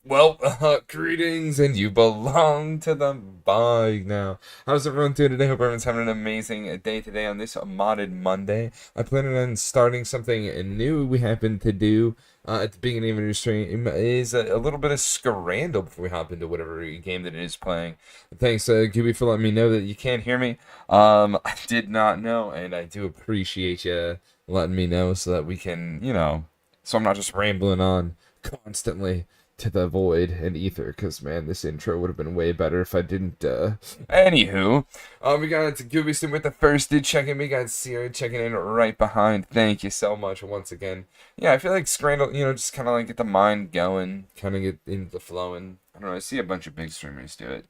Well, greetings, and you belong to the bug now. How's everyone doing today? Hope everyone's having an amazing day today on this modded Monday. I plan on starting something new we happen to do at the beginning of a new stream is a little bit of Scrandle before we hop into whatever game that it is playing. Thanks, Gooby, for letting me know that you can't hear me. I did not know, and I do appreciate you letting me know so that we can, so I'm not just rambling on constantly to the void and ether, because man, this intro would have been way better if I didn't. Anywho, we got Goobyston with the first dude checking. We got Sierra checking in right behind. Thank you so much once again. Yeah, I feel like Scrandle, just kind of like get the mind going, kind of get into the flowing. I don't know. I see a bunch of big streamers do it.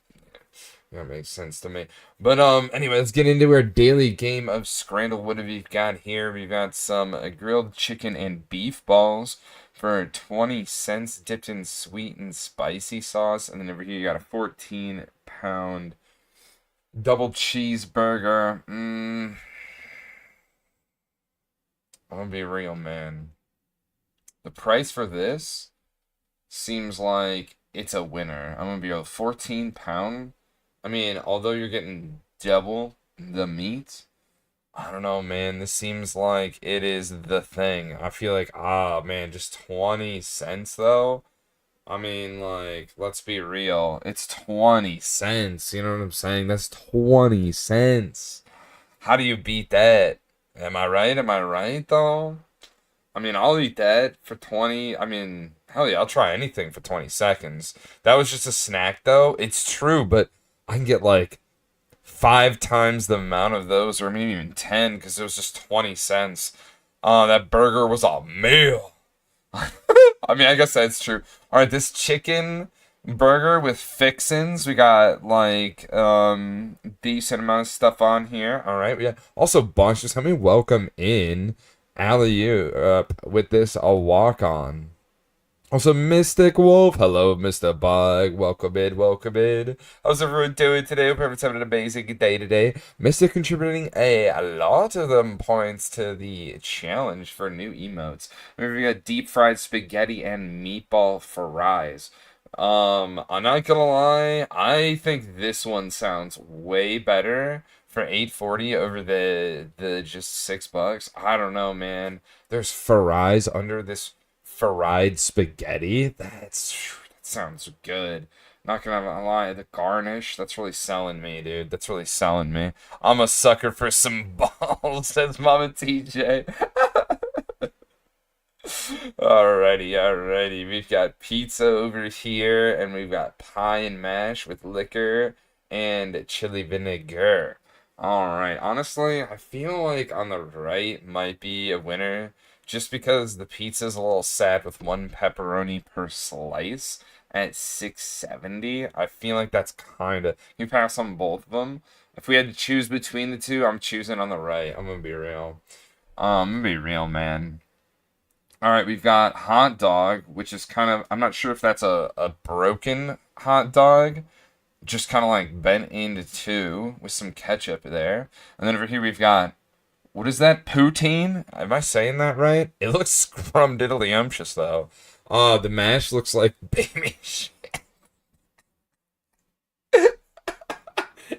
That makes sense to me. But anyway, let's get into our daily game of Scrandle. What have we got here? We've got some grilled chicken and beef balls for 20 cents, dipped in sweet and spicy sauce. And then over here you got a 14-pound double cheeseburger. I'm gonna be real, man. The price for this seems like it's a winner. I'm gonna be real. 14-pound. I mean, although you're getting double the meat, I don't know, man. This seems like it is the thing. I feel like, man, just 20 cents though. I mean, like, let's be real. It's 20 cents. You know what I'm saying? That's 20 cents. How do you beat that? Am I right? Am I right though? I mean, I'll eat that for 20. I mean, hell yeah, I'll try anything for 20 seconds. That was just a snack though. It's true, but I can get like 5 times the amount of those, or maybe even 10, because it was just 20 cents. That burger was a meal. I mean, I guess that's true. All right, this chicken burger with fixins. We got like decent amount of stuff on here. All right, we got also Bunch. Just help me welcome in Alley with this a walk on. Also, Mystic Wolf. Hello, Mr. Bug. Welcome in, welcome in. How's everyone doing today? Hope everyone's having an amazing day today. Mystic contributing a lot of them points to the challenge for new emotes. We got deep fried spaghetti and meatball fries. I'm not gonna lie, I think this one sounds way better for 840 over the just $6. I don't know, man. There's fries under this fried spaghetti. That sounds good. Not gonna lie, the garnish, that's really selling me, dude. That's really selling me. I'm a sucker for some balls, says Mama TJ. Alrighty. We've got pizza over here, and we've got pie and mash with liquor and chili vinegar. Alright, honestly, I feel like on the right might be a winner, just because the pizza's a little sad with one pepperoni per slice at 6.70. I feel like that's kinda, you pass on both of them. If we had to choose between the two, I'm choosing on the right. I'm gonna be real. Man. All right, we've got hot dog, which is kind of, I'm not sure if that's a broken hot dog, just kind of like bent into two with some ketchup there. And then over here we've got, what is that, poutine? Am I saying that right? It looks scrumdiddlyumptious though. The mash looks like baby shit.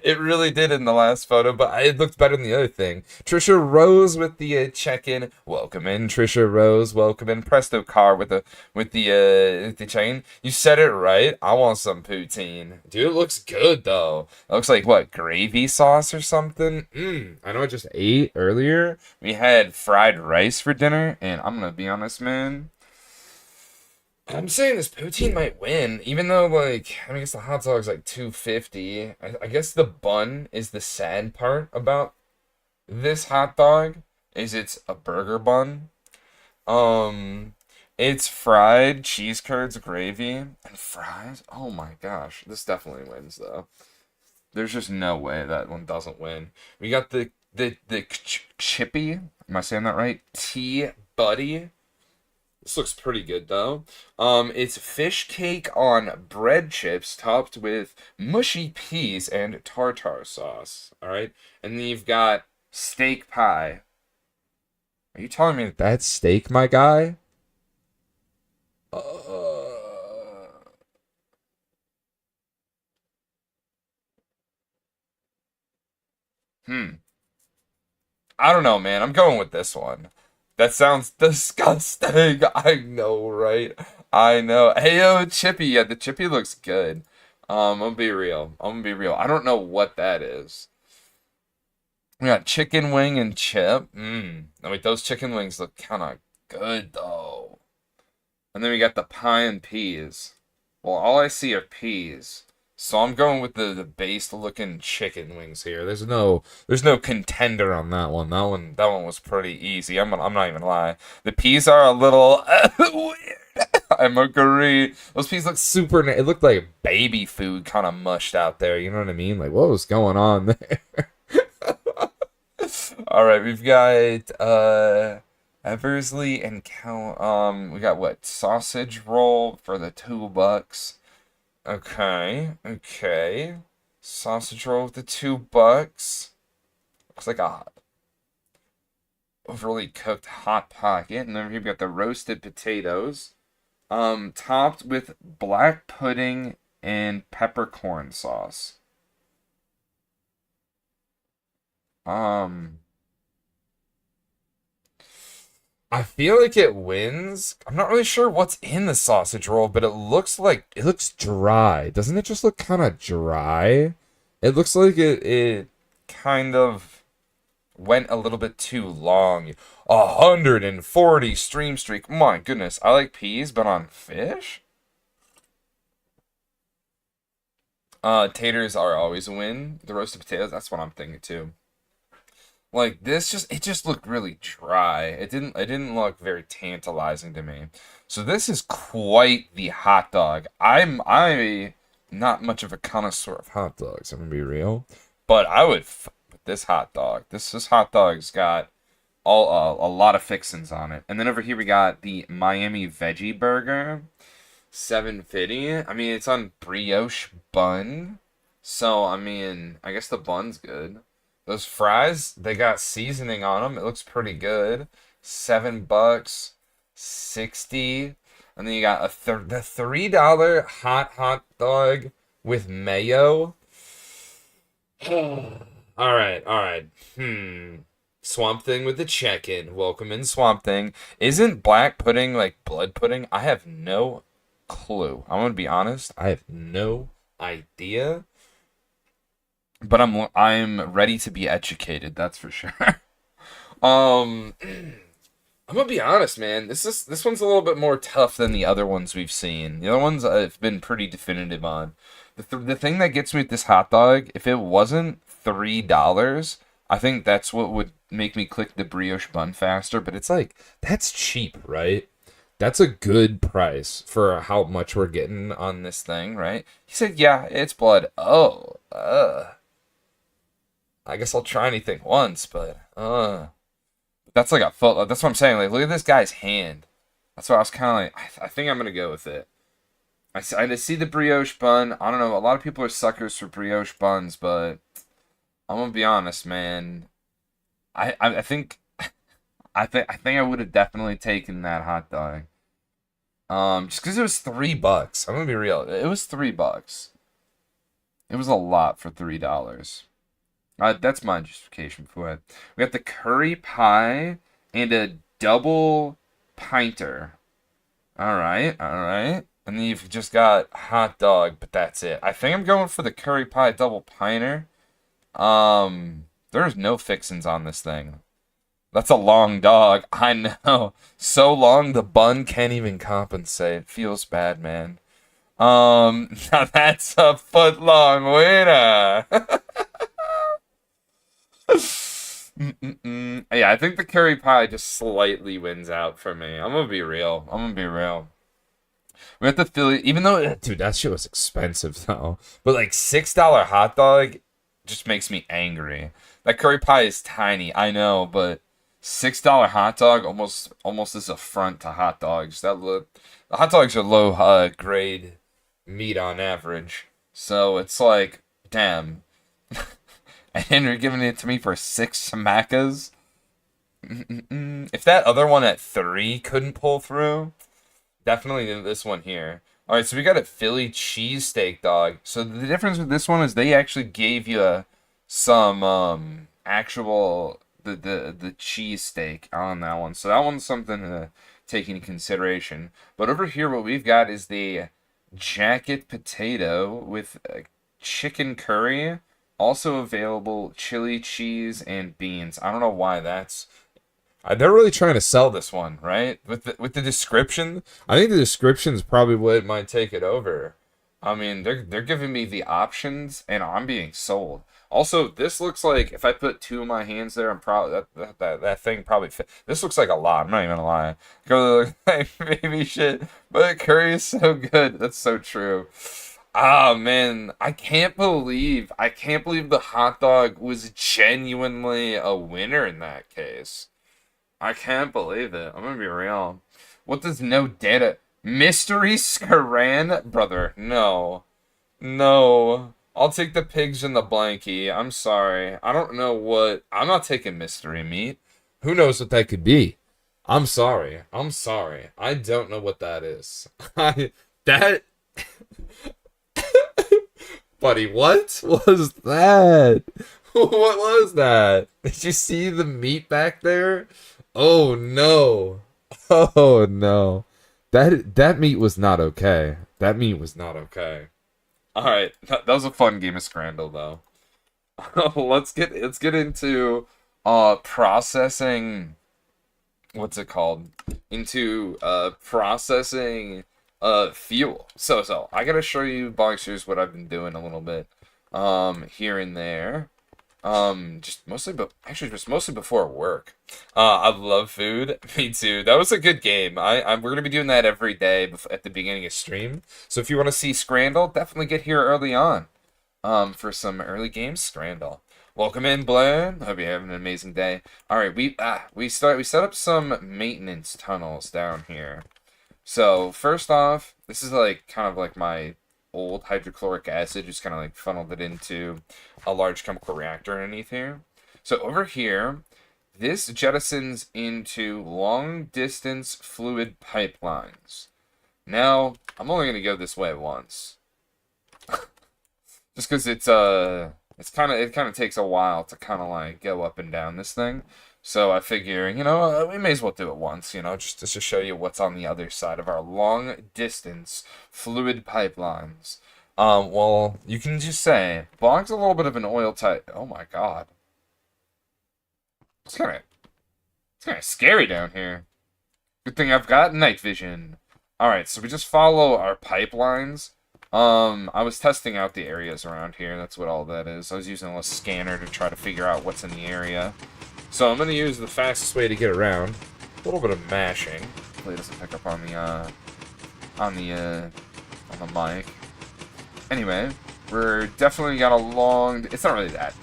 It really did in the last photo, but it looked better than the other thing. Trisha Rose with the check-in. Welcome in, Trisha Rose. Welcome in, Presto Car with the chain. You said it right. I want some poutine, dude. It looks good though. It looks like what, gravy sauce or something. I know I just ate earlier. We had fried rice for dinner, and I'm gonna be honest, man. I'm saying this poutine might win, even though, like, I mean, I guess the hot dog's like 250. I guess the bun is the sad part about this hot dog, is it's a burger bun. Um, it's fried cheese curds, gravy, and fries. Oh my gosh, this definitely wins though. There's just no way that one doesn't win. We got the chippy. Am I saying that right? Tea Buddy. This looks pretty good though. It's fish cake on bread chips topped with mushy peas and tartar sauce. All right, and then you've got steak pie. Are you telling me that that's steak, my guy? Hmm. I don't know, man. I'm going with this one. That sounds disgusting. I know, right? I know. Hey, yo, Chippy. Yeah, the Chippy looks good. I'm gonna be real. I'm gonna be real. I don't know what that is. We got chicken wing and chip. Now wait, those chicken wings look kind of good though. And then we got the pie and peas. Well, all I see are peas. So I'm going with the base looking chicken wings here. There's no contender on that one. That one was pretty easy. I'm not even lie. The peas are a little weird. I'm agree. Those peas look super. It looked like baby food kind of mushed out there. You know what I mean? Like what was going on there? All right, we've got Eversley and Cal. We got what sausage roll for the $2. Okay, okay. Sausage roll with the $2. Looks like a overly cooked hot pocket, and then we've got the roasted potatoes, topped with black pudding and peppercorn sauce. Um. I feel like it wins. I'm not really sure what's in the sausage roll, but it looks dry. Doesn't it just look kind of dry? It looks like it kind of went a little bit too long. 140 stream streak. My goodness. I like peas, but on fish? Taters are always a win. The roasted potatoes, that's what I'm thinking too. Like this it just looked really dry. It didn't look very tantalizing to me. So this is quite the hot dog. I not much of a connoisseur of hot dogs, I'm gonna be real. But I would with this hot dog. This hot dog's got all a lot of fixins on it. And then over here we got the Miami veggie burger, 750. I mean, it's on brioche bun. So, I mean, I guess the bun's good. Those fries, they got seasoning on them. It looks pretty good. $7, 60. And then you got the $3 hot dog with mayo. All right, all right. Swamp Thing with the check-in. Welcome in, Swamp Thing. Isn't black pudding like blood pudding? I have no clue. I'm gonna be honest. I have no idea. But I'm ready to be educated. That's for sure. I'm gonna be honest, man. This one's a little bit more tough than the other ones we've seen. The other ones I've been pretty definitive on. The thing that gets me with this hot dog, if it wasn't $3, I think that's what would make me click the brioche bun faster. But it's like that's cheap, right? That's a good price for how much we're getting on this thing, right? He said, "Yeah, it's blood." Oh, I guess I'll try anything once, but that's like a foot. That's what I'm saying. Like, look at this guy's hand. That's what I was kind of like. I think I'm gonna go with it. I see the brioche bun. I don't know. A lot of people are suckers for brioche buns, but I'm gonna be honest, man. I think I think I would have definitely taken that hot dog. Just because it was $3. I'm gonna be real. It was $3. It was a lot for $3. That's my justification for it. We got the curry pie and a double pinter. All right, all right. And then you've just got hot dog, but that's it. I think I'm going for the curry pie double pinter. There's no fixins on this thing. That's a long dog. I know. So long the bun can't even compensate. Feels bad, man. Now that's a foot long winner. Yeah, I think the curry pie just slightly wins out for me. I'm gonna be real. I'm gonna be real. We have the Philly, even though, dude, that shit was expensive though. But like $6 hot dog just makes me angry. That curry pie is tiny, I know, but $6 hot dog almost is a front to hot dogs. The hot dogs are low grade meat on average, so it's like, damn. And you're giving it to me for 6 smackers? If that other one at 3 couldn't pull through, definitely this one here. All right, so we got a Philly cheesesteak dog. So the difference with this one is they actually gave you some actual the cheese steak on that one. So that one's something to take into consideration. But over here, what we've got is the jacket potato with chicken curry. Also available chili cheese and beans. I don't know why that's. They're really trying to sell this one, right? With the description, I think the description is probably what might take it over. I mean, they're giving me the options, and I'm being sold. Also, this looks like if I put two of my hands there, I'm probably that thing probably fit. This looks like a lot. I'm not even gonna lie. Go look like baby shit, but the curry is so good. That's so true. Ah man, I can't believe the hot dog was genuinely a winner in that case. I can't believe it. I'm gonna be real. What does no data? Mystery Scaran? Brother, no. No. I'll take the pigs in the blankie. I'm sorry. I don't know what. I'm not taking mystery meat. Who knows what that could be? I'm sorry. I'm sorry. I don't know what that is. That. Buddy, what was that? What was that? Did you see the meat back there? Oh no. Oh no. That meat was not okay. That meat was not okay. All right, that was a fun game of Scrandle though. Let's get into processing, what's it called? Into processing fuel. So I gotta show you boxers what I've been doing a little bit here and there. Just mostly, but actually, just mostly before work. I love food. Me too. That was a good game. We're gonna be doing that every day at the beginning of stream. So if you want to see Scrandle, definitely get here early on. For some early games, Scrandle. Welcome in, Blair. Hope you're having an amazing day. All right, we set up some maintenance tunnels down here. So first off, this is like kind of like my old hydrochloric acid, just kind of like funneled it into a large chemical reactor underneath here. So over here, this jettisons into long distance fluid pipelines. Now, I'm only gonna go this way once. Just because it kind of takes a while to kind of like go up and down this thing. So I figure, we may as well do it once, just to show you what's on the other side of our long distance fluid pipelines. Well, you can just say, Bog's a little bit of an oil type. Oh my god. It's kind of scary down here. Good thing I've got night vision. Alright, so we just follow our pipelines. I was testing out the areas around here. That's what all that is. I was using a little scanner to try to figure out what's in the area. So I'm going to use the fastest way to get around. A little bit of mashing. Hopefully it doesn't pick up on the mic. Anyway, we're definitely got a long... It's not really that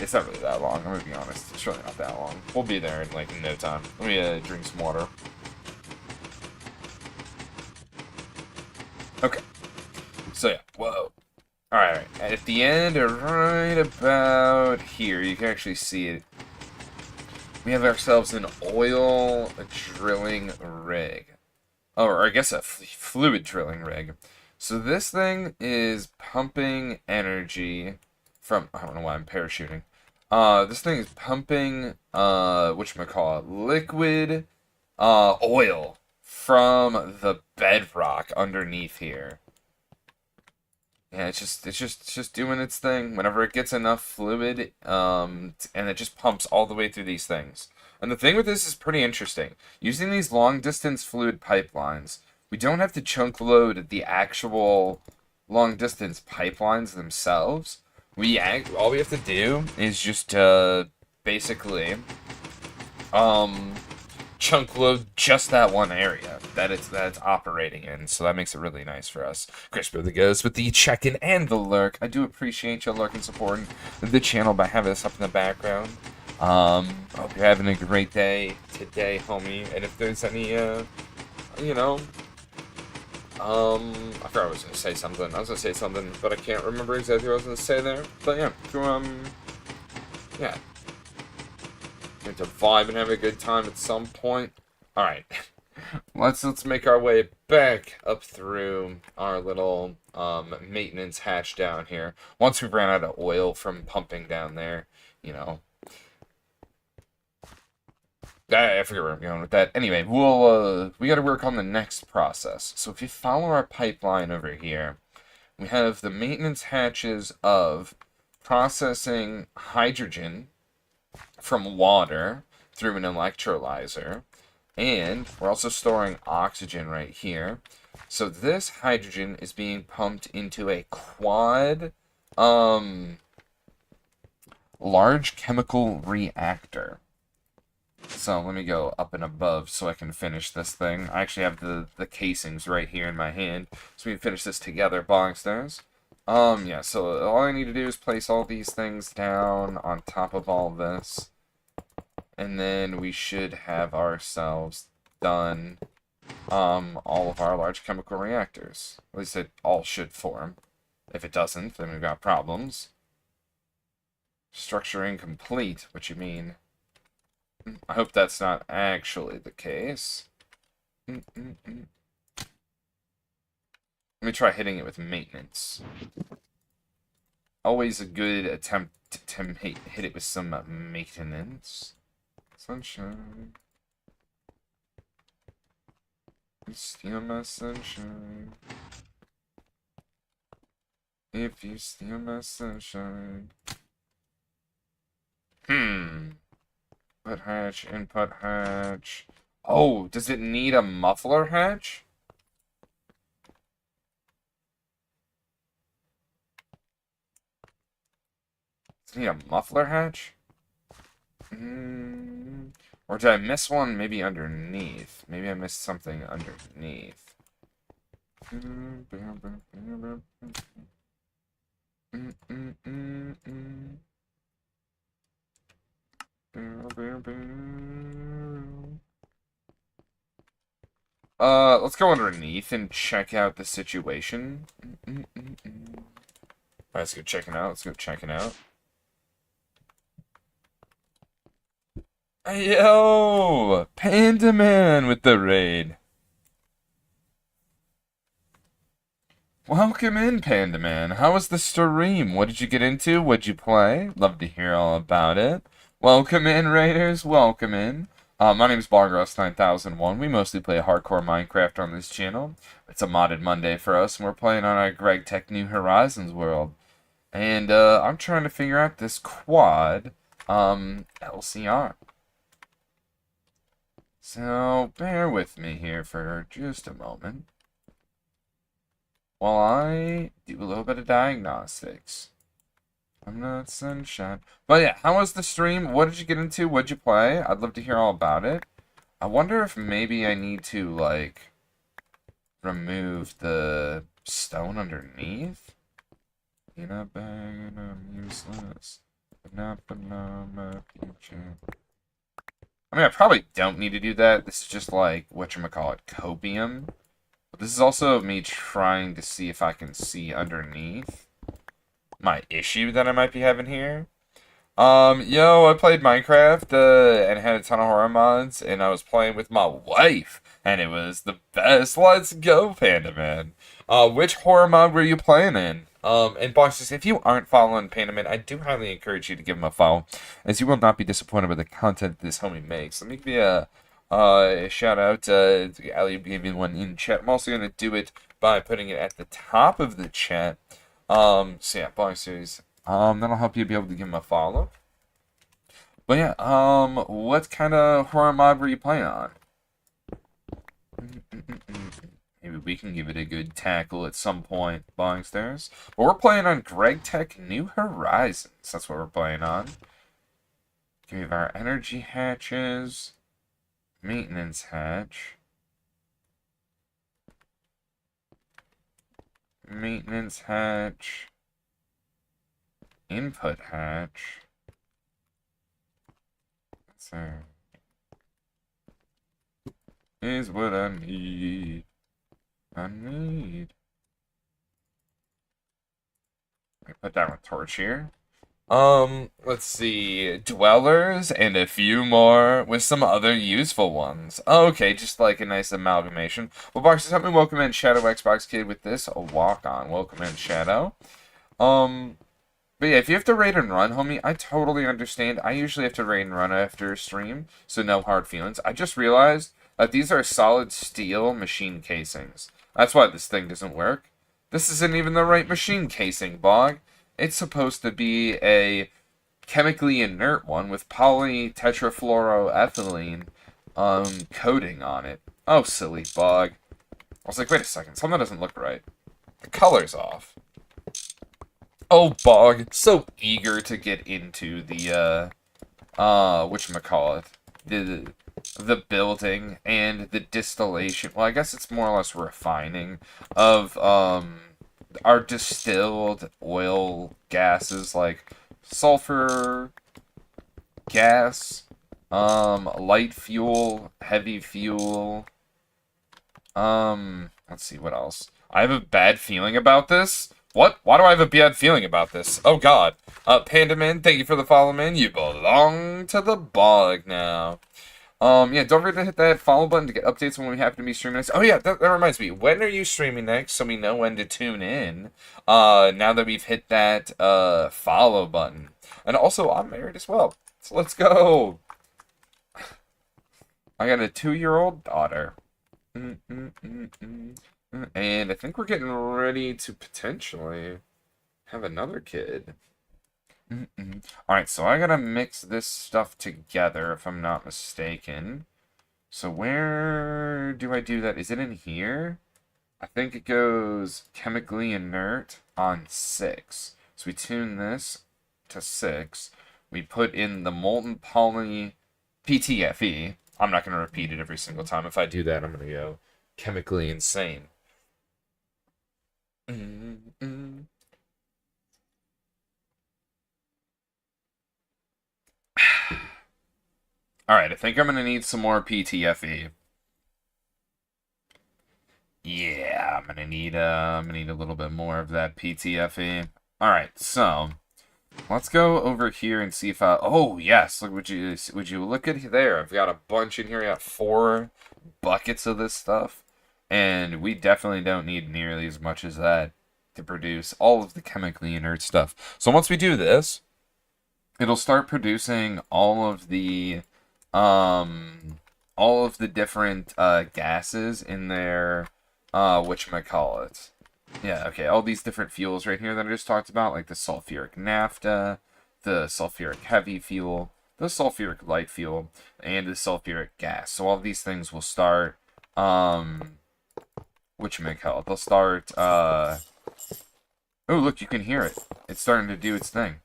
long. I'm going to be honest. It's really not that long. We'll be there in like no time. Let me drink some water. Okay. So yeah, whoa. Alright, at the end, right about here, you can actually see it. We have ourselves an oil drilling rig. Or I guess a fluid drilling rig. So this thing is pumping energy from, I don't know why I'm parachuting. This thing is pumping, whatchamacallit, liquid, oil from the bedrock underneath here. Yeah, it's just doing its thing. Whenever it gets enough fluid, and it just pumps all the way through these things. And the thing with this is pretty interesting. Using these long distance fluid pipelines, we don't have to chunk load the actual long distance pipelines themselves. All we have to do is just basically chunk load just that one area that it's operating in, so that makes it really nice for us. Crisper the Ghost with the check-in and the lurk. I do appreciate you lurking, supporting the channel by having this up in the background. Hope you're having a great day today, homie. And if there's any, I forgot I was gonna say something. I was gonna say something, but I can't remember exactly what I was gonna say there. But yeah, yeah. To vibe and have a good time at some point. Alright. let's make our way back up through our little maintenance hatch down here. Once we've ran out of oil from pumping down there, I forget where I'm going with that. Anyway, we got to work on the next process. So if you follow our pipeline over here, we have the maintenance hatches of processing hydrogen from water through an electrolyzer, and we're also storing oxygen right here. So this hydrogen is being pumped into a quad large chemical reactor. So let me go up and above so I can finish this thing. I actually have the casings right here in my hand, so we can finish this together, Bongsters. Yeah, so all I need to do is place all these things down on top of all this. And then we should have ourselves done all of our large chemical reactors. At least it all should form. If it doesn't, then we've got problems. Structure incomplete, what you mean? I hope that's not actually the case. Let me try hitting it with maintenance. Always a good attempt to hit it with some maintenance. Sunshine. Steal my sunshine. If you steal my sunshine. Input hatch, input hatch. Oh, does it need a muffler hatch? Does it need a muffler hatch? Or did I miss one maybe underneath? Maybe I missed something underneath. Let's go underneath and check out the situation. Alright, let's go check it out. Let's go check it out. Hey, yo! Panda Man with the raid. Welcome in, Panda Man. How was the stream? What did you get into? What'd you play? Love to hear all about it. Welcome in, Raiders. Welcome in. My name's Bargross9001. We mostly play hardcore Minecraft on this channel. It's a modded Monday for us, and we're playing on our GregTech New Horizons world. And I'm trying to figure out this quad LCR. So bear with me here for just a moment while I do a little bit of diagnostics. I'm not sunshine. But yeah, how was the stream? What did you get into? What'd you play? I'd love to hear all about it. I wonder if maybe I need to, like, remove the stone underneath. In a bag and I'm useless. Not my future. I mean, I probably don't need to do that. This is just like, whatchamacallit, copium. But this is also me trying to see if I can see underneath my issue that I might be having here. Yo, I played Minecraft, and had a ton of horror mods, and I was playing with my wife, and it was the best. Let's go, Panda Man. Which horror mod were you playing in? And bosses, if you aren't following Panda Man, I do highly encourage you to give him a follow, as you will not be disappointed with the content this homie makes. Let me give you a shout out. Ali gave me one in chat. I'm also gonna do it by putting it at the top of the chat. So yeah, bosses. That'll help you be able to give him a follow. But yeah, what kind of horror mod were you playing on? Maybe we can give it a good tackle at some point, Bongsters. But we're playing on GregTech New Horizons. That's what we're playing on. Give me our energy hatches. Maintenance hatch. Maintenance hatch. Input hatch. So is what I need. I put down a torch here. Let's see. Dwellers and a few more with some other useful ones. Okay, just like a nice amalgamation. Well, Boxers, help me welcome in Shadow Xbox Kid with this. A walk on. Welcome in, Shadow. But yeah, if you have to raid and run, homie, I totally understand. I usually have to raid and run after a stream, so no hard feelings. I just realized that these are solid steel machine casings. That's why this thing doesn't work. This isn't even the right machine casing, Bog. It's supposed to be a chemically inert one with polytetrafluoroethylene coating on it. Oh, silly Bog. I was like, wait a second, something doesn't look right. The color's off. Oh, Bog, so eager to get into the, whatchamacallit, the building and the distillation, well, I guess it's more or less refining of, our distilled oil gases like sulfur, gas, light fuel, heavy fuel, let's see, what else? I have a bad feeling about this. What? Why do I have a bad feeling about this? Oh god. Panda Man, thank you for the follow, man. You belong to the bog now. Yeah, don't forget to hit that follow button to get updates when we happen to be streaming next. Oh yeah, that reminds me. When are you streaming next so we know when to tune in? Now that we've hit that, follow button. And also, I'm married as well. So let's go. I got a 2-year-old daughter. And I think we're getting ready to potentially have another kid. Alright, so I gotta mix this stuff together if I'm not mistaken. So where do I do that? Is it in here? I think it goes chemically inert on 6. So we tune this to 6. We put in the molten poly PTFE. I'm not going to repeat it every single time. If I do that, I'm going to go chemically insane. Alright, I think I'm going to need some more PTFE. Yeah, I'm gonna need a little bit more of that PTFE. Alright, so let's go over here and see if I... Oh, yes, look, would you look at there? I've got a bunch in here. I got 4 buckets of this stuff. And we definitely don't need nearly as much as that to produce all of the chemically inert stuff. So once we do this, it'll start producing all of the different gases in their whatchamacallit. Yeah, okay, all these different fuels right here that I just talked about, like the sulfuric naphtha, the sulfuric heavy fuel, the sulfuric light fuel, and the sulfuric gas. So all these things will start, whatchamacallit, they'll start, oh, look, you can hear it. It's starting to do its thing.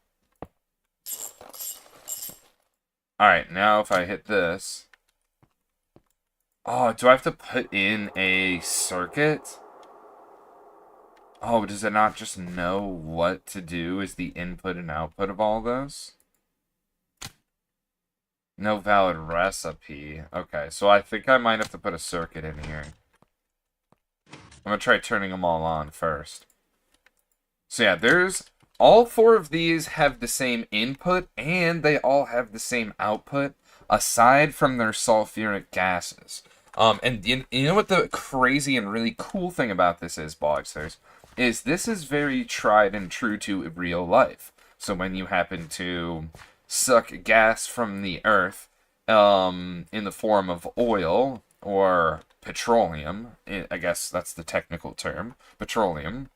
Alright, now if I hit this... Oh, do I have to put in a circuit? Oh, does it not just know what to do as the input and output of all this? No valid recipe. Okay, so I think I might have to put a circuit in here. I'm gonna try turning them all on first. So yeah, there's... All 4 of these have the same input, and they all have the same output, aside from their sulfuric gases. And you know what the crazy and really cool thing about this is, Bogsters? Is this is very tried and true to real life. So when you happen to suck gas from the earth, in the form of oil, or petroleum, I guess that's the technical term, petroleum,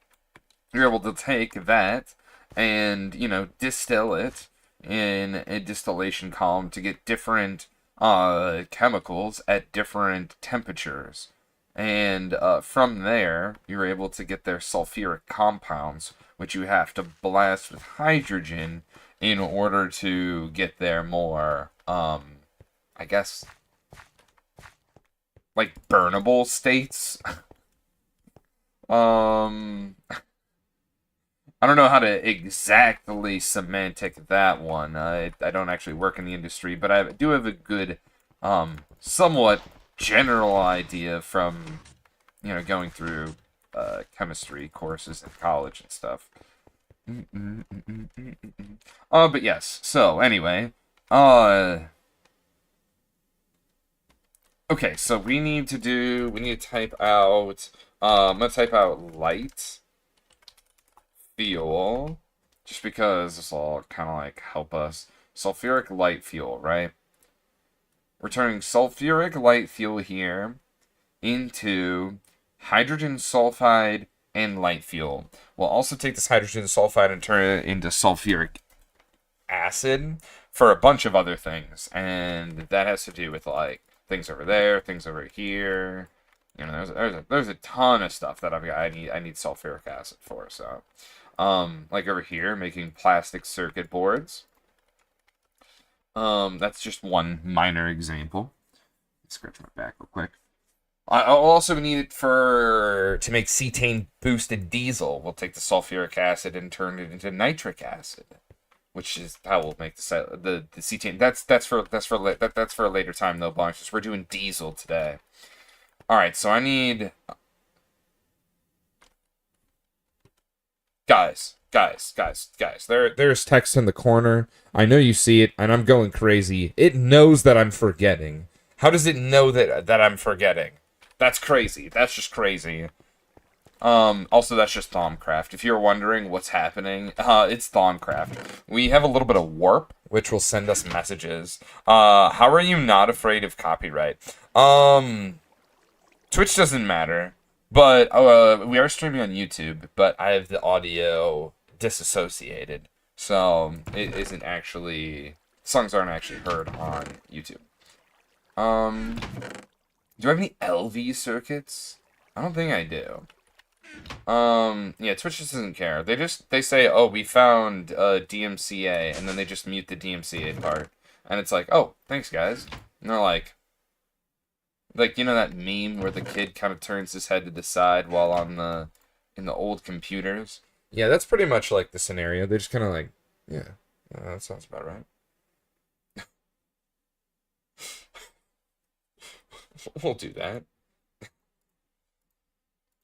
you're able to take that and, you know, distill it in a distillation column to get different chemicals at different temperatures. And from there, you're able to get their sulfuric compounds, which you have to blast with hydrogen in order to get their more, I guess, like, burnable states. I don't know how to exactly semantic that one. I don't actually work in the industry, but I do have a good, somewhat general idea from, you know, going through chemistry courses in college and stuff. But yes. So anyway, okay. So we need to type out. I'm gonna type out light fuel, just because this will kind of like help us. Sulfuric light fuel, right? We're turning sulfuric light fuel here into hydrogen sulfide and light fuel. We'll also take this hydrogen sulfide and turn it into sulfuric acid for a bunch of other things, and that has to do with like things over there, things over here. You know, there's a ton of stuff that I need sulfuric acid for. So, like over here, making plastic circuit boards. That's just one minor example. Scratch my back real quick. I'll also need it to make cetane boosted diesel. We'll take the sulfuric acid and turn it into nitric acid, which is how we'll make the cetane. That's for a later time though, Blanches. We're doing diesel today. All right, so I need guys. There's text in the corner. I know you see it, and I'm going crazy. It knows that I'm forgetting. How does it know that I'm forgetting? That's crazy. That's just crazy. Also, that's just Thaumcraft. If you're wondering what's happening, it's Thaumcraft. We have a little bit of warp, which will send us messages. How are you not afraid of copyright? Twitch doesn't matter, but we are streaming on YouTube, but I have the audio disassociated, so it isn't actually, songs aren't actually heard on YouTube. Do I have any LV circuits? I don't think I do. Yeah, Twitch just doesn't care. They say, oh, we found DMCA, and then they just mute the DMCA part. And it's like, oh, thanks, guys. And they're like, you know that meme where the kid kind of turns his head to the side while in the old computers? Yeah, that's pretty much like the scenario. They just kind of like, yeah, that sounds about right. We'll do that.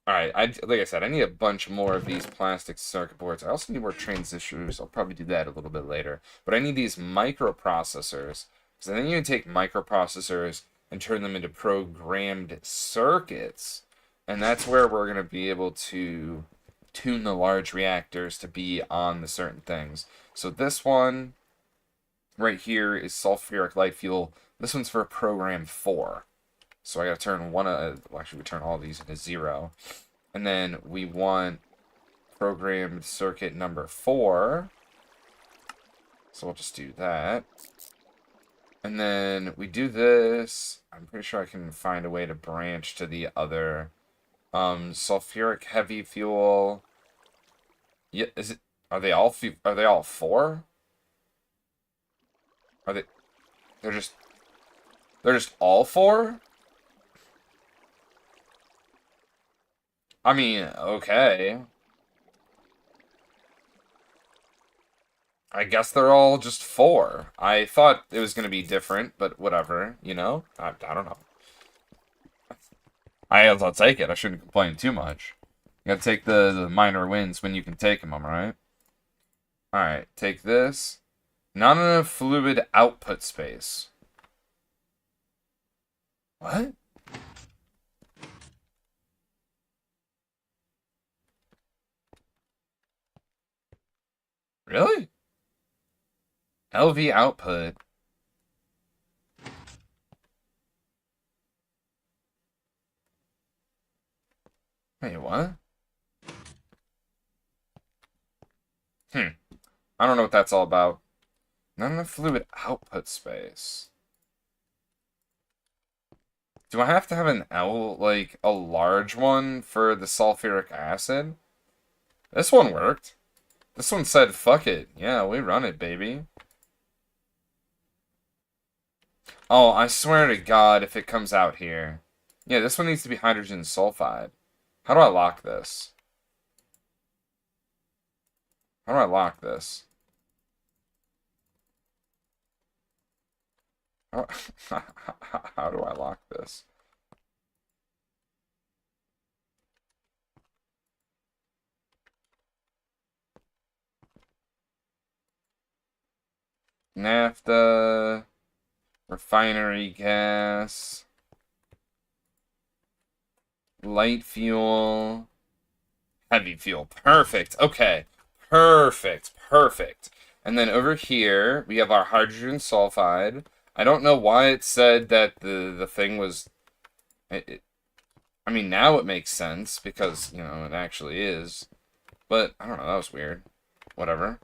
Alright, like I said, I need a bunch more of these plastic circuit boards. I also need more transistors. I'll probably do that a little bit later. But I need these microprocessors. Because then you can take microprocessors and turn them into programmed circuits. And that's where we're going to be able to tune the large reactors to be on the certain things. So this one right here is sulfuric light fuel. This one's for program 4. So I got to turn well, actually we turn all these into 0. And then we want programmed circuit number 4. So we'll just do that. And then we do this. I'm pretty sure I can find a way to branch to the other sulfuric heavy fuel. Yeah, are they all 4? They're just all 4? I mean, okay. I guess they're all just 4. I thought it was going to be different, but whatever, you know? I don't know. I'll take it. I shouldn't complain too much. You gotta take the minor wins when you can take them, alright? Alright, take this. Not enough fluid output space. What? Really? LV output. Wait, what? I don't know what that's all about. Not enough fluid output space. Do I have to have an L, like, a large one for the sulfuric acid? This one worked. This one said, fuck it. Yeah, we run it, baby. Oh, I swear to God, if it comes out here. Yeah, this one needs to be hydrogen sulfide. How do I lock this? How do I lock this? How do I lock this? Naphtha, refinery gas, light fuel, heavy fuel. Perfect. Okay. Perfect, perfect. And then over here, we have our hydrogen sulfide. I don't know why it said that the thing was... I mean, now it makes sense, because, you know, it actually is. But, I don't know, that was weird. Whatever.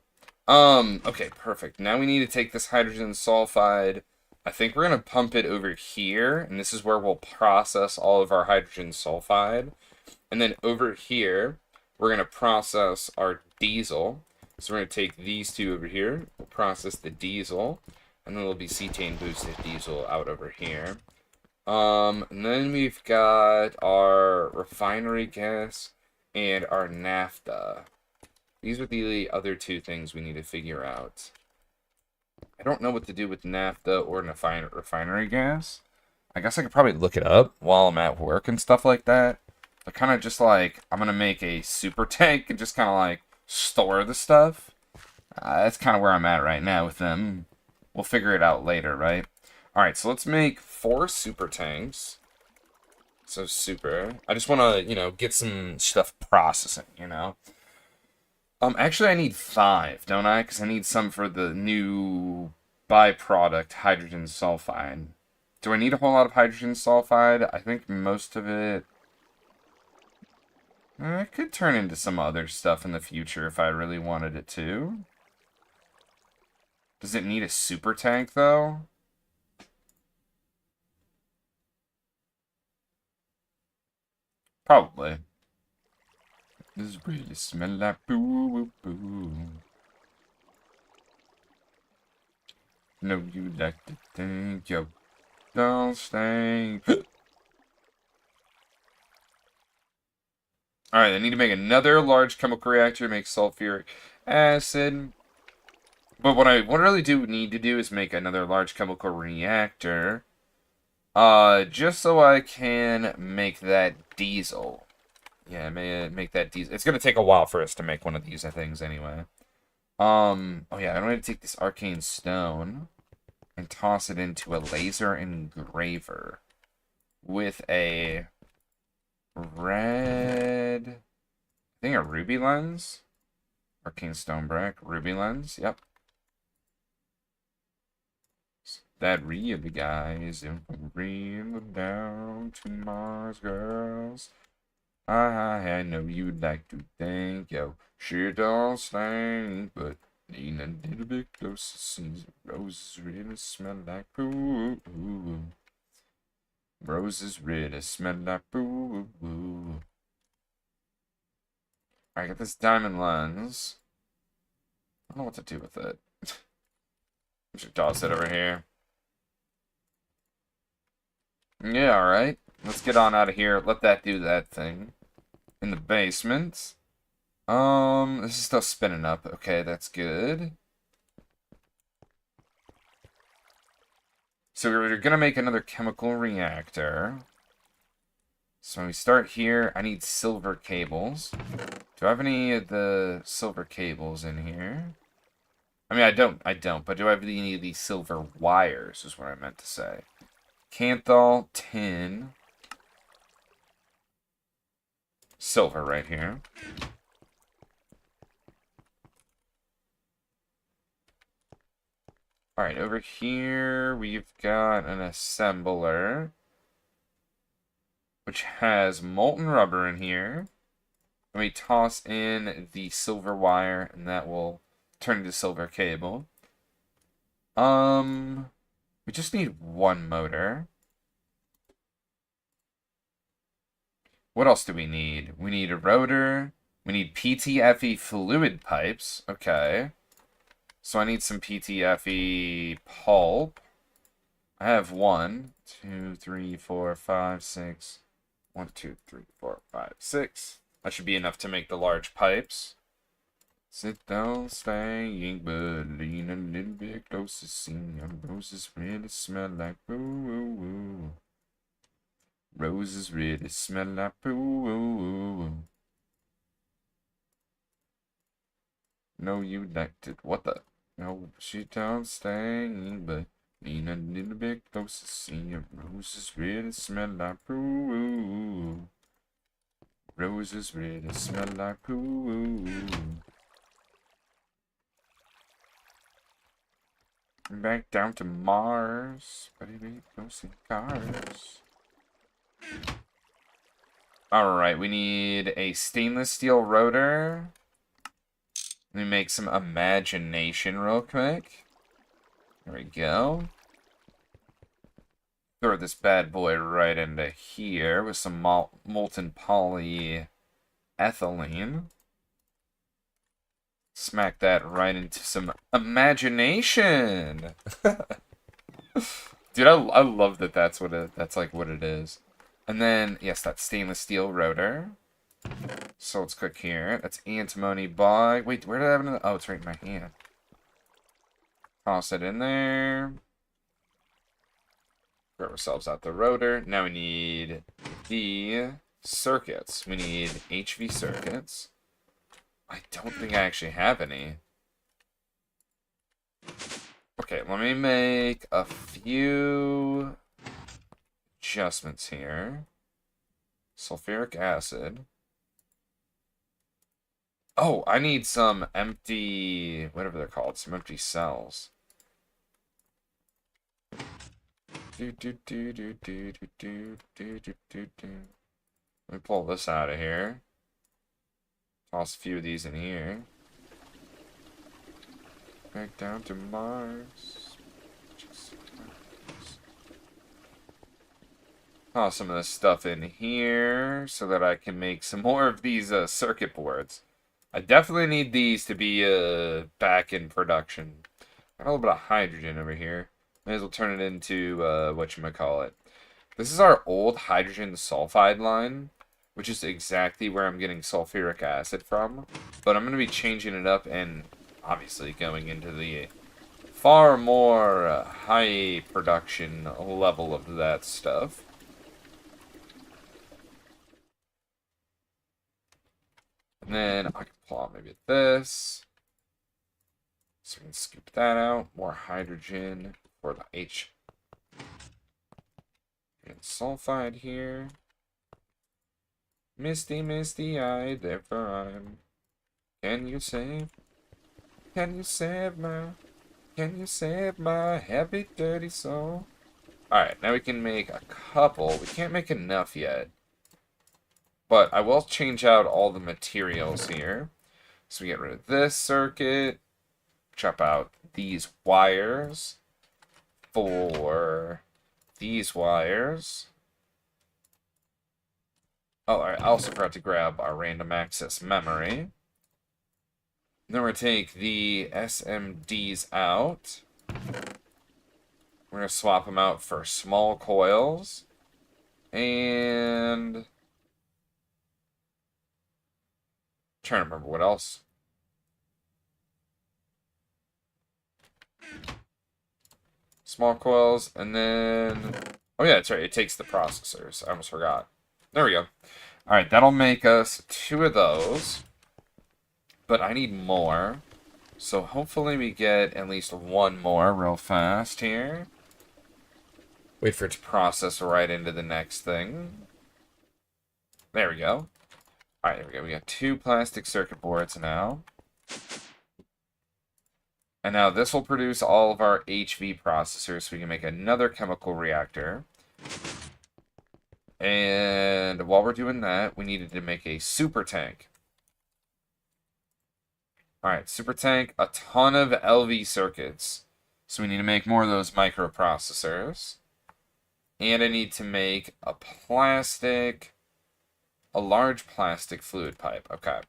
Okay, perfect. Now we need to take this hydrogen sulfide. I think we're going to pump it over here, and this is where we'll process all of our hydrogen sulfide. And then over here, we're going to process our diesel. So we're going to take these two over here, we'll process the diesel, and then there'll be cetane boosted diesel out over here. And then we've got our refinery gas and our naphtha. These are the other two things we need to figure out. I don't know what to do with naphtha or refinery gas. I guess I could probably look it up while I'm at work and stuff like that. But kind of just like, I'm going to make a super tank and just kind of like store the stuff. That's kind of where I'm at right now with them. We'll figure it out later, right? Alright, so let's make 4 super tanks. So super. I just want to, you know, get some stuff processing, you know? Actually I need 5, don't I? Because I need some for the new byproduct, hydrogen sulfide. Do I need a whole lot of hydrogen sulfide? I think most of it... It could turn into some other stuff in the future if I really wanted it to. Does it need a super tank, though? Probably. This really smell like boo-boo-boo. No, you like to think, yo. Don't stink. Alright, I need to make another large chemical reactor to make sulfuric acid. But what I really do need to do is make another large chemical reactor. Just so I can make that diesel. Yeah, make that diesel. It's gonna take a while for us to make one of these things anyway. Oh yeah, I'm gonna take this arcane stone and toss it into a laser engraver with a red, I think a ruby lens. Arcane stone brick, ruby lens, yep. That really, guys, if we real down to Mars, girls. I know you'd like to think, yo, shit don't stink, but need a little bit closer, since roses really smell like poo. Roses really smell like poo. Alright, got this diamond lens. I don't know what to do with it. I should toss it over here. Yeah, alright. Let's get on out of here. Let that do that thing. In the basement. This is still spinning up. Okay, that's good. So we're gonna make another chemical reactor. So when we start here, I need silver cables. Do I have any of the silver cables in here? I mean, I don't, but do I have any of these silver wires, is what I meant to say. Canthal, tin. Silver right here. Alright, over here we've got an assembler, which has molten rubber in here. Let me toss in the silver wire, and that will turn into silver cable. We just need 1 motor. What else do we need? We need a rotor. We need PTFE fluid pipes. Okay. So I need some PTFE pulp. I have 1, 2, 3, 4, 5, 6. 1, 2, 3, 4, 5, 6. That should be enough to make the large pipes. Sit down, staying, but lean a little bit closer. See your roses really smell like poo. Roses really smell like poo. No, you liked it. What the? No, she down, staying, but lean a little bit closer. See your roses really smell like poo. Roses really smell like poo. Back down to Mars. Baby, go see cars. Alright, we need a stainless steel rotor. Let me make some imagination real quick. There we go. Throw this bad boy right into here with some molten polyethylene. Smack that right into some imagination. Dude, I love that that's like what it is. And then, yes, that stainless steel rotor. So let's click here. That's antimony by... Wait, where did I have it? Oh, it's right in my hand. Toss it in there. Grab ourselves out the rotor. Now we need the circuits. We need HV circuits. I don't think I actually have any. Okay, let me make a few adjustments here. Sulfuric acid. Oh, I need some empty, whatever they're called, some empty cells. Let me pull this out of here. Toss a few of these in here. Back down to Mars. Toss some of this stuff in here so that I can make some more of these circuit boards. I definitely need these to be back in production. Got a little bit of hydrogen over here. May as well turn it into whatchamacallit. This is our old hydrogen sulfide line, which is exactly where I'm getting sulfuric acid from. But I'm going to be changing it up and obviously going into the far more high production level of that stuff. And then I can pull out maybe this. So we can scoop that out. More hydrogen for the H. And sulfide here. Misty, misty eyed, therefore I'm. Can you save my happy, dirty soul? Alright, now we can make a couple. We can't make enough yet. But I will change out all the materials here. So we get rid of this circuit. Chop out these wires for these wires. Oh, alright, I also forgot to grab our random access memory. Then we're going to take the SMDs out. We're going to swap them out for small coils. And... trying to remember what else. Small coils, and then... oh yeah, that's right, it takes the processors. I almost forgot. There we go. Alright, that'll make us 2 of those. But I need more. So hopefully we get at least 1 more real fast here. Wait for it to process right into the next thing. There we go. Alright, there we go. We got 2 plastic circuit boards now. And now this will produce all of our HV processors, so we can make another chemical reactor. And while we're doing that, we needed to make a super tank. Alright, super tank, a ton of LV circuits. So we need to make more of those microprocessors. And I need to make a large plastic fluid pipe. Okay.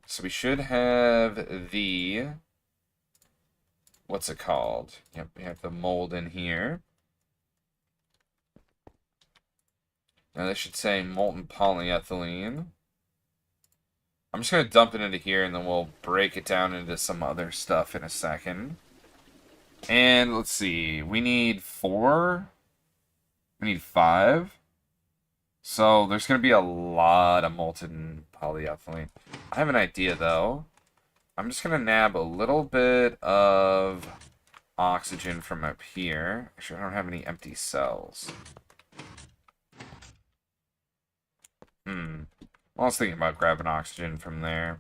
So we should have the... what's it called? Yep, we have the mold in here. Now this should say molten polyethylene. I'm just going to dump it into here and then we'll break it down into some other stuff in a second. And let's see, we need 4. We need 5. So there's going to be a lot of molten polyethylene. I have an idea though. I'm just going to nab a little bit of oxygen from up here. Actually, I don't have any empty cells. I was thinking about grabbing oxygen from there.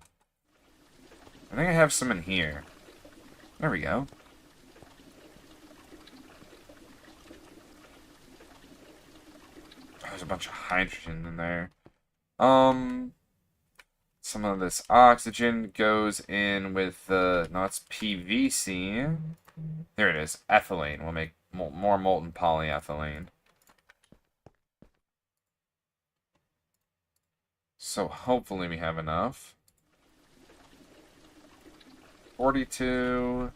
I think I have some in here. There we go. there's a bunch of hydrogen in there. Some of this oxygen goes in with the... No, it's PVC. There it is. Ethylene. We'll make more molten polyethylene. So hopefully we have enough. 42.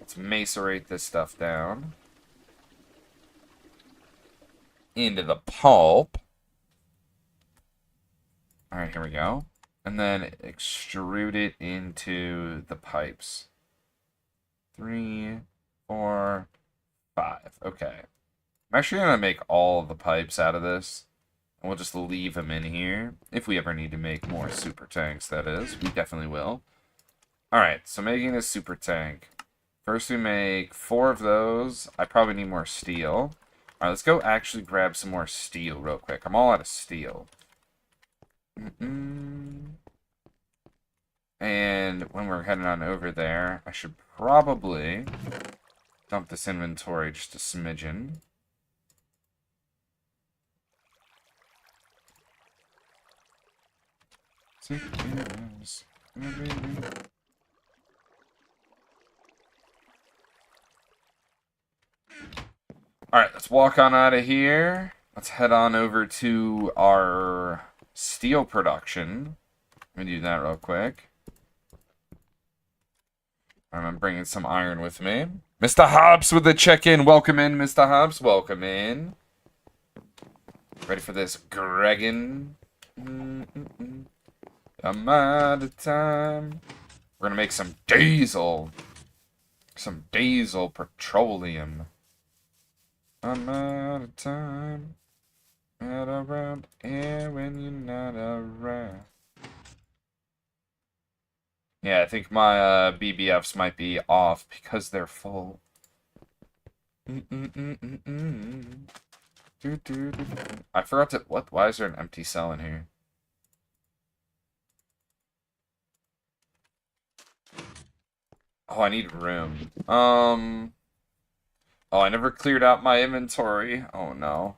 Let's macerate this stuff down into the pulp. Alright, here we go. And then extrude it into the pipes. 3, 4, 5. Okay. I'm actually going to make all of the pipes out of this. And we'll just leave them in here. If we ever need to make more super tanks, that is. We definitely will. Alright, so making a super tank. First we make 4 of those. I probably need more steel. Alright, let's go actually grab some more steel real quick. I'm all out of steel. And when we're heading on over there, I should probably dump this inventory just a smidgen. Alright, let's walk on out of here. Let's head on over to our steel production. Let me do that real quick. I'm bringing some iron with me. Mr. Hobbs with the check-in. Welcome in, Mr. Hobbs. Welcome in. Ready for this Gregan? I'm out of time. We're gonna make some diesel. Some diesel petroleum. I'm out of time. Not around here when you're not around. Yeah, I think my BBFs might be off because they're full. I forgot to... What? Why is there an empty cell in here? Oh, I need room. Oh, I never cleared out my inventory. Oh, no.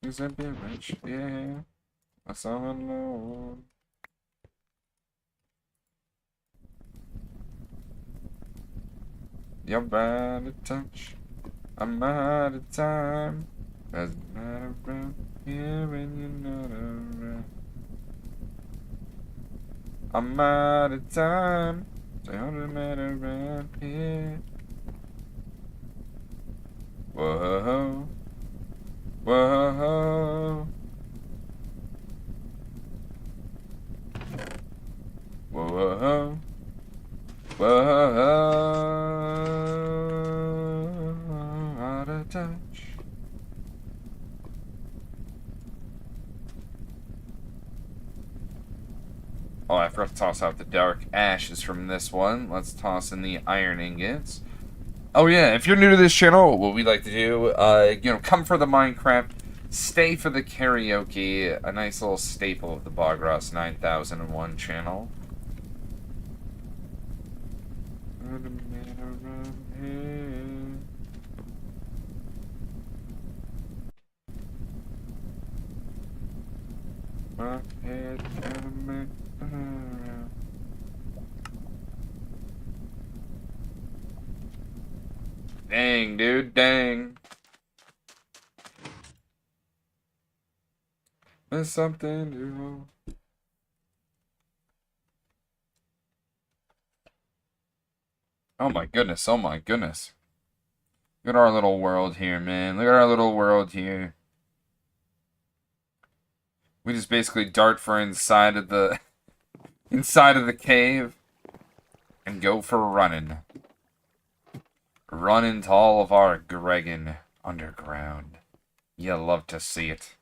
Is that be rich? Yeah. That's all I know. You're bad to touch. I'm out of time. Doesn't matter around here when you're not around. I'm out of time. Doesn't matter around here. Whoa. Whoa. Whoa. Whoa. Out of touch. Oh, I forgot to toss out the dark ashes from this one. Let's toss in the iron ingots. Oh yeah, if you're new to this channel, what we like to do, come for the Minecraft, stay for the karaoke, a nice little staple of the Bogros 9001 channel. My head dang, dude, dang. There's something to... Oh my goodness, oh my goodness. Look at our little world here, man. Look at our little world here. We just basically dart for inside of the... inside of the cave. And go for running. Run into all of our Gregan underground. You love to see it.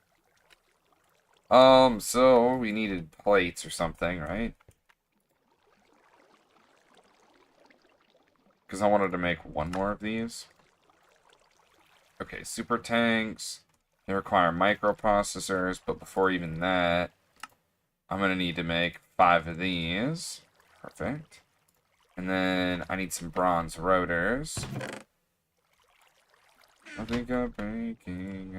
So we needed plates or something, right? Because I wanted to make one more of these. Okay, super tanks. They require microprocessors, but before even that, I'm going to need to make 5 of these. Perfect. And then I need some bronze rotors. I think I'm breaking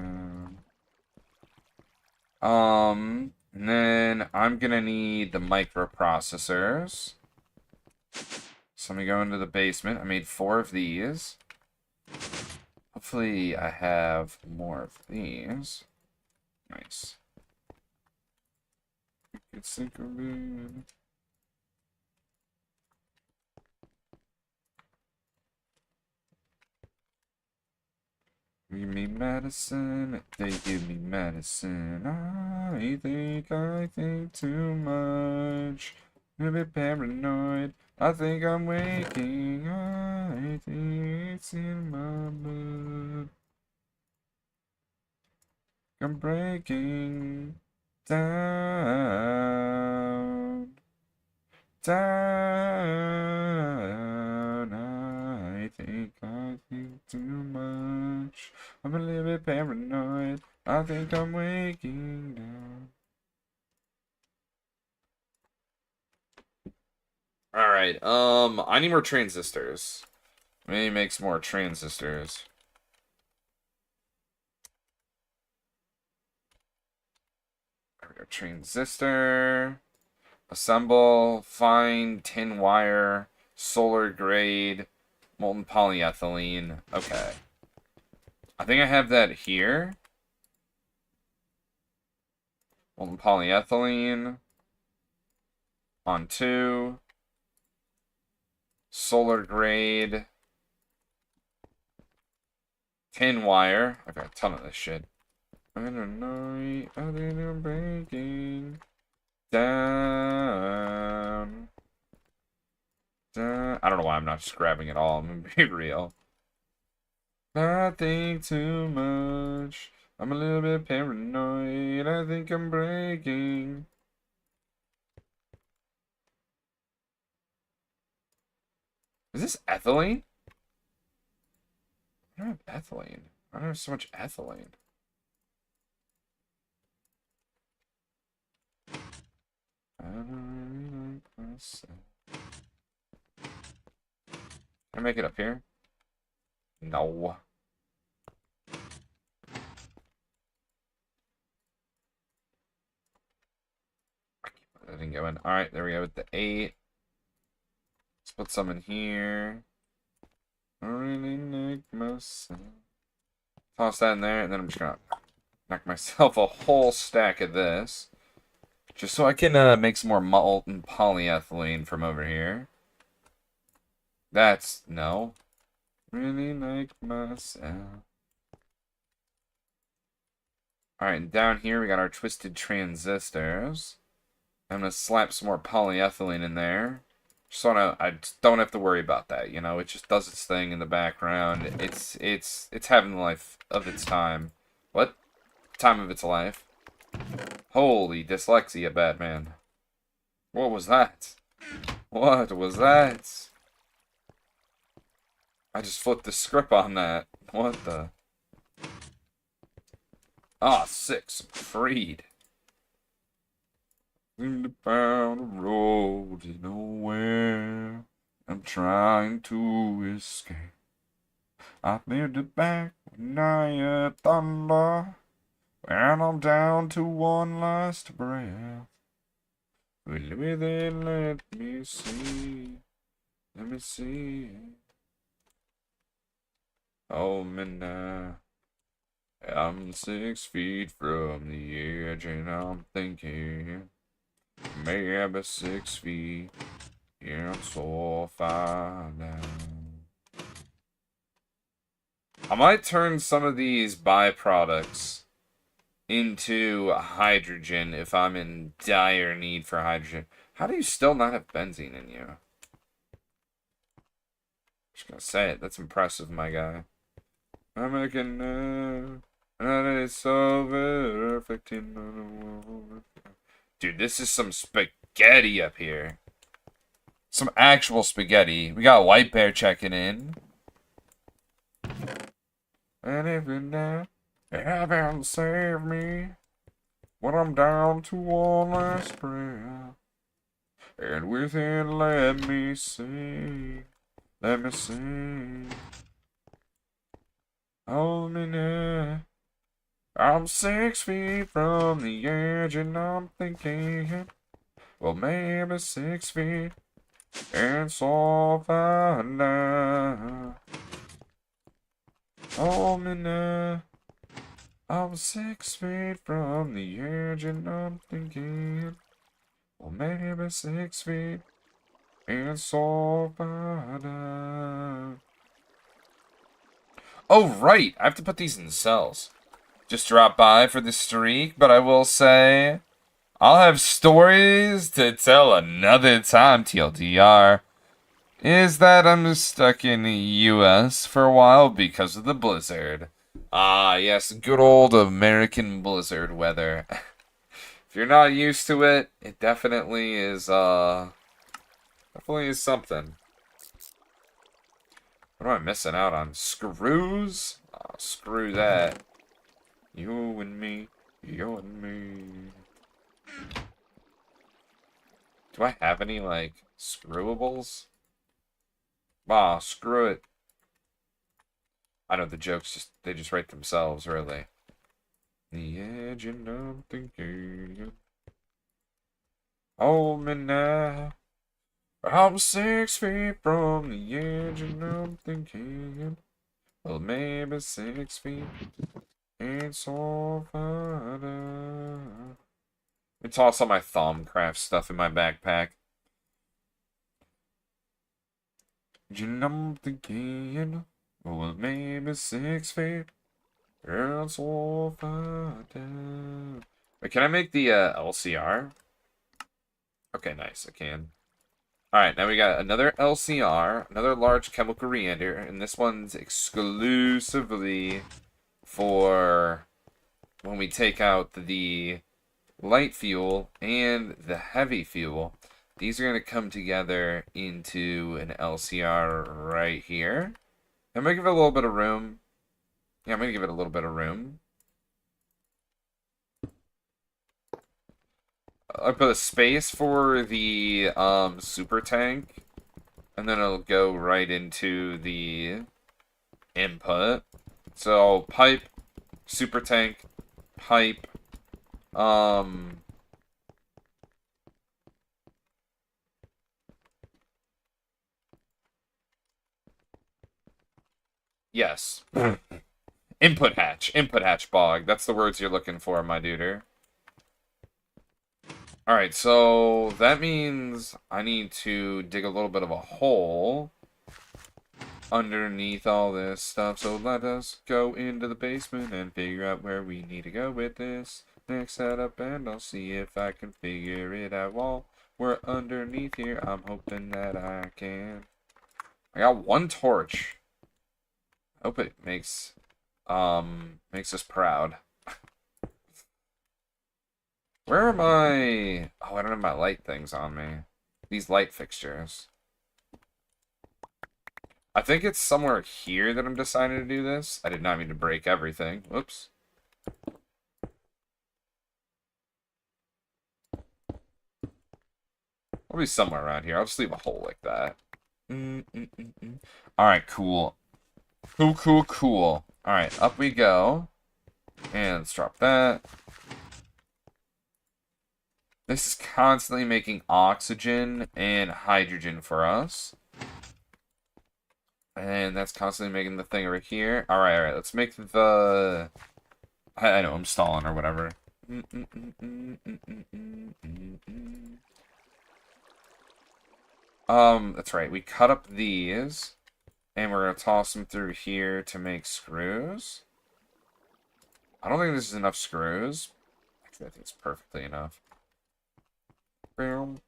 and then I'm gonna need the microprocessors. So let me go into the basement. I made 4 of these. Hopefully I have more of these. Nice. Could sink a bit. Give me medicine, they give me medicine. I think too much. I'm a bit paranoid. I think I'm waking. I think it's in my blood. I'm breaking down. Down. I think too much. I'm a little bit paranoid. I think I'm waking down. Alright, I need more transistors. Maybe make some more transistors. There we go. Transistor. Assemble. Fine tin wire. Solar grade. Molten polyethylene. Okay. I think I have that here. Molten polyethylene. On 2. Solar grade. Tin wire. I've got a ton of this shit. I don't know. I think I'm breaking down. I don't know why I'm not just grabbing it all. I'm gonna be real. I think too much. I'm a little bit paranoid. I think I'm breaking. Is this ethylene? I don't have ethylene. I don't have so much ethylene. I don't really like myself. Can I make it up here? No. I didn't go in. Alright, there we go with the 8. Let's put some in here. I really like myself. Toss that in there, and then I'm just gonna knock myself a whole stack of this. Just so I can make some more molten polyethylene from over here. That's no. Really like myself. Alright, and down here we got our twisted transistors. I'm gonna slap some more polyethylene in there. So I just don't have to worry about that, you know, it just does its thing in the background. It's having the life of its time. What? Time of its life. Holy dyslexia, Batman. What was that? What was that? I just flipped the script on that. What the? Ah, 6. Freed. Down the road to nowhere. I'm trying to escape. I built it back when I had thunder. And I'm down to one last breath. Will we then let me see? Let me see. Oh, me now. I'm 6 feet from the edge, and I'm thinking maybe 6 feet. Yeah, I'm so far down. I might turn some of these byproducts into hydrogen if I'm in dire need for hydrogen. How do you still not have benzene in you? Just gonna say it. That's impressive, my guy. I'm making and it's over. Affecting on the world. Dude, this is some spaghetti up here. Some actual spaghetti. We got White Bear checking in. And if you're down, heaven save me. When I'm down to one last prayer. And within, let me see. Let me see. Hold me now. I'm 6 feet from the edge and I'm thinking, well, maybe 6 feet. It's all fine now. Hold me now. I'm 6 feet from the edge and I'm thinking, well, maybe 6 feet. It's all fine now. Oh, right. I have to put these in cells. Just drop by for the streak, but I will say I'll have stories to tell another time, TLDR. Is that I'm stuck in the US for a while because of the blizzard. Ah, yes, good old American blizzard weather. If you're not used to it, it definitely is something. What am I missing out on? Screws? Oh, screw that. You and me, you and me. Do I have any, like, screwables? Ah, screw it. I know the jokes they just write themselves, really. The edge and I'm thinking. Hold me now. I'm 6 feet from the edge and I'm thinking. Well, maybe 6 feet. It's all fine. Let me toss all my Thaumcraft stuff in my backpack. And I'm thinking. Well, maybe 6 feet. It's all fine. Wait, can I make the LCR? Okay, nice. I can. Alright, now we got another LCR, another large chemical reactor, and this one's exclusively for when we take out the light fuel and the heavy fuel. These are going to come together into an LCR right here. I'm going to give it a little bit of room. Yeah, I'm going to give it a little bit of room. I put a space for the super tank, and then it'll go right into the input. So pipe, super tank, pipe, yes. Input hatch bog. That's the words you're looking for, my duder. Alright, so that means I need to dig a little bit of a hole underneath all this stuff. So let us go into the basement and figure out where we need to go with this next setup, and I'll see if I can figure it out while we're underneath here. I'm hoping that I can. I got one torch. Hope it makes us proud. Where are my... Oh, I don't have my light things on me. These light fixtures. I think it's somewhere here that I'm deciding to do this. I did not mean to break everything. Whoops. I'll be somewhere around here. I'll just leave a hole like that. Alright, cool. Cool. Alright, up we go. And let's drop that. This is constantly making oxygen and hydrogen for us. And that's constantly making the thing right here. Alright, let's make the... I know, I'm stalling or whatever. That's right. We cut up these, and we're gonna toss them through here to make screws. I don't think this is enough screws. Actually, I think it's perfectly enough. What am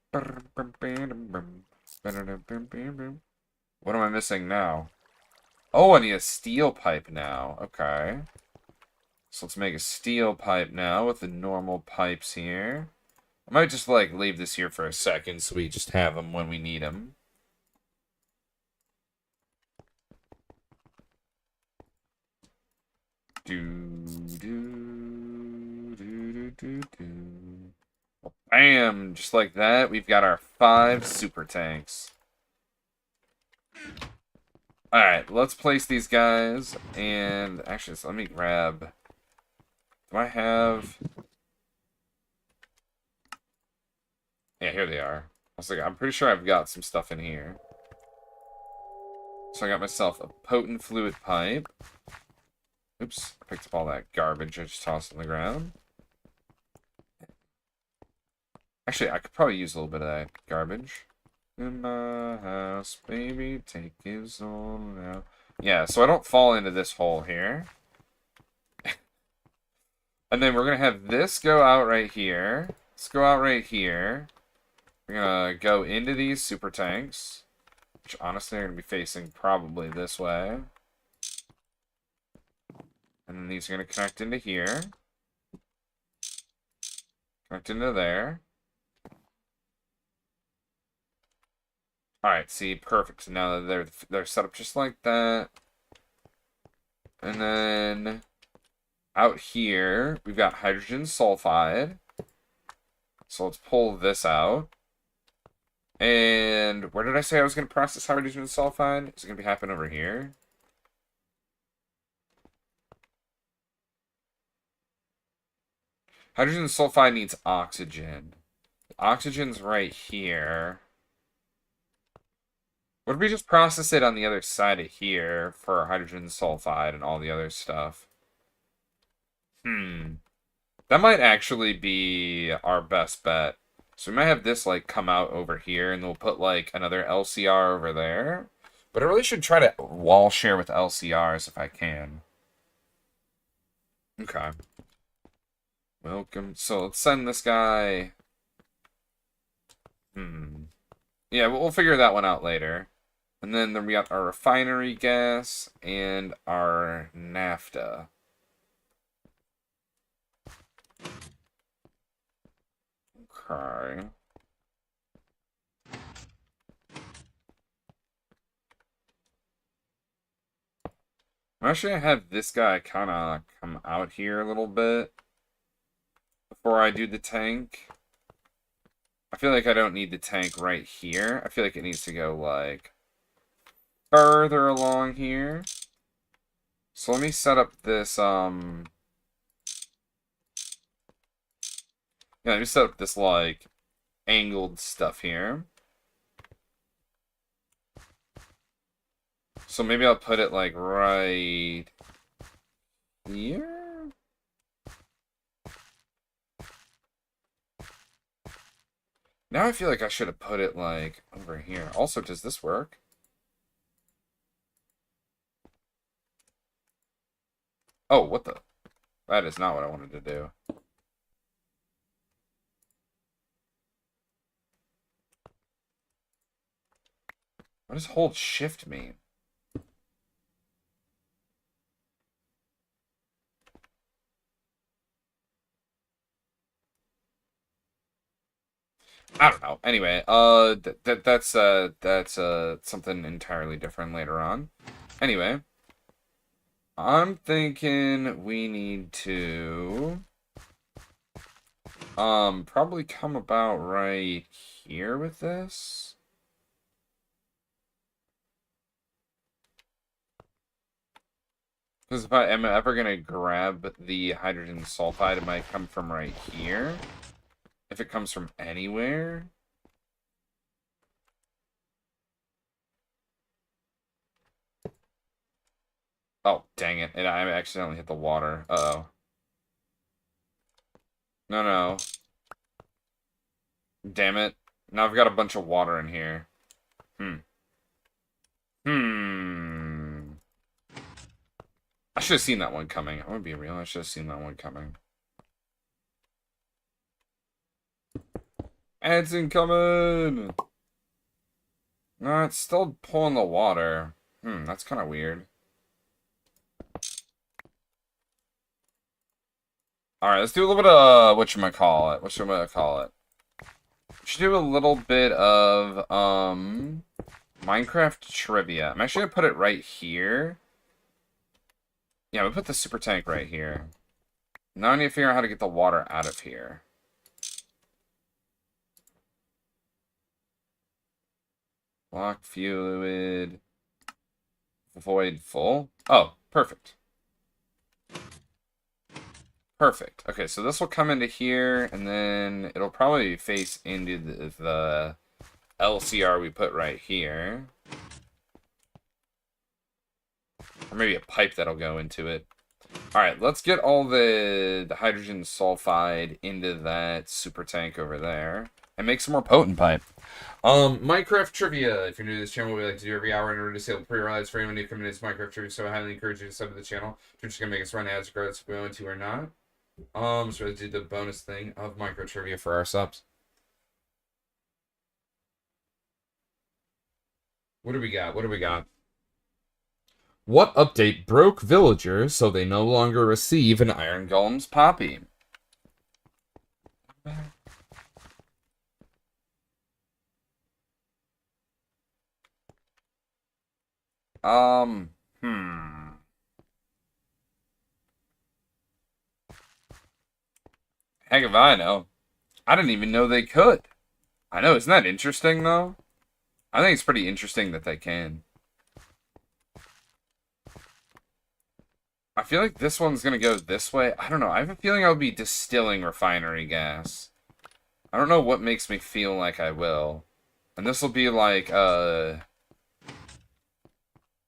I missing now? Oh, I need a steel pipe now. Okay. So let's make a steel pipe now with the normal pipes here. I might just, like, leave this here for a second so we just have them when we need them. Well, bam! Just like that, we've got our 5 super tanks. Alright, let's place these guys. And actually, so let me grab... Do I have... Yeah, here they are. I was like, I'm pretty sure I've got some stuff in here. So I got myself a potent fluid pipe. Oops, I picked up all that garbage I just tossed on the ground. Actually, I could probably use a little bit of that garbage. In my house, baby, take his all now. Yeah, so I don't fall into this hole here. And then we're going to have this go out right here. Let's go out right here. We're going to go into these super tanks. Which, honestly, are going to be facing probably this way. And then these are going to connect into here. Connect into there. Alright, see, perfect. So now they're set up just like that. And then out here, we've got hydrogen sulfide. So let's pull this out. And where did I say I was going to process hydrogen sulfide? Is it going to be happening over here? Hydrogen sulfide needs oxygen. Oxygen's right here. What if we just process it on the other side of here for hydrogen sulfide and all the other stuff? That might actually be our best bet. So we might have this, like, come out over here, and we'll put, like, another LCR over there. But I really should try to wall share with LCRs if I can. Okay. Welcome. So let's send this guy... Yeah, we'll figure that one out later. And then we got our refinery gas and our naphtha. Okay. I'm actually gonna have this guy kind of come out here a little bit before I do the tank. I feel like I don't need the tank right here. I feel like it needs to go, like, further along here. So let me set up this, yeah, let me set up this, like, angled stuff here. So maybe I'll put it, like, right here? Now I feel like I should have put it, like, over here. Also, does this work? Oh, what the? That is not what I wanted to do. What does hold shift mean? I don't know. Anyway, that's something entirely different later on. Anyway, I'm thinking we need to probably come about right here with this. Because if I am ever gonna grab the hydrogen sulfide, it might come from right here. If it comes from anywhere. Oh, dang it. And I accidentally hit the water. Uh-oh. No, no. Damn it. Now I've got a bunch of water in here. I should have seen that one coming. I'm gonna be real. I should have seen that one coming. It's incoming! No, it's still pulling the water. That's kind of weird. Alright, let's do a little bit of, whatchamacallit. Whatchamacallit. We should do a little bit of, Minecraft trivia. I'm actually gonna put it right here. Yeah, we put the super tank right here. Now I need to figure out how to get the water out of here. Block fluid. Void full. Oh, perfect. Perfect. Okay, so this will come into here, and then it'll probably face into the LCR we put right here. Or maybe a pipe that'll go into it. Alright, let's get all the hydrogen sulfide into that super tank over there. And make some more potent pipe. Minecraft trivia. If you're new to this channel, we like to do every hour in order to save pre-realize for anyone new coming to this Minecraft trivia, so I highly encourage you to sub to the channel. We're just gonna make us run ads regardless if we want to or not. So let's do the bonus thing of micro trivia for our subs. What do we got? What do we got? What update broke villagers so they no longer receive an Iron Golem's poppy? Hmm. Heck if I know. I didn't even know they could. I know, isn't that interesting though? I think it's pretty interesting that they can. I feel like this one's gonna go this way. I don't know. I have a feeling I'll be distilling refinery gas. I don't know what makes me feel like I will. And this will be like a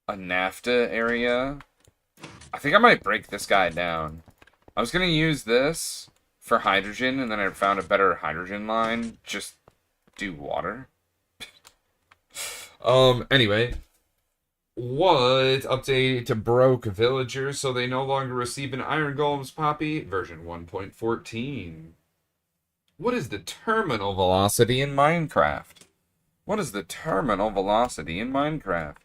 NAFTA area. I think I might break this guy down. I was gonna use this for hydrogen, and then I found a better hydrogen line. Just do water. Anyway. What update broke villagers so they no longer receive an Iron Golem's poppy? Version 1.14. What is the terminal velocity in Minecraft? What is the terminal velocity in Minecraft?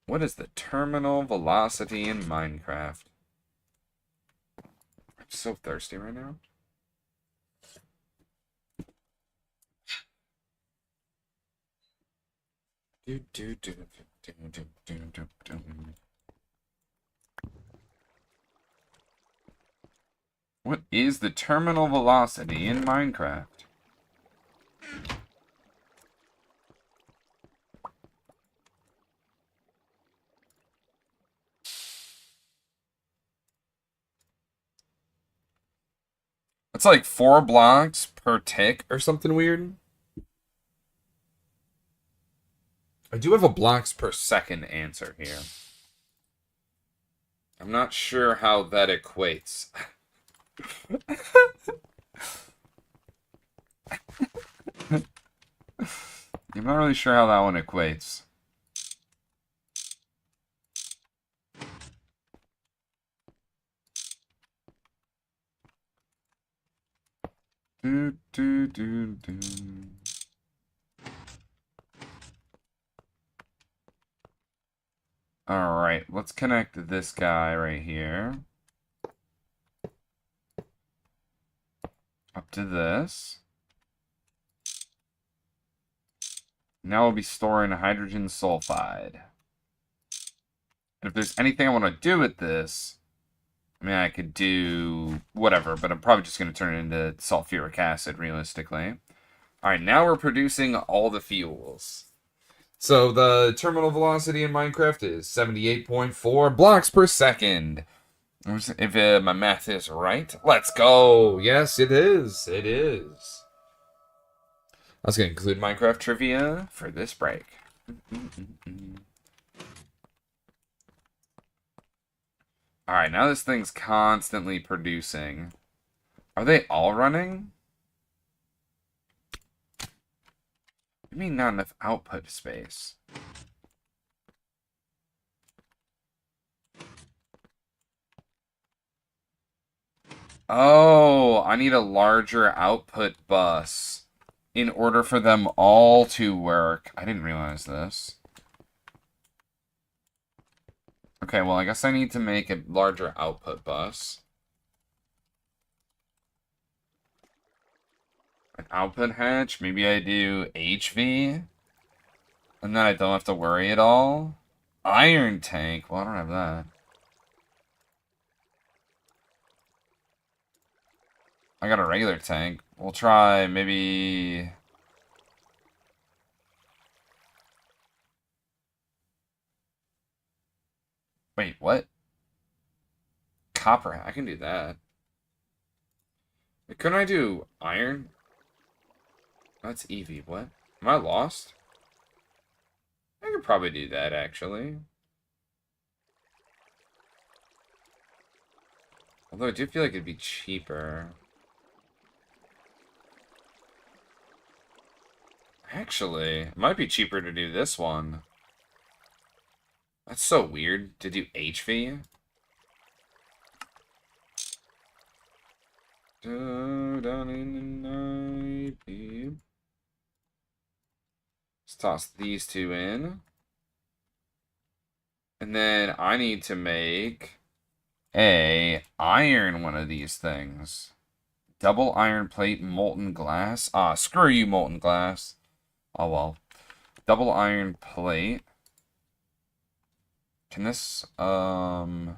What is the terminal velocity in Minecraft? I'm so thirsty right now. What is the terminal velocity in Minecraft? It's like 4 blocks per tick or something weird. I do have a blocks per second answer here. I'm not sure how that equates. I'm not really sure how that one equates. Do, do, do, do. Alright, let's connect this guy right here. Up to this. Now we'll be storing hydrogen sulfide. And if there's anything I want to do with this, I mean, I could do whatever, but I'm probably just going to turn it into sulfuric acid, realistically. Alright, now we're producing all the fuels. So the terminal velocity in Minecraft is 78.4 blocks per second. If my math is right, let's go. Yes, it is. It is. That's going to conclude Minecraft trivia for this break. Alright, now this thing's constantly producing. Are they all running? I mean, not enough output space. Oh, I need a larger output bus in order for them all to work. I didn't realize this. Okay, well, I guess I need to make a larger output bus. An output hatch? Maybe I do HV? And then I don't have to worry at all? Iron tank? Well, I don't have that. I got a regular tank. We'll try maybe... Wait, what? Copper. I can do that. Couldn't I do iron? That's Eevee. What? Am I lost? I could probably do that, actually. Although I do feel like it'd be cheaper. Actually, it might be cheaper to do this one. That's so weird to do HV. Down in the night, babe. Let's toss these two in. And then I need to make a iron one of these things. Double iron plate, molten glass. Ah, screw you, molten glass. Oh well. Double iron plate. Can this, iron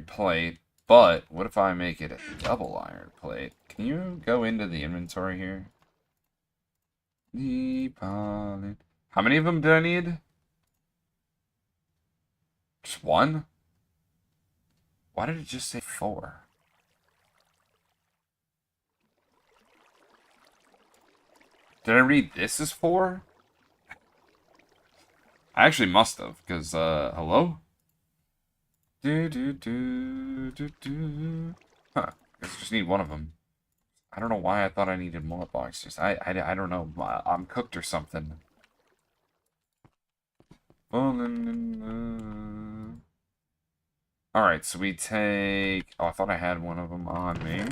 plate, but what if I make it a double iron plate? Can you go into the inventory here? How many of them do I need? Just one? Why did it just say 4? Did I read this as 4? I actually must have, because, hello? Huh. I guess I just need one of them. I don't know why I thought I needed more boxes. I don't know. I'm cooked or something. Alright, so we take... Oh, I thought I had one of them on me.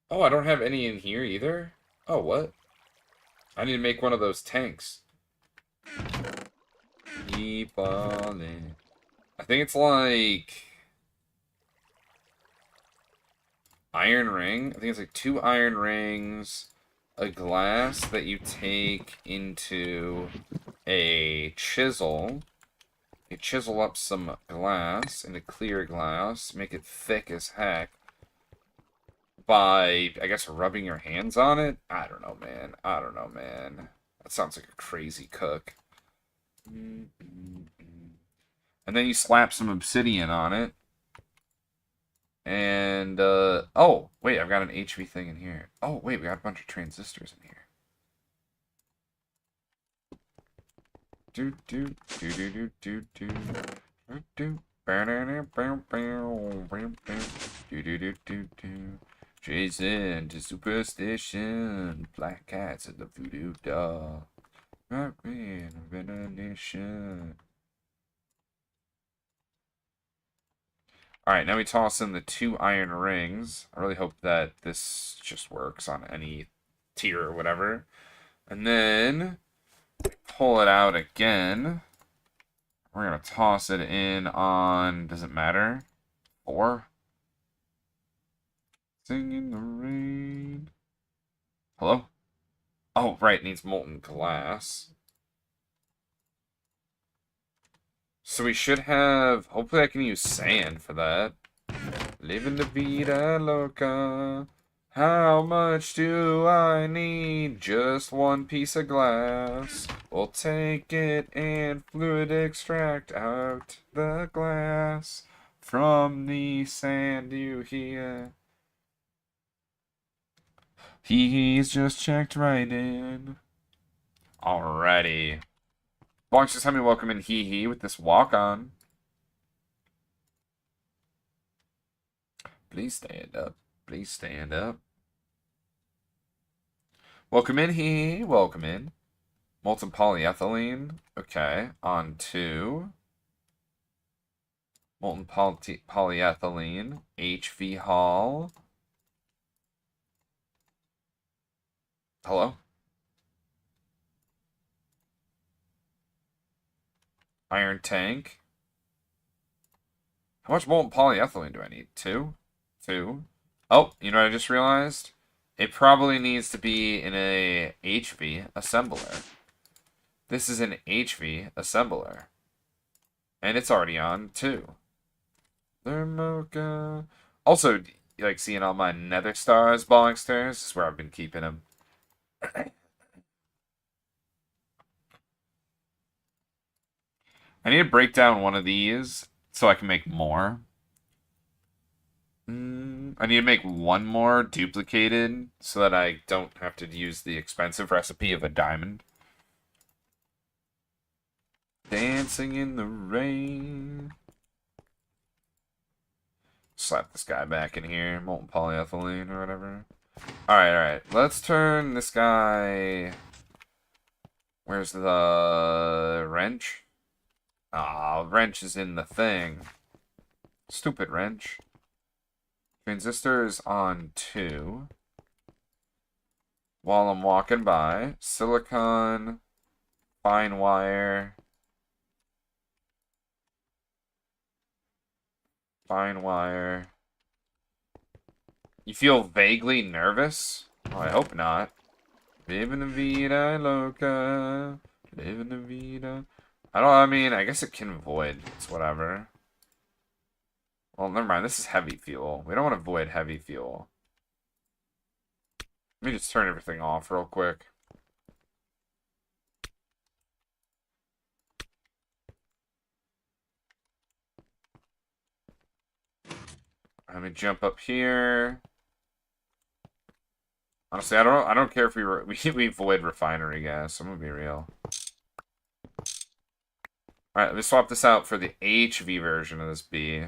Oh, I don't have any in here either? Oh, what? I need to make one of those tanks. Keep on it. I think it's like... iron ring. I think it's like 2 iron rings, a glass that you take into a chisel. You chisel up some glass into clear glass, make it thick as heck by, I guess, rubbing your hands on it? I don't know, man. I don't know, man. That sounds like a crazy cook. And then you slap some obsidian on it. And, oh, wait, I've got an HV thing in here. Oh, wait, we got a bunch of transistors in here. Do do do do do do do do do. Jason to superstition, black cats and the voodoo doll. Rock me in a nation. Alright, now we toss in the 2 iron rings. I really hope that this just works on any tier or whatever. And then pull it out again. We're going to toss it in on, does it matter? 4. Sing in the rain. Hello? Oh, right, it needs molten glass. So we should have... Hopefully I can use sand for that. Living the vida loca. How much do I need? Just 1 piece of glass. We'll take it and fluid extract out the glass from the sand you hear. He's just checked right in. Alrighty. Bonks, just have me welcome in Hee Hee with this walk on. Please stand up. Please stand up. Welcome in Hee Hee. Welcome in. Molten polyethylene. Okay. On to molten polyethylene. HV Hall. Hello? Iron tank. How much molten polyethylene do I need? 2? 2. Oh, you know what I just realized? It probably needs to be in a HV assembler. This is an HV assembler. And it's already on, too. Thermoka. Also, you like seeing all my nether stars, Ballingsters? This is where I've been keeping them. I need to break down one of these so I can make more. I need to make one more duplicated so that I don't have to use the expensive recipe of a diamond. Dancing in the rain. Slap this guy back in here. Molten polyethylene or whatever. Alright, alright. Let's turn this guy... Where's the wrench? Ah, wrench is in the thing. Stupid wrench. Transistor is on 2. While I'm walking by, silicon, fine wire, fine wire. You feel vaguely nervous? Oh, I hope not. Living la vida loca. Living la vida. I mean, I guess it can void. It's whatever. Well, never mind. This is heavy fuel. We don't want to void heavy fuel. Let me just turn everything off real quick. Let me jump up here. Honestly, I don't care if we void refinery gas. I'm gonna be real. All right, let me swap this out for the HV version of this B.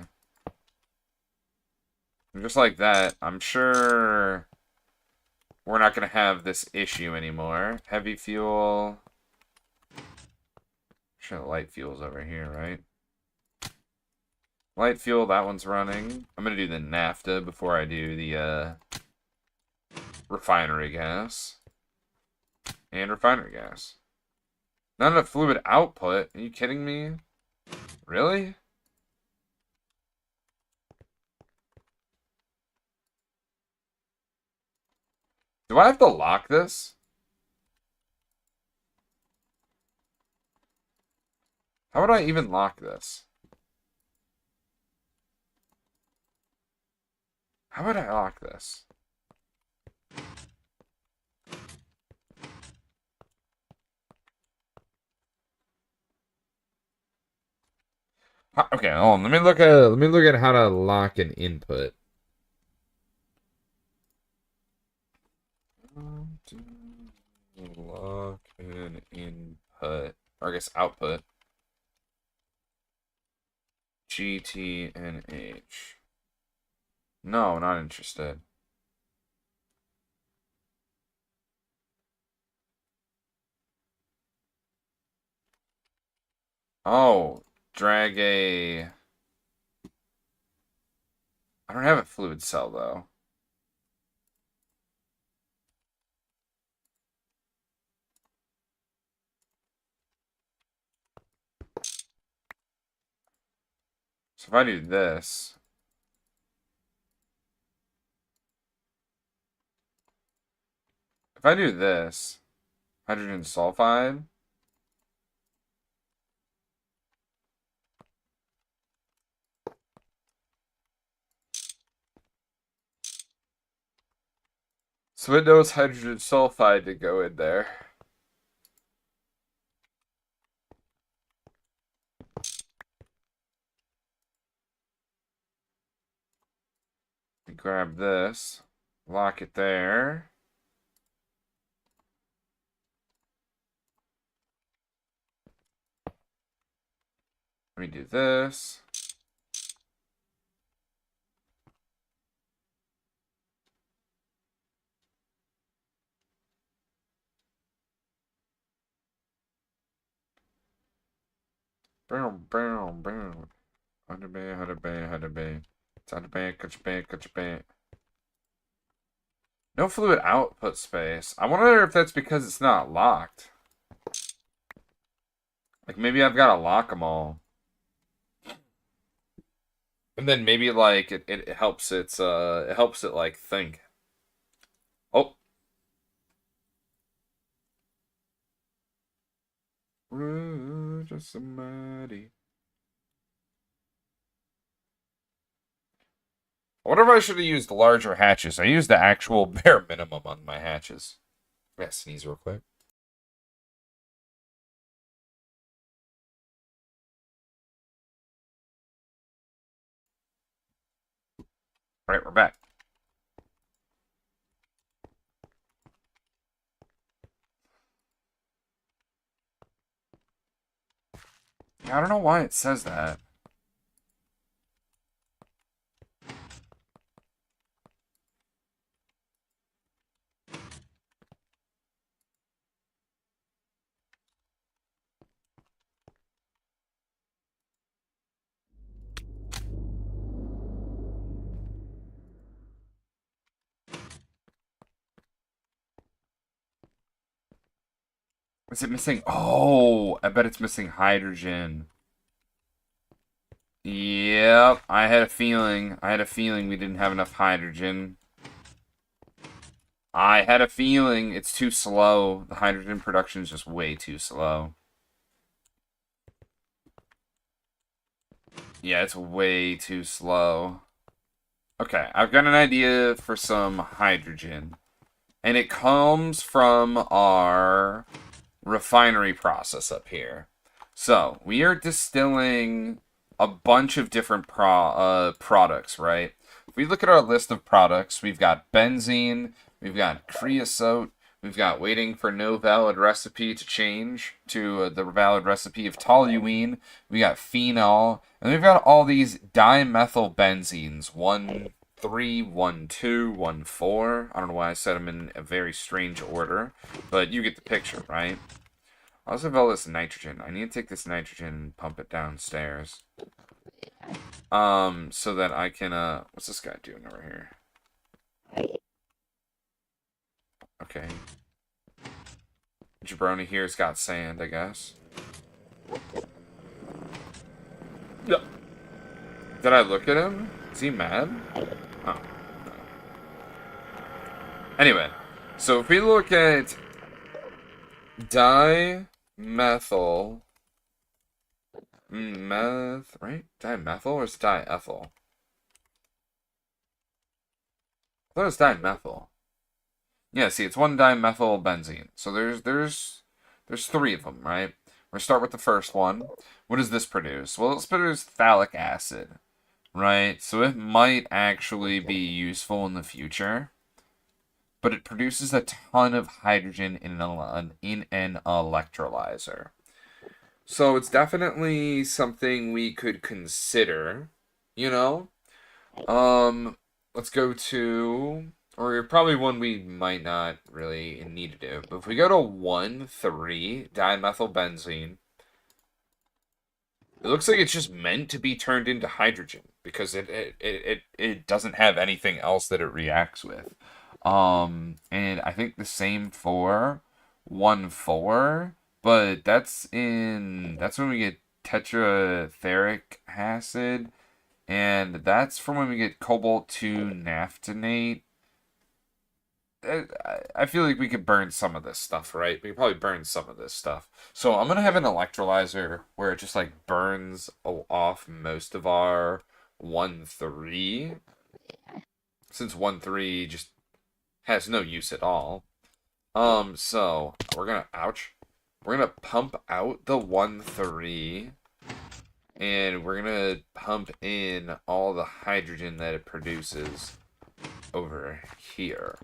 And just like that, I'm sure we're not gonna have this issue anymore. Heavy fuel. Sure, the light fuel's over here, right? Light fuel, that one's running. I'm gonna do the naphtha before I do the refinery gas. And refinery gas. Not enough fluid output. Are you kidding me? Really? Do I have to lock this? How would I even lock this? How would I lock this? Okay, hold on. Let me look at how to lock an input. Lock an input, or I guess output. GTNH. No, not interested. Oh, drag a... I don't have a fluid cell, though. So if I do this... If I do this, hydrogen sulfide... So it knows hydrogen sulfide to go in there. Grab this, lock it there. Let me do this. Boom, boom, boom. 100 band, 100 band, 100 band. It's 100 band, cut your band, cut your band. No fluid output space. I wonder if that's because it's not locked. Like maybe I've got to lock them all. And then maybe like it helps it like think. Oh. Just somebody. I wonder if I should have used larger hatches. I used the actual bare minimum on my hatches. Yeah, sneeze real quick. Right, we're back. Yeah, I don't know why it says that. Is it missing? Oh, I bet it's missing hydrogen. Yep, I had a feeling. I had a feeling we didn't have enough hydrogen. I had a feeling it's too slow. The hydrogen production is just way too slow. Yeah, it's way too slow. Okay, I've got an idea for some hydrogen. And it comes from our refinery process up here. So, we are distilling a bunch of different products, right? If we look at our list of products, we've got benzene, we've got creosote, we've got waiting for no valid recipe to change to the valid recipe of toluene, we got phenol, and we've got all these dimethylbenzenes, 1,3, 1,2, 1,4. I don't know why I said them in a very strange order, but you get the picture, right? I also have all this nitrogen. I need to take this nitrogen and pump it downstairs. So that I can, what's this guy doing over here? Okay. Jabroni here's got sand, I guess. Yep. Did I look at him? Is he mad? Oh. Anyway, so if we look at dimethyl, right? Dimethyl or is it diethyl? I thought it was dimethyl. Yeah, see, it's 1-dimethylbenzene. So there's three of them, right? We're gonna start with the first one. What does this produce? Well, it's produce phthalic acid, right? So it might actually be useful in the future, but it produces a ton of hydrogen in an electrolyzer. So it's definitely something we could consider, you know? Let's go to, or probably one we might not really need to do. But if we go to 1,3-dimethylbenzene, it looks like it's just meant to be turned into hydrogen because it doesn't have anything else that it reacts with. And I think the same for 1,4, but that's when we get tetraetheric acid, and that's from when we get cobalt 2 naphthenate. I feel like we could burn some of this stuff, right? We could probably burn some of this stuff. So I'm gonna have an electrolyzer where it just like burns off most of our 1,3, since 1,3 just has no use at all. So we're gonna we're gonna pump out the 1,3, and we're gonna pump in all the hydrogen that it produces over here.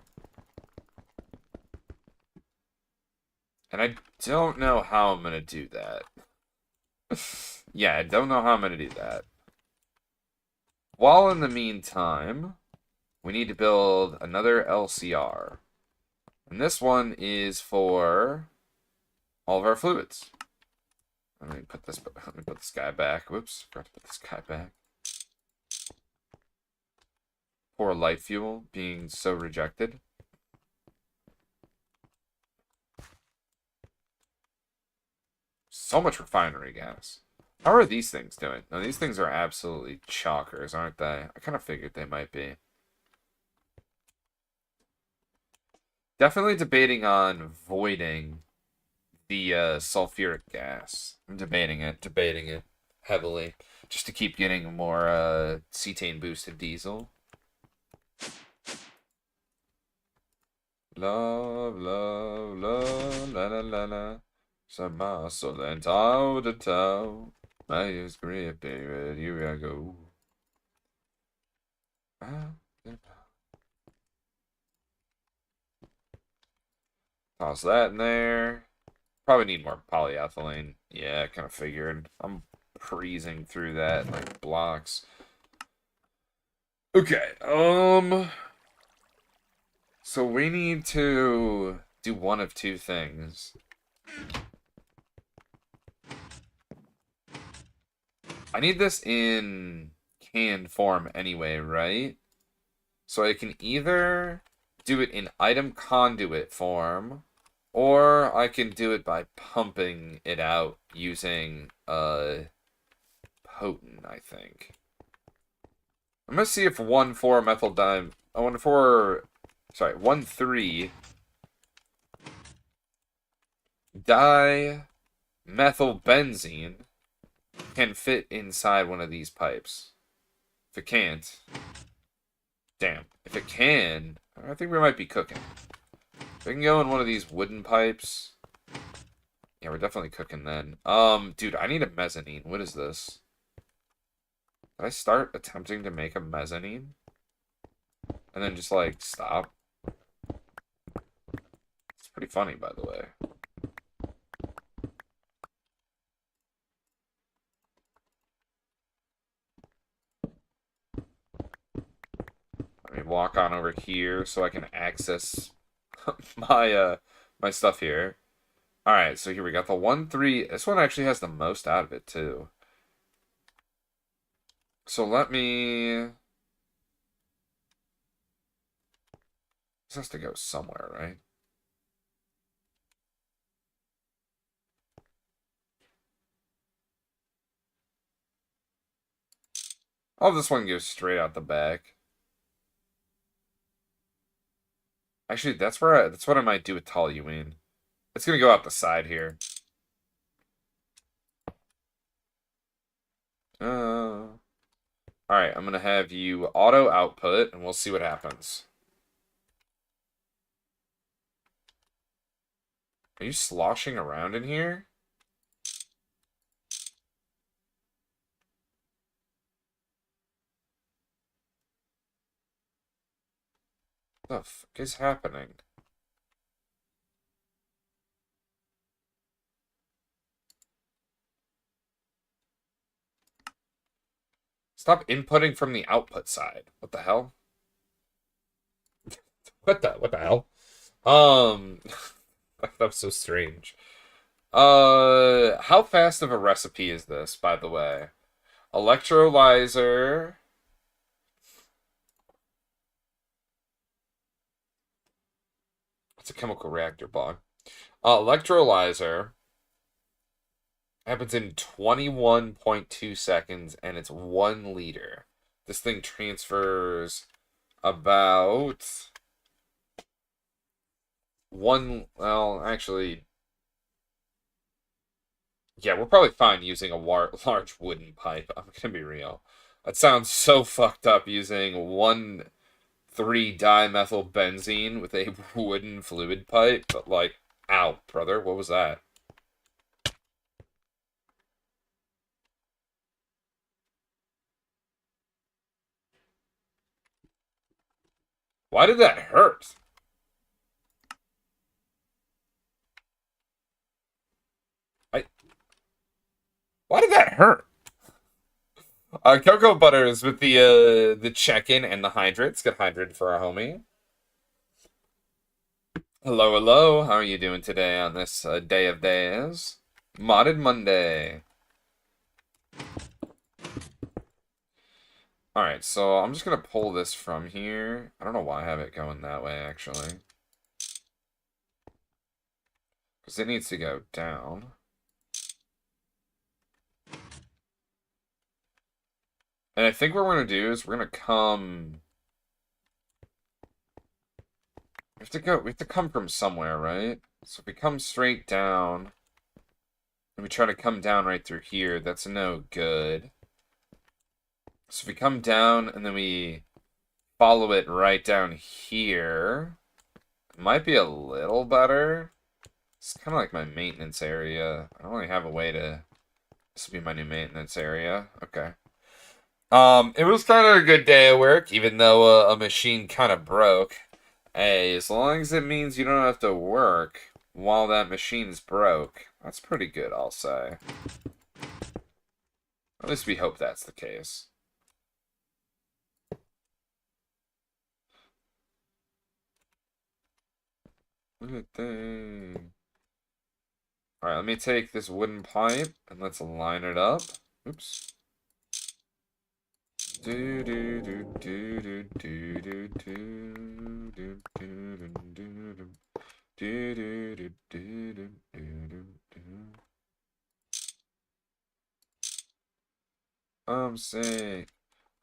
And I don't know how I'm gonna do that. Yeah, I don't know how I'm gonna do that. While in the meantime, we need to build another LCR. And this one is for all of our fluids. Let me put this guy back. Whoops, forgot to put this guy back. Poor light fuel being so rejected. So much refinery gas. How are these things doing? Now, these things are absolutely chalkers, aren't they? I kind of figured they might be. Definitely debating on voiding the sulfuric gas. I'm debating it heavily, just to keep getting more cetane boosted diesel. Love, love, love, la la la la. Sama solen tau de tau. My is grip, David, here I go. Toss that in there. Probably need more polyethylene. Yeah, I kind of figured. I'm freezing through that like blocks. Okay, so we need to do one of two things. I need this in canned form anyway, right? So I can either do it in item conduit form, or I can do it by pumping it out using potent, I think. I'm gonna see if 1,4-methyl di 1,3 dimethylbenzene can fit inside one of these pipes. If it can't, damn. If it can, I think we might be cooking. If we can go in one of these wooden pipes, yeah, we're definitely cooking then. Dude, I need a mezzanine. What is this? Did I start attempting to make a mezzanine? And then just, like, stop? It's pretty funny, by the way. Let me walk on over here so I can access my, my stuff here. Alright, so here we got the 1-3. This one actually has the most out of it, too. So let me... This has to go somewhere, right? Oh, this one goes straight out the back. Actually, that's what I might do with toluene. It's gonna go out the side here. Alright, I'm gonna have you auto output, and we'll see what happens. Are you sloshing around in here? What the fuck is happening? Stop inputting from the output side. What the hell? What the hell? That was so strange. How fast of a recipe is this, by the way? Electrolyzer. It's a chemical reactor bog. Electrolyzer happens in 21.2 seconds, and it's 1 liter. This thing transfers about well, actually, yeah, we're probably fine using a large wooden pipe. I'm gonna be real. That sounds so fucked up using 1,3-dimethylbenzene with a wooden fluid pipe, but like, ow, brother, what was that? Why did that hurt? Why did that hurt? Cocoa Butters with the check-in and the hydrates. Get hydrated for our homie. Hello, hello. How are you doing today on this day of days? Modded Monday. Alright, so I'm just gonna pull this from here. I don't know why I have it going that way, actually. Because it needs to go down. And I think what we're going to do is we're going to come... We have to come from somewhere, right? So if we come straight down, and we try to come down right through here, that's no good. So if we come down, and then we follow it right down here, it might be a little better. It's kind of like my maintenance area. I don't really have a way to... This will be my new maintenance area. Okay. It was kind of a good day at work, even though a machine kind of broke. Hey, as long as it means you don't have to work while that machine's broke, that's pretty good, I'll say. At least we hope that's the case. Look at that. Alright, let me take this wooden pipe and let's line it up. Oops. Do do do do do do do do do do do do do do do. I'm sick.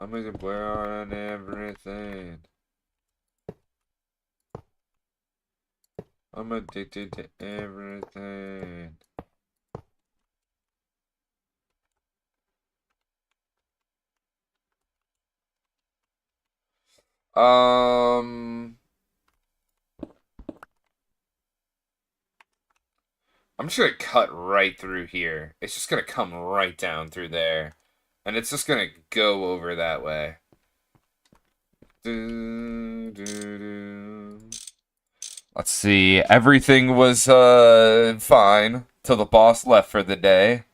I'm gonna wear on everything. I'm addicted to everything. Um, I'm just gonna cut right through here. It's just gonna come right down through there. And it's just gonna go over that way. Let's see. Everything was fine till the boss left for the day.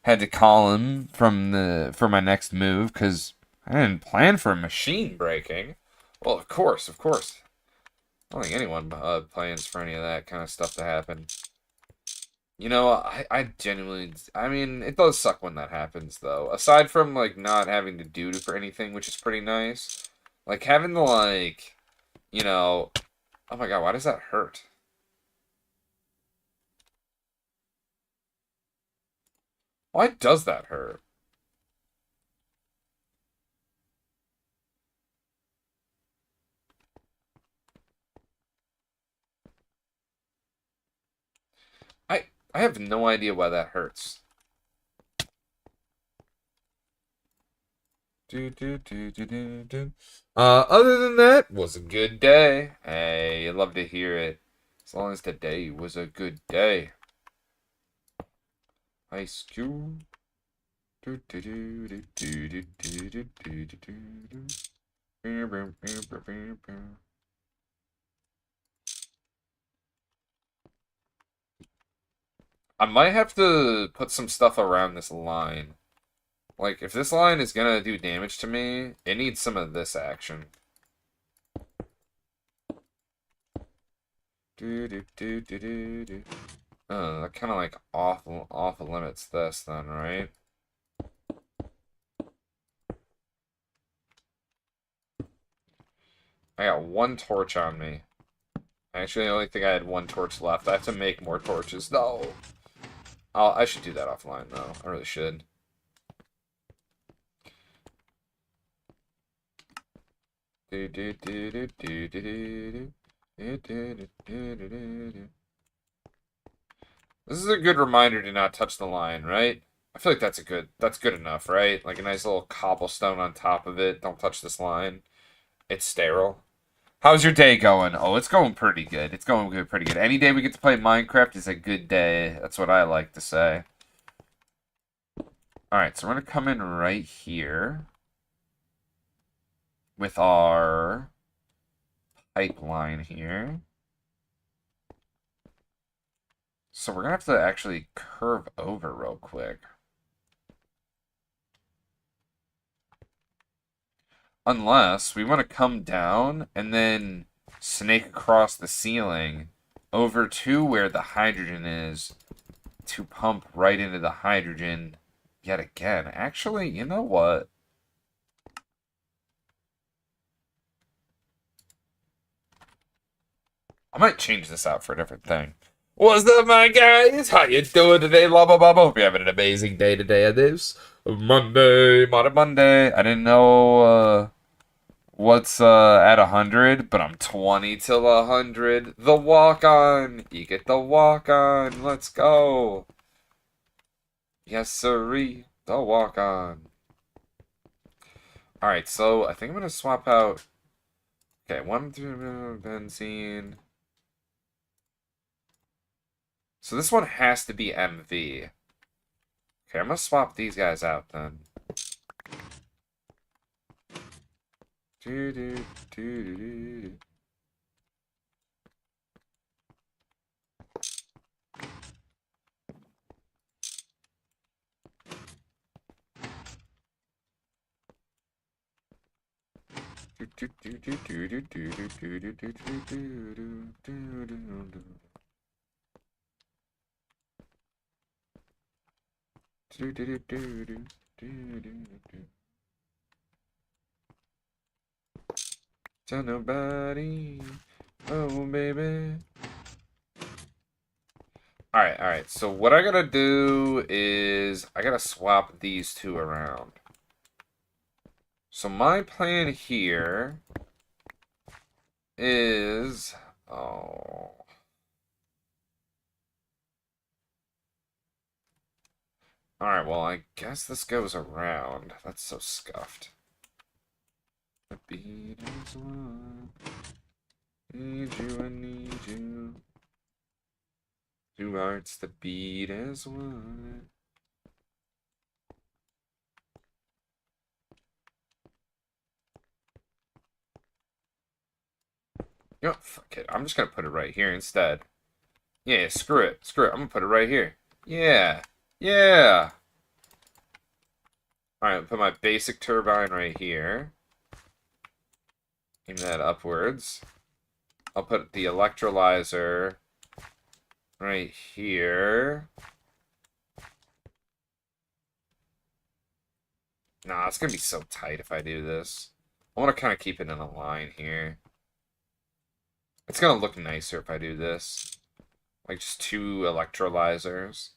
Had to call him for my next move because I didn't plan for a machine breaking. Well, of course, of course. I don't think anyone plans for any of that kind of stuff to happen. You know, I genuinely, I mean, it does suck when that happens, though. Aside from, like, not having to do for anything, which is pretty nice. Like, having to, like, you know, oh my god, why does that hurt? Why does that hurt? I, I have no idea why that hurts. Do, do, do, do, do, do. Other than that, was a good day. Hey, I'd love to hear it. As long as today was a good day. Ice Cube. Do, do, do, do, do, do, do, do, do, do, do. I might have to put some stuff around this line. Like, if this line is gonna do damage to me, it needs some of this action. Do do do do do do. That kind of like off limits this then, right? I got one torch on me. Actually, I only think I had one torch left. I have to make more torches. No. I should do that offline though. I really should. Do do do do do do do. This is a good reminder to not touch the line, right? I feel like that's good enough, right? Like a nice little cobblestone on top of it. Don't touch this line. It's sterile. How's your day going? Oh, it's going pretty good. It's going good, pretty good. Any day we get to play Minecraft is a good day. That's what I like to say. Alright, so we're going to come in right here with our pipeline here. So we're going to have to actually curve over real quick. Unless we want to come down and then snake across the ceiling over to where the hydrogen is to pump right into the hydrogen yet again. Actually, you know what? I might change this out for a different thing. What's up, my guys? How you doing today? Blah, blah, blah, blah. Hope you're having an amazing day today at this Monday, Modern Monday. I didn't know, what's at 100, but I'm 20 till 100. The walk on. You get the walk on. Let's go. Yes, sirree. The walk on. Alright, so I think I'm gonna swap out. Okay, 1 benzene. So this one has to be MV. Okay, I'm gonna swap these guys out then. Do, do, do, do, do. Tell nobody, oh baby. Alright, so what I gotta do is I gotta swap these two around. So my plan here is... Oh... Alright, well, I guess this goes around. That's so scuffed. The beat is one. Need you, I need you. Two hearts, the beat is one. You know, fuck it. I'm just gonna put it right here instead. Yeah, screw it. Screw it. I'm gonna put it right here. Yeah. Yeah. Alright, put my basic turbine right here. Aim that upwards. I'll put the electrolyzer right here. Nah, it's gonna be so tight if I do this. I want to kind of keep it in a line here. It's gonna look nicer if I do this. Like just two electrolyzers.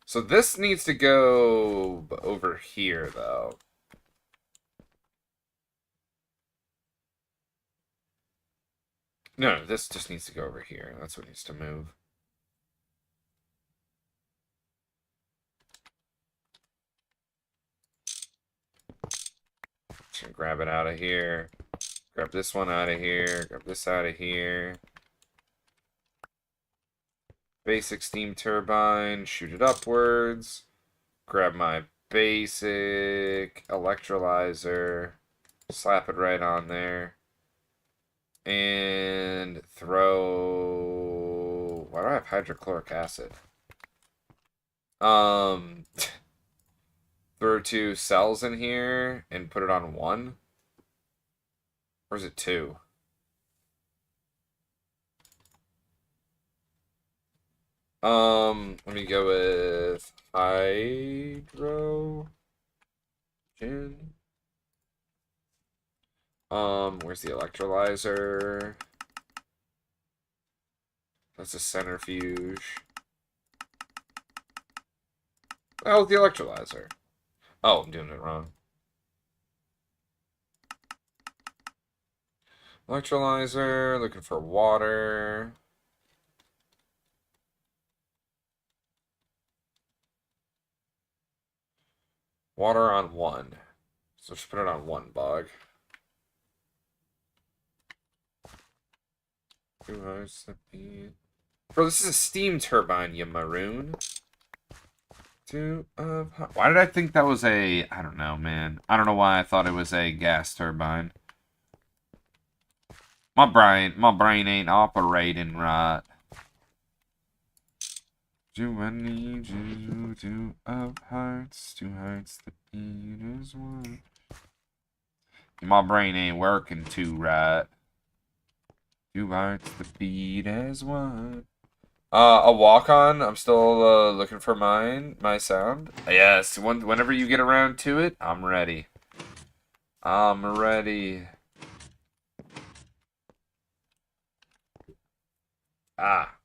So this needs to go over here, though. No, this just needs to go over here. That's what needs to move. Just gonna grab it out of here. Grab this one out of here. Grab this out of here. Basic steam turbine. Shoot it upwards. Grab my basic electrolyzer. Slap it right on there. And throw... Why do I have hydrochloric acid? Throw two cells in here and put it on one? Or is it two? Let me go with hydrogen. Where's the electrolyzer? That's a centrifuge. Oh, the electrolyzer. Oh, I'm doing it wrong. Electrolyzer, looking for water. Water on one. So just put it on one bug. Bro, this is a steam turbine, you maroon. Why did I think that was a... I don't know, man. I don't know why I thought it was a gas turbine. My brain ain't operating right. Do I need you? Two of hearts, the beat is one. My brain ain't working too right. Two hearts, the beat is one. A walk-on. I'm still looking for my sound. Yes, whenever you get around to it, I'm ready. I'm ready. Ah.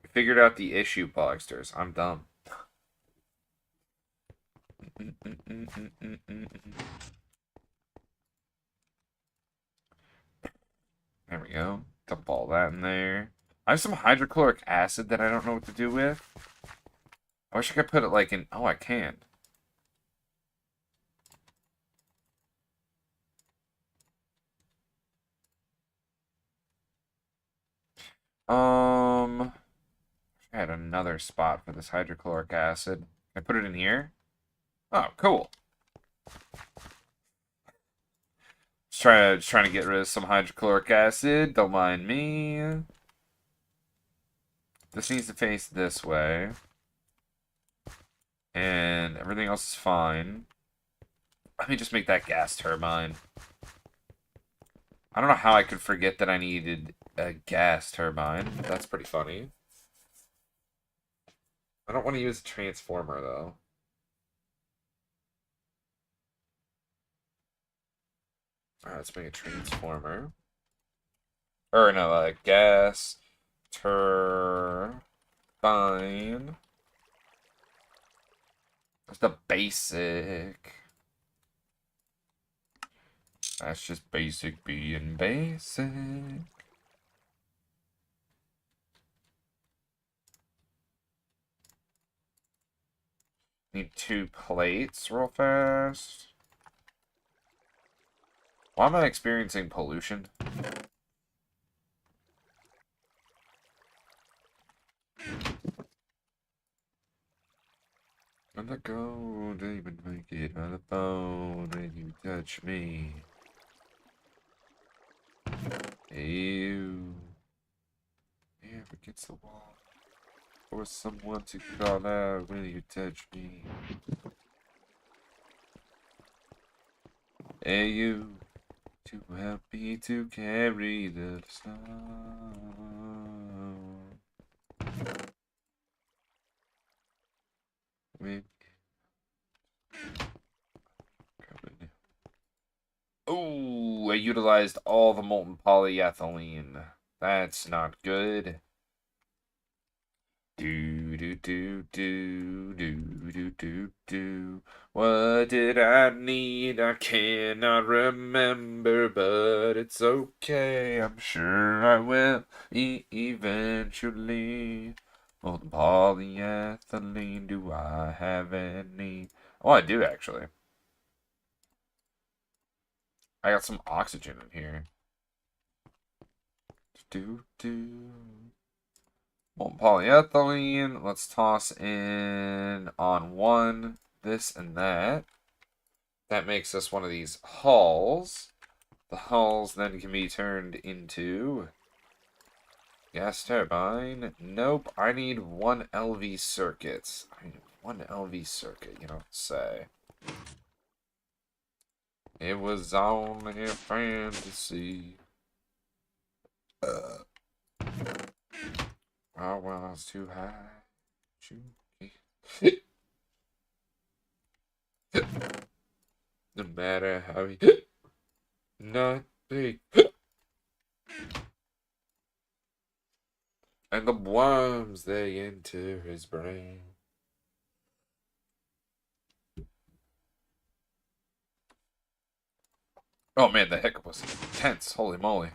We figured out the issue, Pogsters. I'm dumb. There we go. Dump all that in there. I have some hydrochloric acid that I don't know what to do with. I wish I could put it like in... Oh, I can. I had another spot for this hydrochloric acid. Can I put it in here? Oh, cool. Just trying to get rid of some hydrochloric acid. Don't mind me. This needs to face this way. And everything else is fine. Let me just make that gas turbine. I don't know how I could forget that I needed a gas turbine. That's pretty funny. I don't want to use a transformer, though. Alright, let's make a transformer. Or no, gas turbine. That's the basic. That's just basic being basic. Need 2 plates real fast. Why am I experiencing pollution? On the go, don't even make it on the phone when you touch me. Ew. Yeah, against the wall. Or someone to call out when you touch me. Hey, you. Too happy to carry the snow. Oh, I utilized all the molten polyethylene. That's not good. Do do do do do do do do. What did I need? I cannot remember, but it's okay. I'm sure I will eventually. Molten polyethylene. Do I have any? Oh, I do actually. I got some oxygen in here. Do do. Molten polyethylene. Let's toss in on 1 this and that. That makes us one of these hulls. The hulls then can be turned into gas turbine. Nope, I need 1 LV circuit. I need 1 LV circuit, you don't say. It was only a fantasy. Oh, well, I was too high. No matter how he not big. And the worms, they enter his brain. Oh man, the hiccup was intense. Holy moly.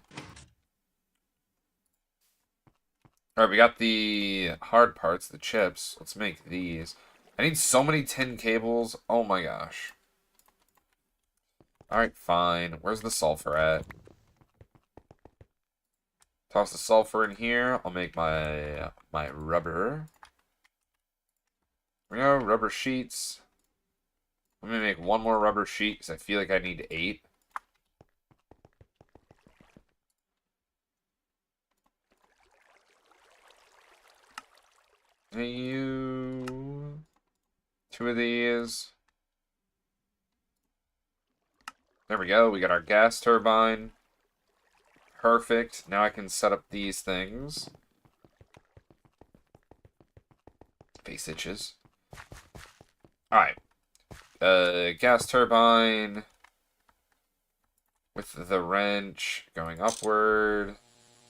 Alright, we got the hard parts, the chips. Let's make these. I need so many tin cables. Oh my gosh. Alright, fine. Where's the sulfur at? Toss the sulfur in here. I'll make my rubber. We go, rubber sheets. Let me make 1 more rubber sheet because I feel like I need 8. You 2 of these. There we go. We got our gas turbine. Perfect. Now I can set up these things. Face itches. Alright. Gas turbine. With the wrench going upward.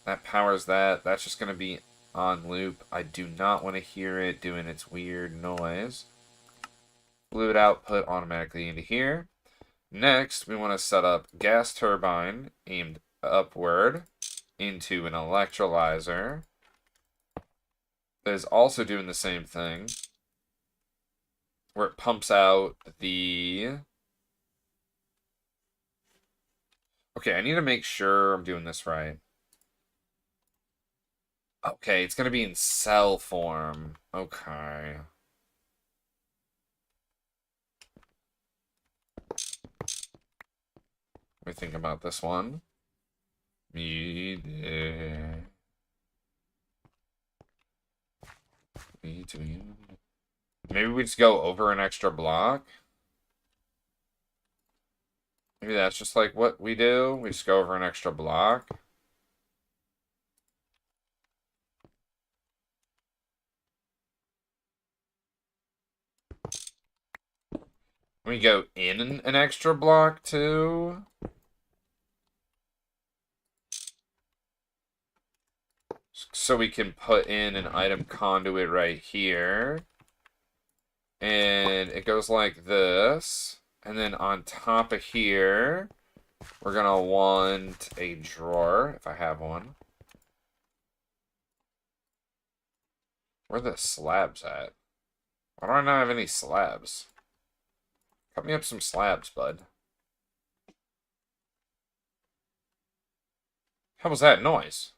That powers that. That's just going to be on loop. I do not want to hear it doing its weird noise. Fluid output automatically into here. Next, we want to set up gas turbine aimed upward into an electrolyzer. That is also doing the same thing. Where it pumps out the... Okay, I need to make sure I'm doing this right. Okay, it's going to be in cell form. Okay. What do you think about this one? Me there. Maybe we just go over an extra block. Maybe that's just like what we do. We just go over an extra block. We go in an extra block too. So we can put in an item conduit right here. And it goes like this. And then on top of here, we're going to want a drawer, if I have one. Where are the slabs at? Why do I not have any slabs? Cut me up some slabs, bud. How was that noise?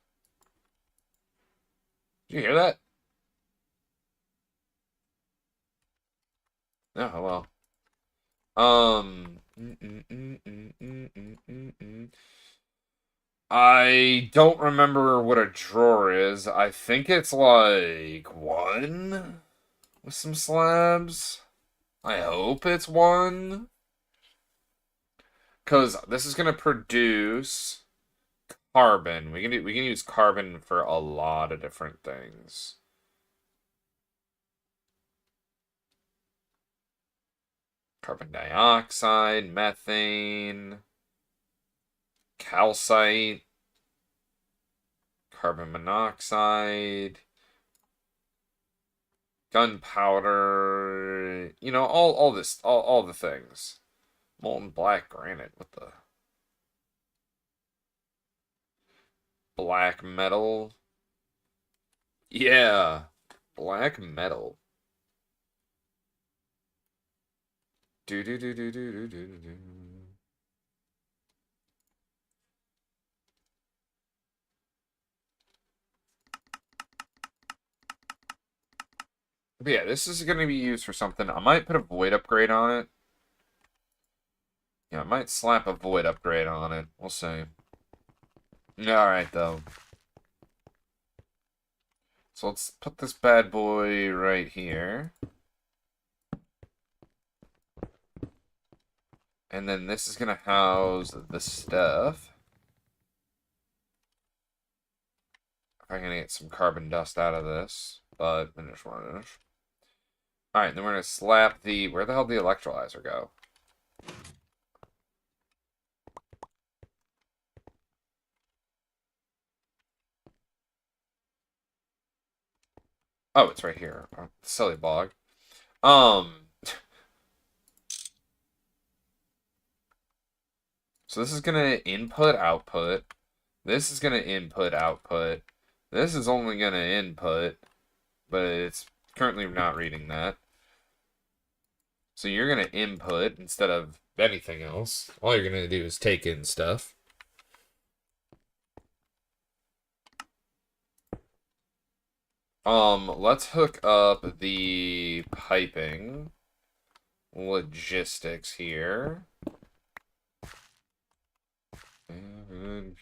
Did you hear that? Oh, well. I don't remember what a drawer is. I think it's like one with some slabs. I hope it's one. Because this is going to produce carbon. We can use carbon for a lot of different things. Carbon dioxide, methane, calcite, carbon monoxide, gunpowder, you know, all the things. Molten black granite, what the? Black metal. Yeah, black metal. Do do do do do do do do. But yeah, this is going to be used for something. I might put a void upgrade on it. Yeah, I might slap a void upgrade on it. We'll see. Alright, though. So let's put this bad boy right here. And then this is going to house the stuff. If I can get some carbon dust out of this. But finish one. Alright, then we're going to slap the... Where the hell did the electrolyzer go? Oh, it's right here. Oh, silly bog. So this is going to input, output. This is going to input, output. This is only going to input, but it's currently not reading that. So you're going to input instead of anything else. All you're going to do is take in stuff. Let's hook up the piping logistics here. And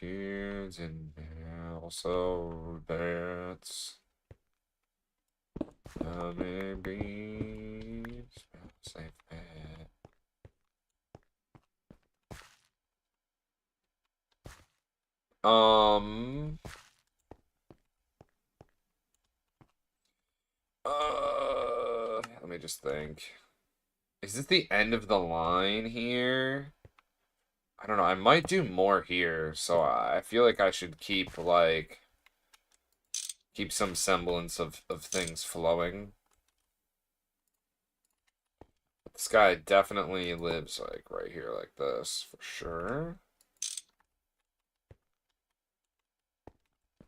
also that's maybe save that. Let me just think. Is this the end of the line here? I don't know. I might do more here, so I feel like I should keep some semblance of things flowing. This guy definitely lives like right here like this for sure.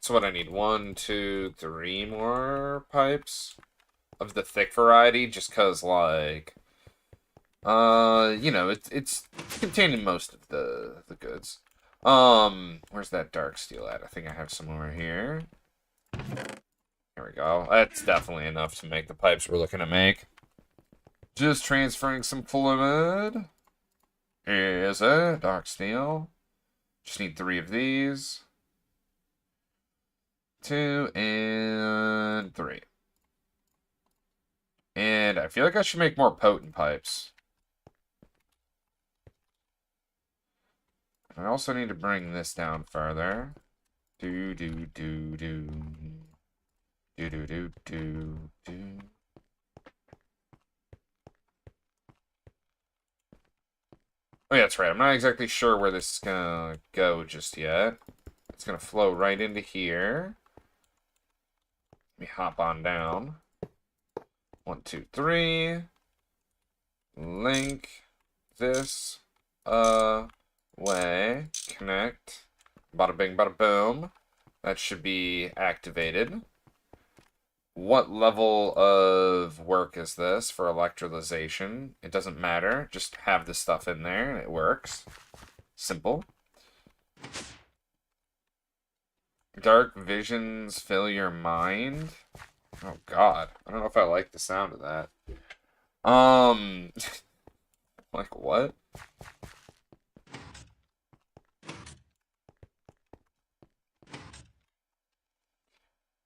So what I need 1, 2, 3 more pipes of the thick variety, just cause like you know, it's containing most of the goods. Where's that dark steel at? I think I have some over here. Here we go. That's definitely enough to make the pipes we're looking to make. Just transferring some fluid. is it? Dark steel. Just need 3 of these. 2 and 3. And I feel like I should make more potent pipes. I also need to bring this down further. Do do do do. Do do do do do. Oh yeah, that's right. I'm not exactly sure where this is gonna go just yet. It's gonna flow right into here. Let me hop on down. 1, 2, 3. Link this way. Connect. Bada bing, bada boom. That should be activated. What level of work is this for electrolyzation? It doesn't matter. Just have the stuff in there and it works. Simple. Dark visions fill your mind. Oh god. I don't know if I like the sound of that. Like what?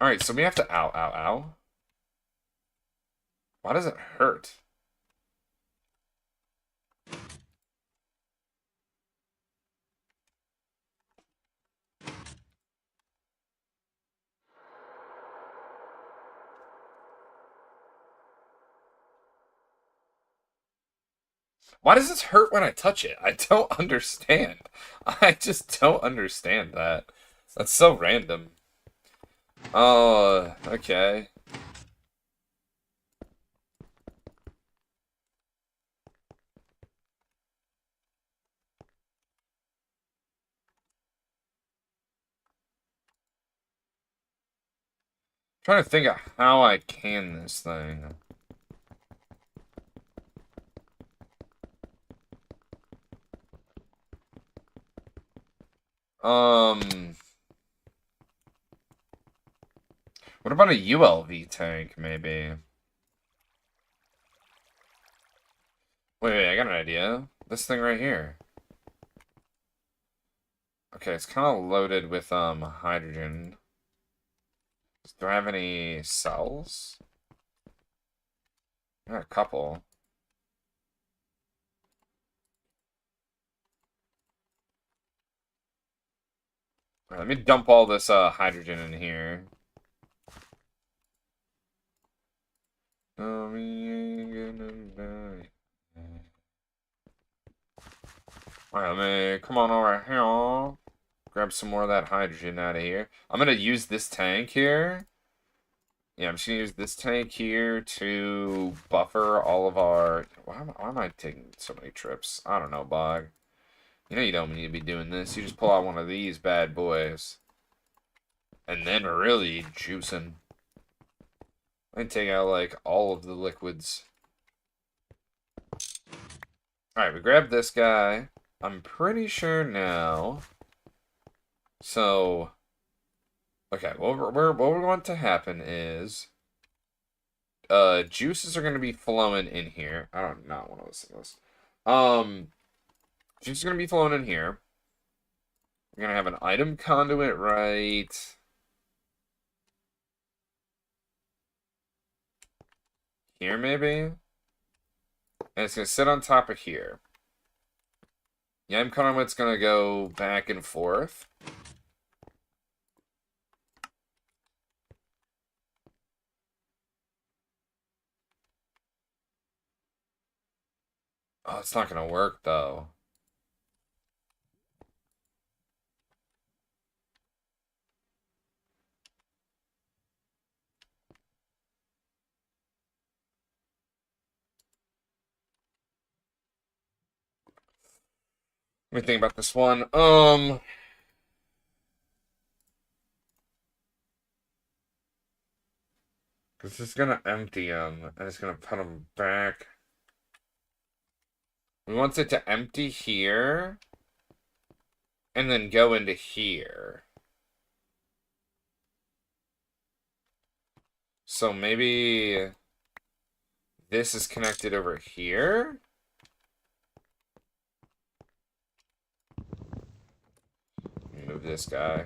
Alright, so we have to ow, ow, ow. Why does it hurt? Why does this hurt when I touch it? I don't understand. I just don't understand that. That's so random. Oh, okay. Trying to think of how I can this thing. What about a ULV tank, maybe? Wait, I got an idea. This thing right here. Okay, it's kind of loaded with, hydrogen. Do I have any cells? I got a couple. All right, let me dump all this, hydrogen in here. Alright, let me come on over here. Grab some more of that hydrogen out of here. I'm gonna use this tank here. Yeah, I'm just gonna use this tank here to buffer all of our... Why am I taking so many trips? I don't know, Bog. You know you don't need to be doing this. You just pull out one of these bad boys. And then really juicing. I can take out, like, all of the liquids. Alright, we grabbed this guy. I'm pretty sure now. So, okay, what we're going to happen is, juices are going to be flowing in here. I don't not want to listen to this. Juice is going to be flowing in here. We're going to have an item conduit right here, maybe? And it's going to sit on top of here. The item conduit's going to go back and forth. Oh, it's not going to work, though. Let me think about this one. Because it's gonna empty them, and it's gonna put them back. We want it to empty here, and then go into here. So maybe this is connected over here? of this guy.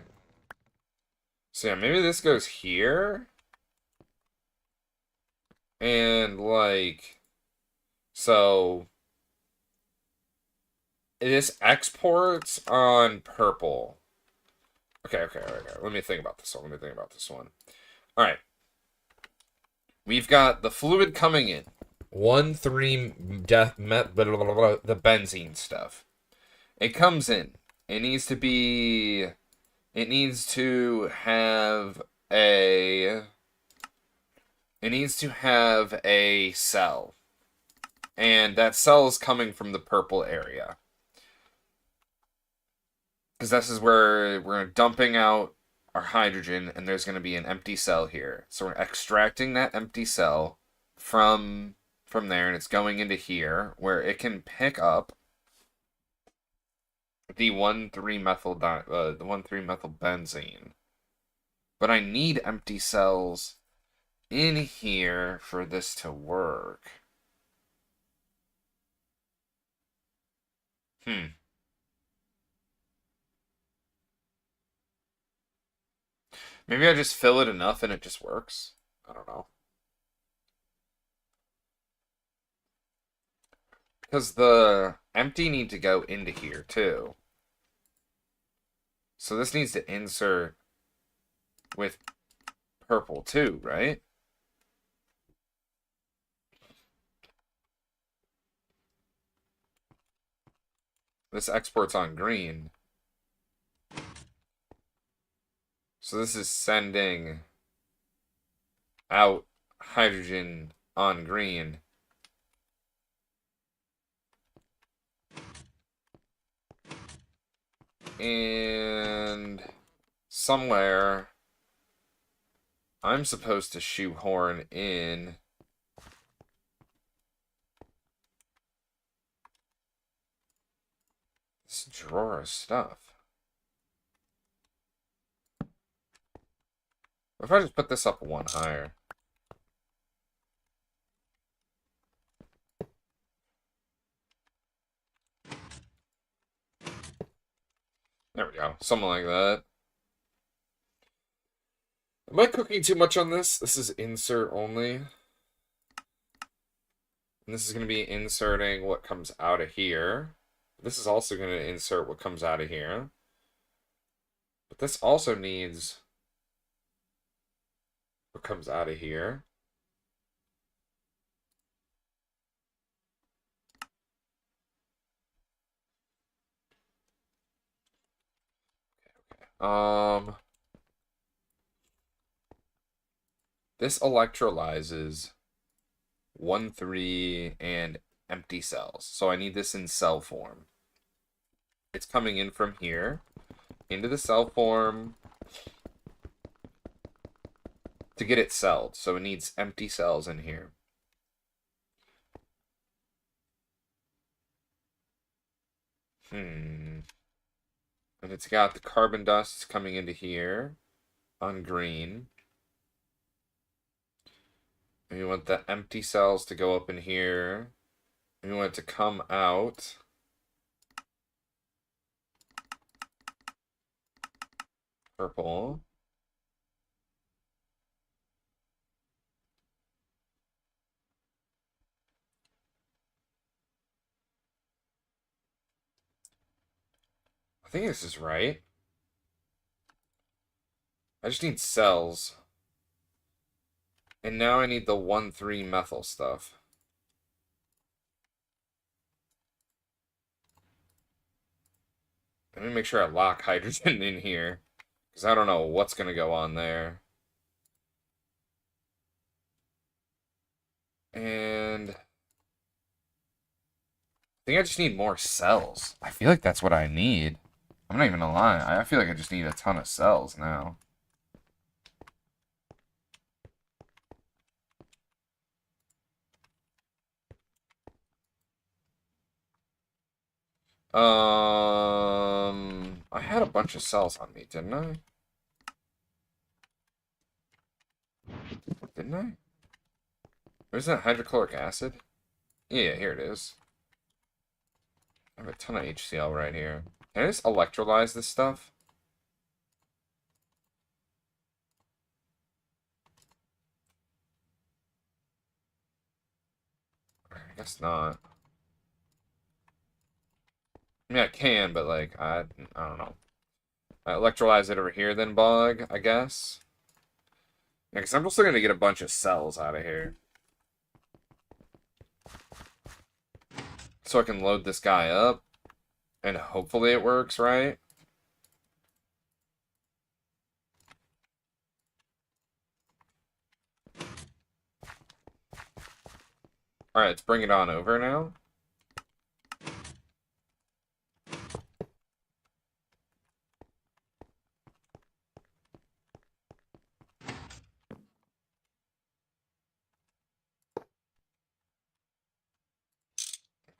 So yeah, maybe this goes here. And like, so this exports on purple. Okay. Let me think about this one. All right. We've got the fluid coming in. 1,3 the benzene stuff. It comes in. It needs to be. It needs to have a. It needs to have a cell. And that cell is coming from the purple area. Because this is where we're dumping out our hydrogen, and there's going to be an empty cell here. So we're extracting that empty cell from there, and it's going into here, where it can pick up the 1,3-methyl benzene. But I need empty cells in here for this to work. Maybe I just fill it enough and it just works. I don't know. Because the empty need to go into here too. So this needs to insert with purple too, right? This exports on green. So this is sending out hydrogen on green. And somewhere I'm supposed to shoehorn in this drawer of stuff. What if I just put this up one higher? There we go. Something like that. Am I cooking too much on this? This is insert only. And this is going to be inserting what comes out of here. This is also going to insert what comes out of here. But this also needs what comes out of here. This electrolyzes 1,3 and empty cells. So I need this in cell form. It's coming in from here into the cell form to get it celled. So it needs empty cells in here. And it's got the carbon dust coming into here on green. And we want the empty cells to go up in here. And we want it to come out. Purple. I think this is right. I just need cells. And now I need the 1,3-methyl stuff. Let me make sure I lock hydrogen in here. Because I don't know what's going to go on there. And I think I just need more cells. I feel like that's what I need. I'm not even gonna lie. I feel like I just need a ton of cells now. I had a bunch of cells on me, didn't I? Didn't I? Where's that hydrochloric acid? Yeah, here it is. I have a ton of HCl right here. Can I just electrolyze this stuff? I guess not. I mean, I can, but like, I don't know. Electrolyze it over here, then bug, I guess. Yeah, because I'm just looking to get a bunch of cells out of here. So I can load this guy up, and hopefully it works, right? Alright, let's bring it on over now.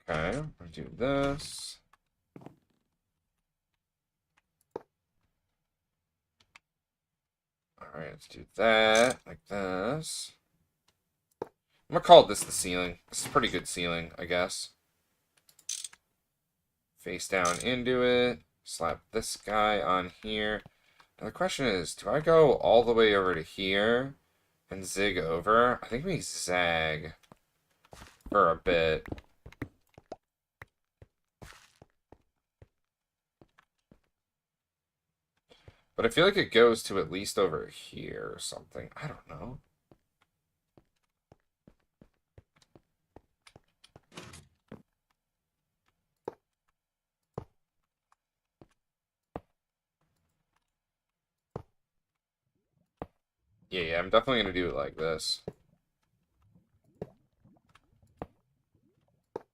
Okay, I'll do this. Alright, let's do that, like this. I'm gonna call this the ceiling. This is pretty good ceiling, I guess. Face down into it. Slap this guy on here. Now the question is, do I go all the way over to here and zig over? I think we zag for a bit. But I feel like it goes to at least over here or something. I don't know. Yeah, I'm definitely going to do it like this.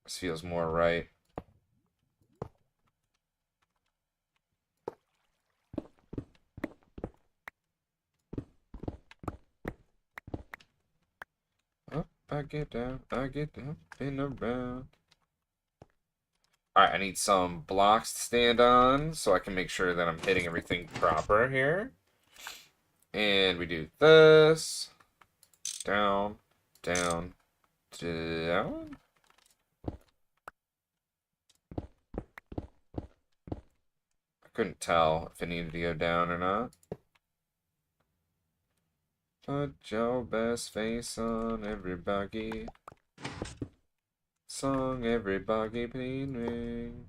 This feels more right. Up, I get down, and around. Alright, I need some blocks to stand on so I can make sure that I'm hitting everything proper here. And we do this. Down, down, down. I couldn't tell if it needed to go down or not. Put your best face on everybody. Song everybody ring.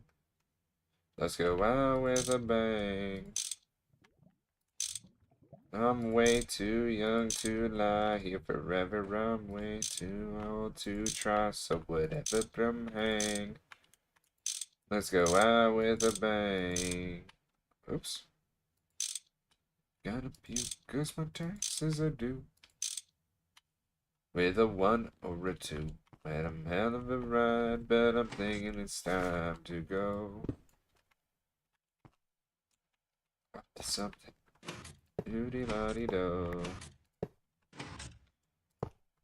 Let's go out with a bang. I'm way too young to lie here forever. I'm way too old to try, so whatever from hang. Let's go out with a bang. Oops. Gotta puke, cause my taxes are due. With a 1 or a 2. Had a hell of a ride, but I'm thinking it's time to go. Up to something. Doody-la-dee-do.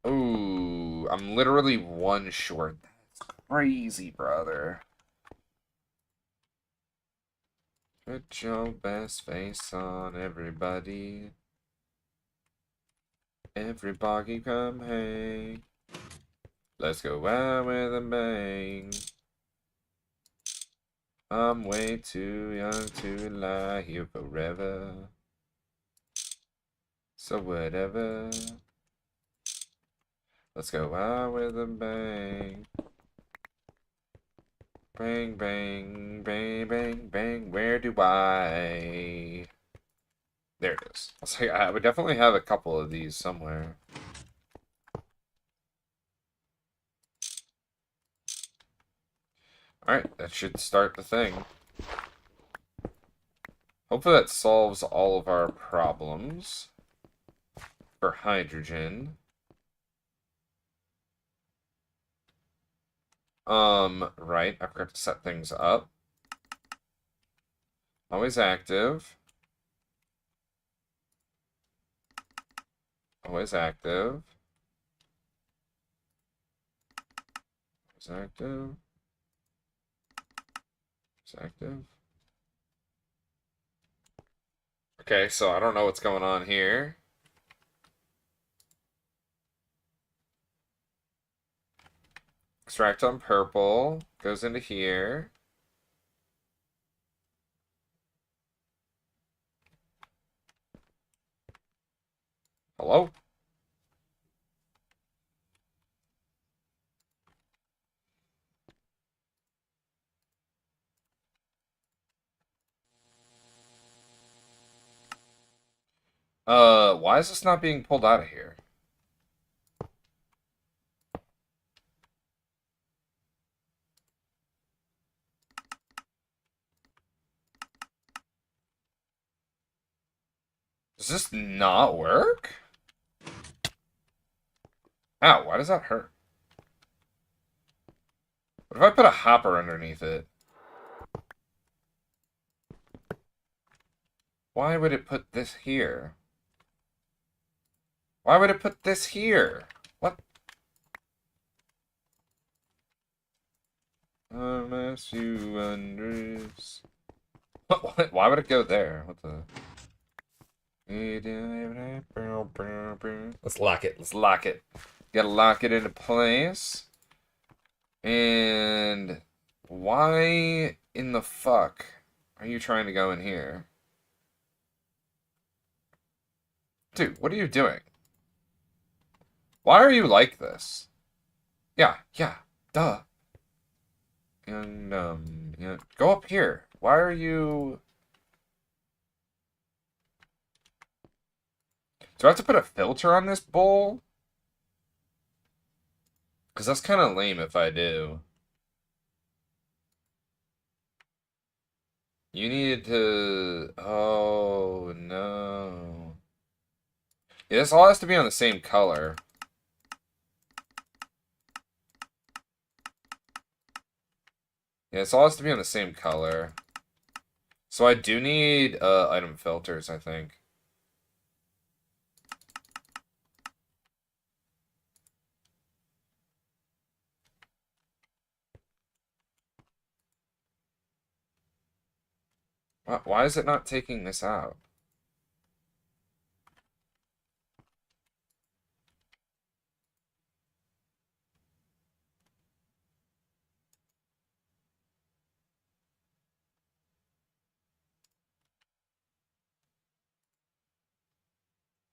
Ooh, I'm literally 1 short. That's crazy, brother. Put your best face on everybody. Everybody come hang. Let's go out with a bang. I'm way too young to lie here forever. So whatever. Let's go out with a bang. Bang, bang, bang, bang, bang. Where do I... There it is. I was like, I would definitely have a couple of these somewhere. Alright, that should start the thing. Hopefully that solves all of our problems for hydrogen. Right, I forgot to set things up. Always active. Always active. Always active. Always active. Okay, so I don't know what's going on here. Extract on purple. Goes into here. Hello? Why is this not being pulled out of here? Does this not work? Ow, why does that hurt? What if I put a hopper underneath it? Why would it put this here? Why would it put this here? What? Unless you understand. What? Why would it go there? What the? Let's lock it. Let's lock it. Gotta lock it into place. And why in the fuck are you trying to go in here? Dude, what are you doing? Why are you like this? Yeah, duh. And, go up here. Why are you... Do I have to put a filter on this bowl? Because that's kind of lame if I do. You needed to... Oh, no. Yeah, this all has to be on the same color. Yeah, this all has to be on the same color. So I do need item filters, I think. Why is it not taking this out?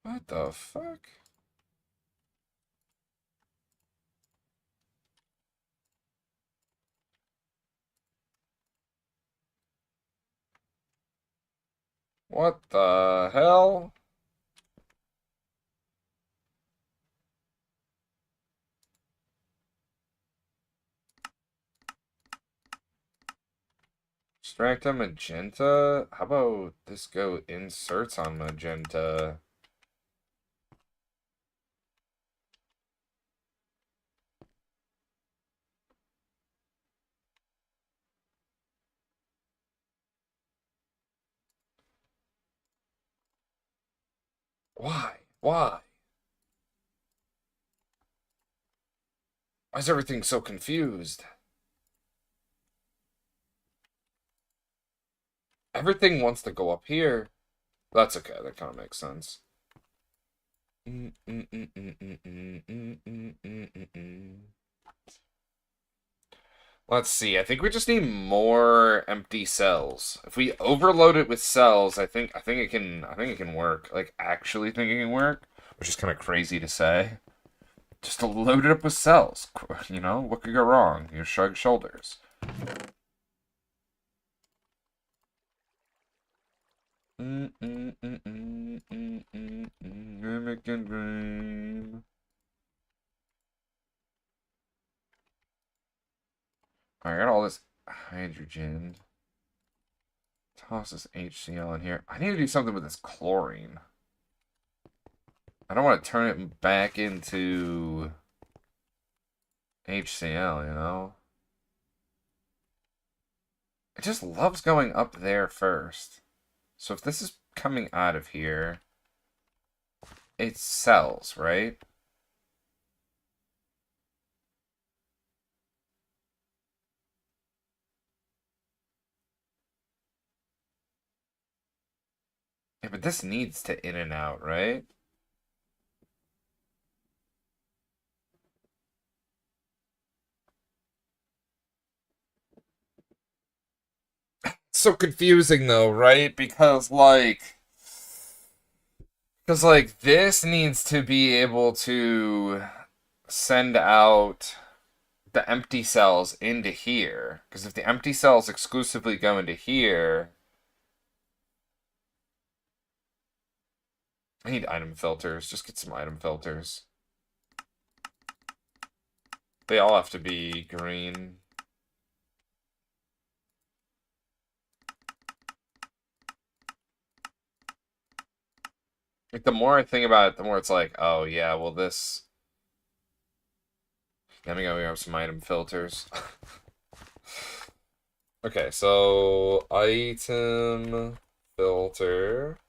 What the fuck? What the hell? Extract on magenta? How about this go inserts on magenta? Why? Why? Why is everything so confused? Everything wants to go up here. That's okay, that kind of makes sense. Let's see. I think we just need more empty cells. If we overload it with cells, I think it can work. Like actually think it can work, which is kind of crazy to say. Just to load it up with cells. You know, what could go wrong? You shrug shoulders. American dream. I got all this hydrogen. Toss this HCl in here. I need to do something with this chlorine. I don't want to turn it back into HCl, you know? It just loves going up there first. So if this is coming out of here, it's cells, right? Yeah, but this needs to in and out, right? It's so confusing though, right? Because this needs to be able to send out the empty cells into here. Because if the empty cells exclusively go into here, I need item filters. Just get some item filters. They all have to be green. Like, the more I think about it, the more it's like, oh yeah, well this. Let me go grab some item filters. Okay, so item filter.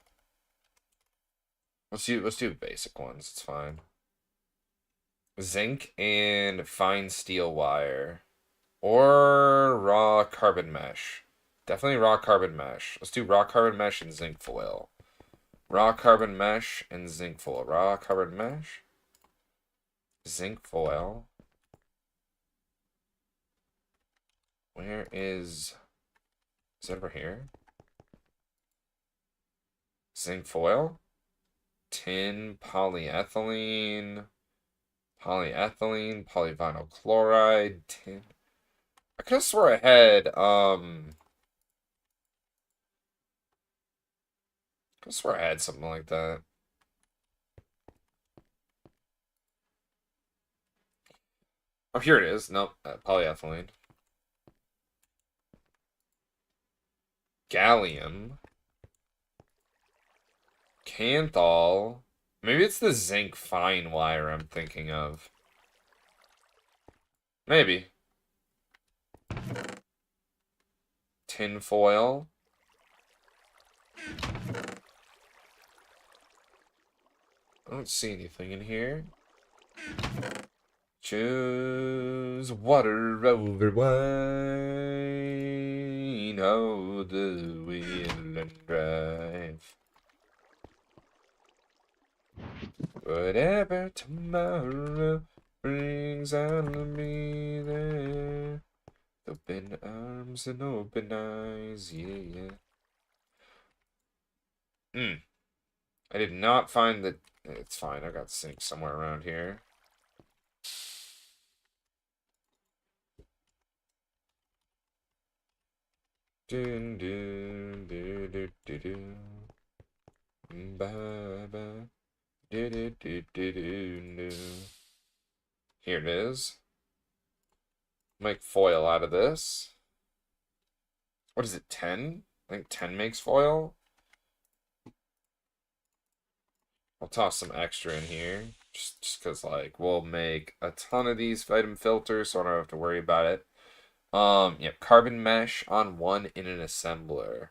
Let's do basic ones. It's fine. Zinc and fine steel wire, or raw carbon mesh. Definitely raw carbon mesh. Let's do raw carbon mesh and zinc foil. Raw carbon mesh and zinc foil. Raw carbon mesh, zinc foil. Where is it over here? Zinc foil, tin polyethylene, polyvinyl chloride, tin. I could have swore I had something like that. Oh, here it is. Nope, polyethylene. Gallium. Canthol. Maybe it's the zinc fine wire I'm thinking of. Maybe. Tinfoil. I don't see anything in here. Choose water over wine. How the wheel and drive. Whatever tomorrow brings, I'll be there. Open arms and open eyes, yeah. I did not find the. It's fine. I got zinc somewhere around here. Dun dun dun dun dun dun. Bye bye. Dun dun dun dun dun dun. Here it is. Make foil out of this. What is it, 10? I think 10 makes foil. I'll toss some extra in here. Just because, like, we'll make a ton of these item filters, so I don't have to worry about it. Yep, carbon mesh on one in an assembler.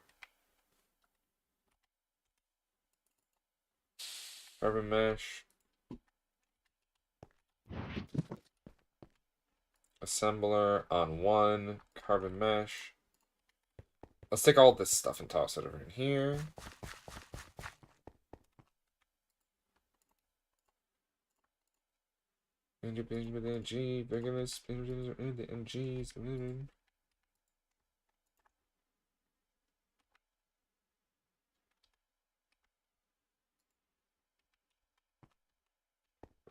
Carbon mesh. Assembler on one. Carbon mesh. Let's take all this stuff and toss it over in here.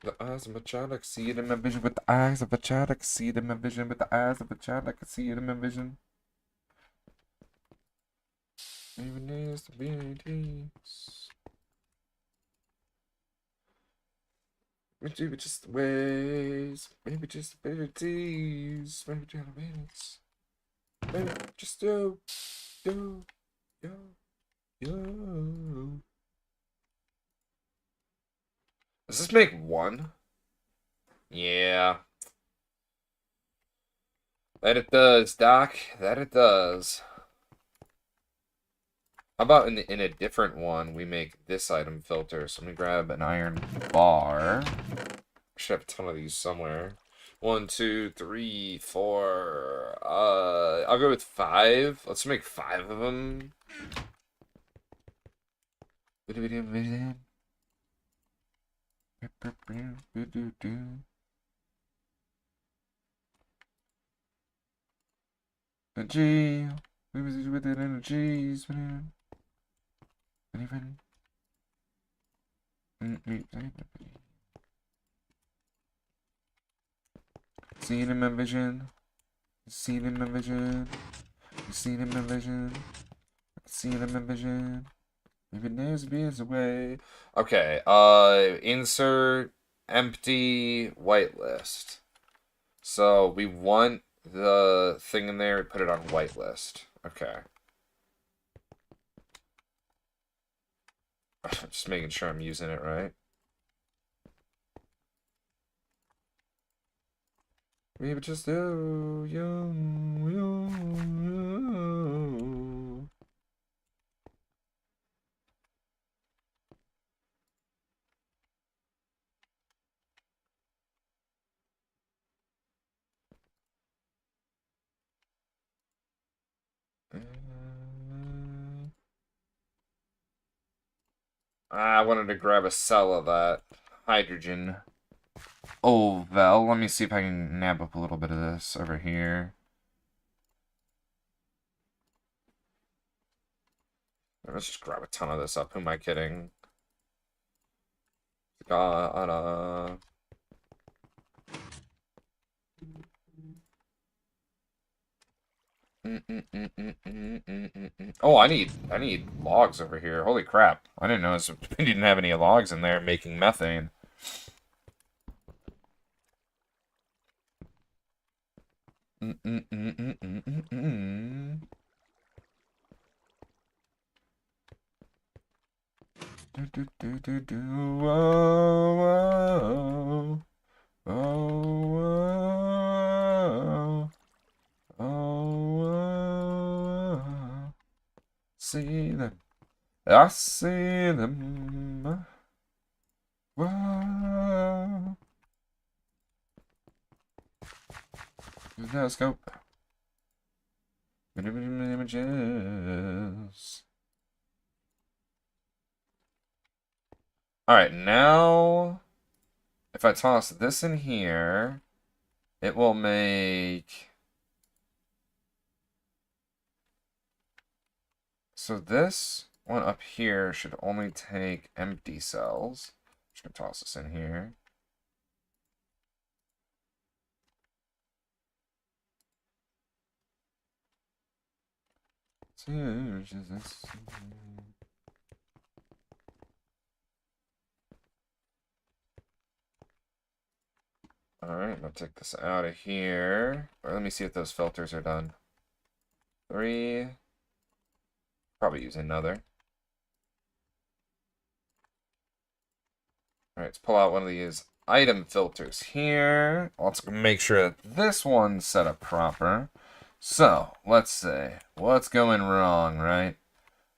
The eyes of a child, I can see it in my vision. With the eyes of a child, I can see it in my vision. With the eyes of a child, I can see it in my vision. Even is the beauties. Maybe just the ways. Maybe just the beauties. Maybe just the ways. Maybe just yo. Does this make one? Yeah. That it does, Doc. That it does. How about in a different one, we make this item filter. So let me grab an iron bar. I should have a ton of these somewhere. 1, 2, 3, 4. I'll go with 5. Let's make 5 of them. A G. With it in a G's. Even. See it in my vision. See it in my vision. See it in my vision. See it in my vision. If it needs to be its way. Okay, insert empty whitelist. So we want the thing in there, put it on whitelist. Okay. Just making sure I'm using it right. We would just do you. I wanted to grab a cell of that hydrogen. Oh, Vel, let me see if I can nab up a little bit of this over here. Let's just grab a ton of this up. Who am I kidding? Gotta. Oh, I need logs over here. Holy crap. I didn't notice we didn't have any logs in there making methane. Oh, oh, oh, oh, oh, see them. I see them. Whoa. Let's go. Images. Alright, now if I toss this in here, it will make... So this one up here should only take empty cells. Just gonna toss this in here. Alright, I'll take this out of here. Or let me see if those filters are done. 3. Probably use another. Alright, let's pull out one of these item filters here. Let's make sure that this one's set up proper. So, let's see. What's going wrong, right?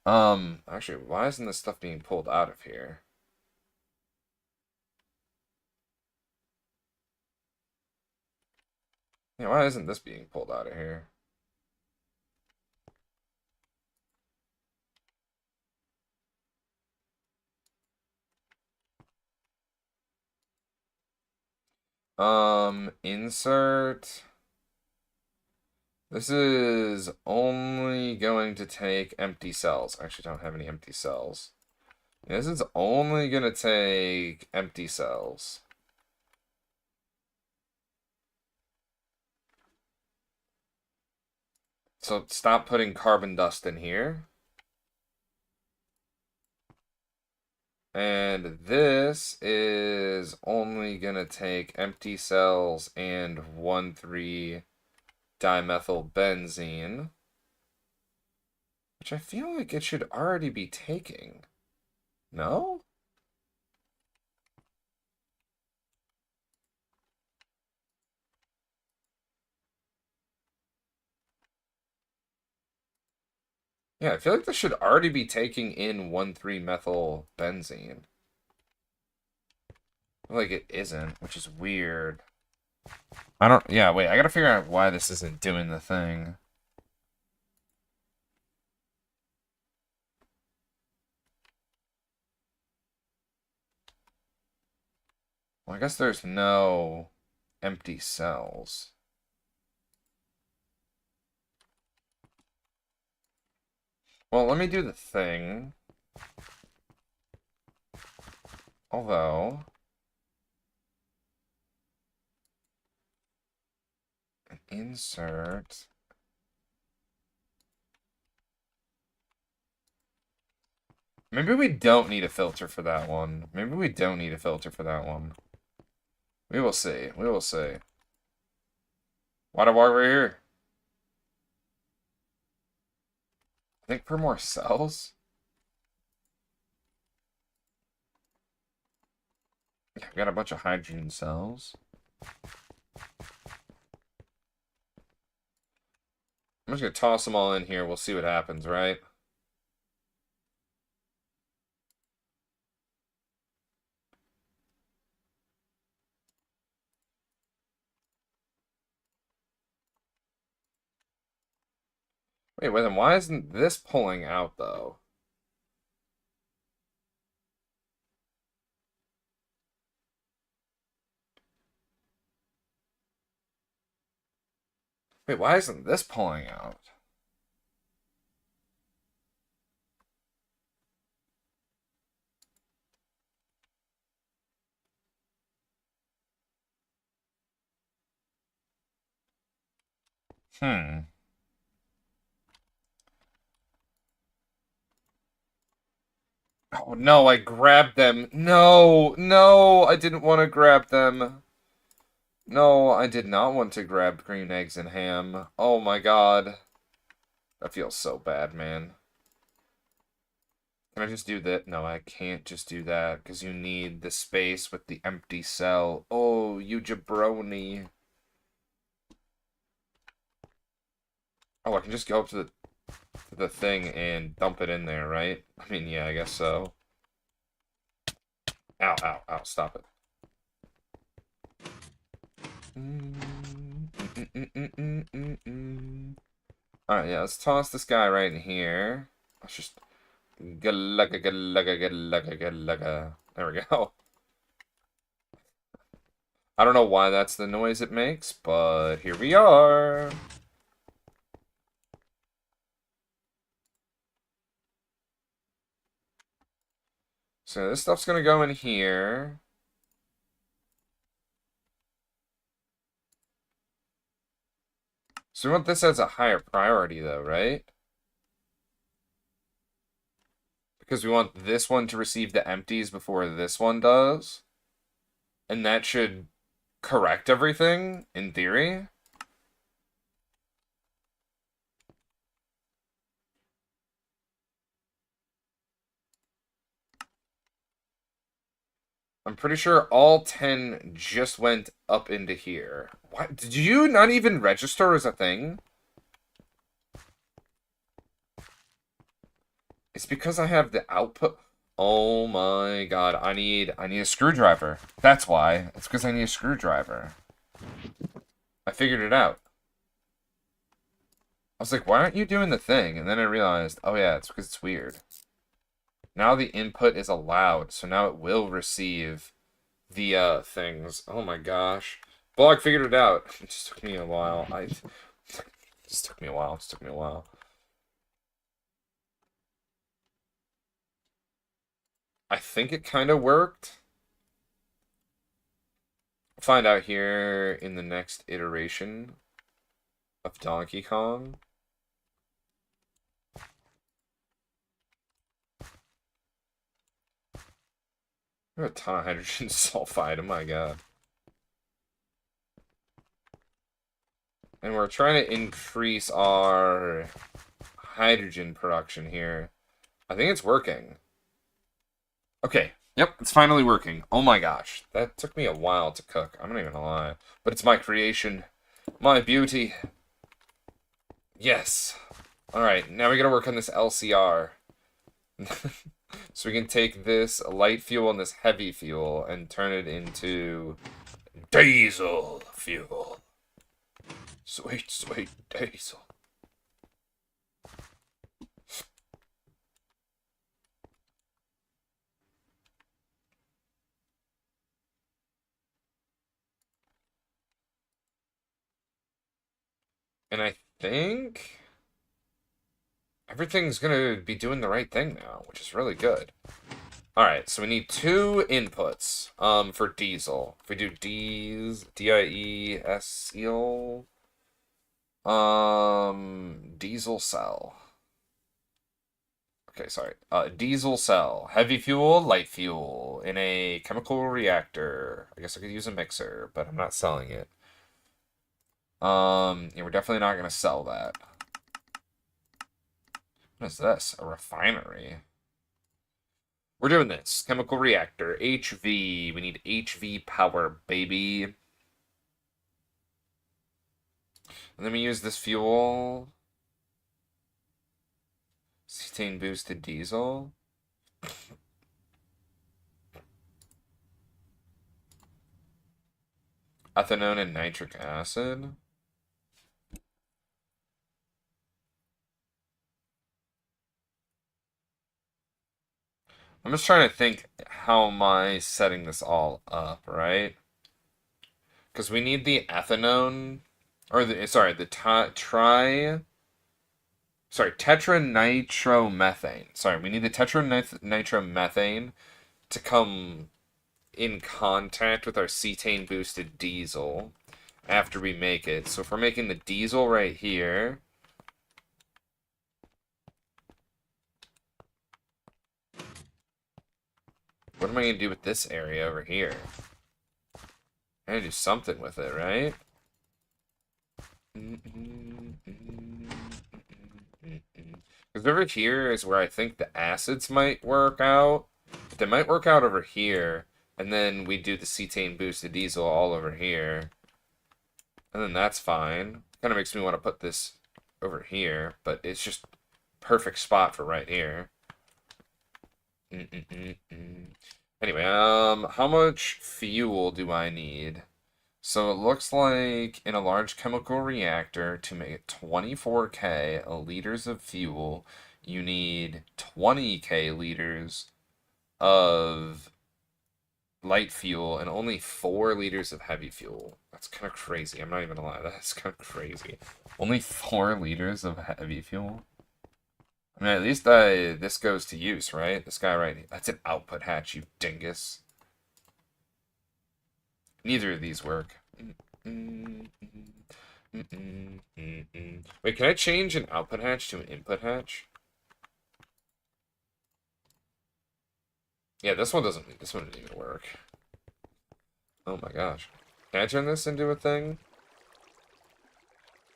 Actually, why isn't this stuff being pulled out of here? Yeah, why isn't this being pulled out of here? Insert. This is only going to take empty cells. I actually don't have any empty cells. This is only going to take empty cells. So stop putting carbon dust in here. And this is only going to take empty cells and 1,3-dimethylbenzene. Which I feel like it should already be taking. No? Yeah, I feel like this should already be taking in 1,3-methylbenzene. Like it isn't, which is weird. Yeah, wait, I gotta figure out why this isn't doing the thing. Well, I guess there's no empty cells. Well, let me do the thing. Although... Insert... Maybe we don't need a filter for that one. Maybe we don't need a filter for that one. We will see. We will see. Water walk right here. I think for more cells. Yeah, we got a bunch of hydrogen cells. I'm just gonna toss them all in here. We'll see what happens, right? Wait, then why isn't this pulling out, though? Wait, why isn't this pulling out? Hmm. Oh, no, I grabbed them. No, no, I didn't want to grab them. No, I did not want to grab green eggs and ham. Oh my god. That feels so bad, man. Can I just do that? No, I can't just do that, because you need the space with the empty cell. Oh, you jabroni. Oh, I can just go up to the thing and dump it in there, right? I mean, yeah, I guess so. Ow, ow, ow, stop it. Alright, yeah, let's toss this guy right in here. Let's just... Galaga, galaga, galaga, galaga. There we go. I don't know why that's the noise it makes, but here we are. So this stuff's gonna go in here. So we want this as a higher priority, though, right? Because we want this one to receive the empties before this one does. And that should correct everything, in theory. I'm pretty sure all 10 just went up into here. What? Did you not even register as a thing? It's because I have the output. Oh my god, I need a screwdriver. That's why. It's because I need a screwdriver. I figured it out. I was like, why aren't you doing the thing? And then I realized, oh yeah, it's because it's weird. Now the input is allowed, so now it will receive the things. Oh my gosh. Blog figured it out. It just took me a while. It just took me a while. It just took me a while. I think it kind of worked. Find out here in the next iteration of Donkey Kong. We have a ton of hydrogen sulfide, oh my god. And we're trying to increase our hydrogen production here. I think it's working. Okay, yep, it's finally working. Oh my gosh, that took me a while to cook. I'm not even gonna lie. But it's my creation. My beauty. Yes. Alright, now we gotta work on this LCR. So we can take this light fuel and this heavy fuel and turn it into diesel fuel. Sweet, sweet diesel. And I think everything's gonna be doing the right thing now, which is really good. Alright, so we need 2 inputs for diesel. If we do diesel, diesel cell. Okay, sorry. Diesel cell. Heavy fuel, light fuel. In a chemical reactor. I guess I could use a mixer, but I'm not selling it. Yeah, we're definitely not gonna sell that. What is this? A refinery. We're doing this. Chemical reactor. HV. We need HV power, baby. And then we use this fuel. Cetane boosted diesel. Ethanol and nitric acid. I'm just trying to think, how am I setting this all up, right? Because we need the ethanone, or sorry, tetranitromethane. Sorry, we need the tetranitromethane to come in contact with our cetane boosted diesel after we make it. So if we're making the diesel right here, what am I going to do with this area over here? I gotta do something with it, right? Because over here is where I think the acids might work out. They might work out over here, and then we do the cetane boosted diesel all over here. And then that's fine. Kind of makes me want to put this over here, but it's just perfect spot for right here. Anyway, how much fuel do I need? So it looks like in a large chemical reactor, to make 24K liters of fuel, you need 20K liters of light fuel and only 4 liters of heavy fuel. That's kind of crazy. I'm not even gonna lie. That's kind of crazy. Only 4 liters of heavy fuel? I mean, at least this goes to use, right? This guy right here. That's an output hatch, you dingus. Neither of these work. Wait, can I change an output hatch to an input hatch? Yeah, this one didn't even work. Oh my gosh. Can I turn this into a thing?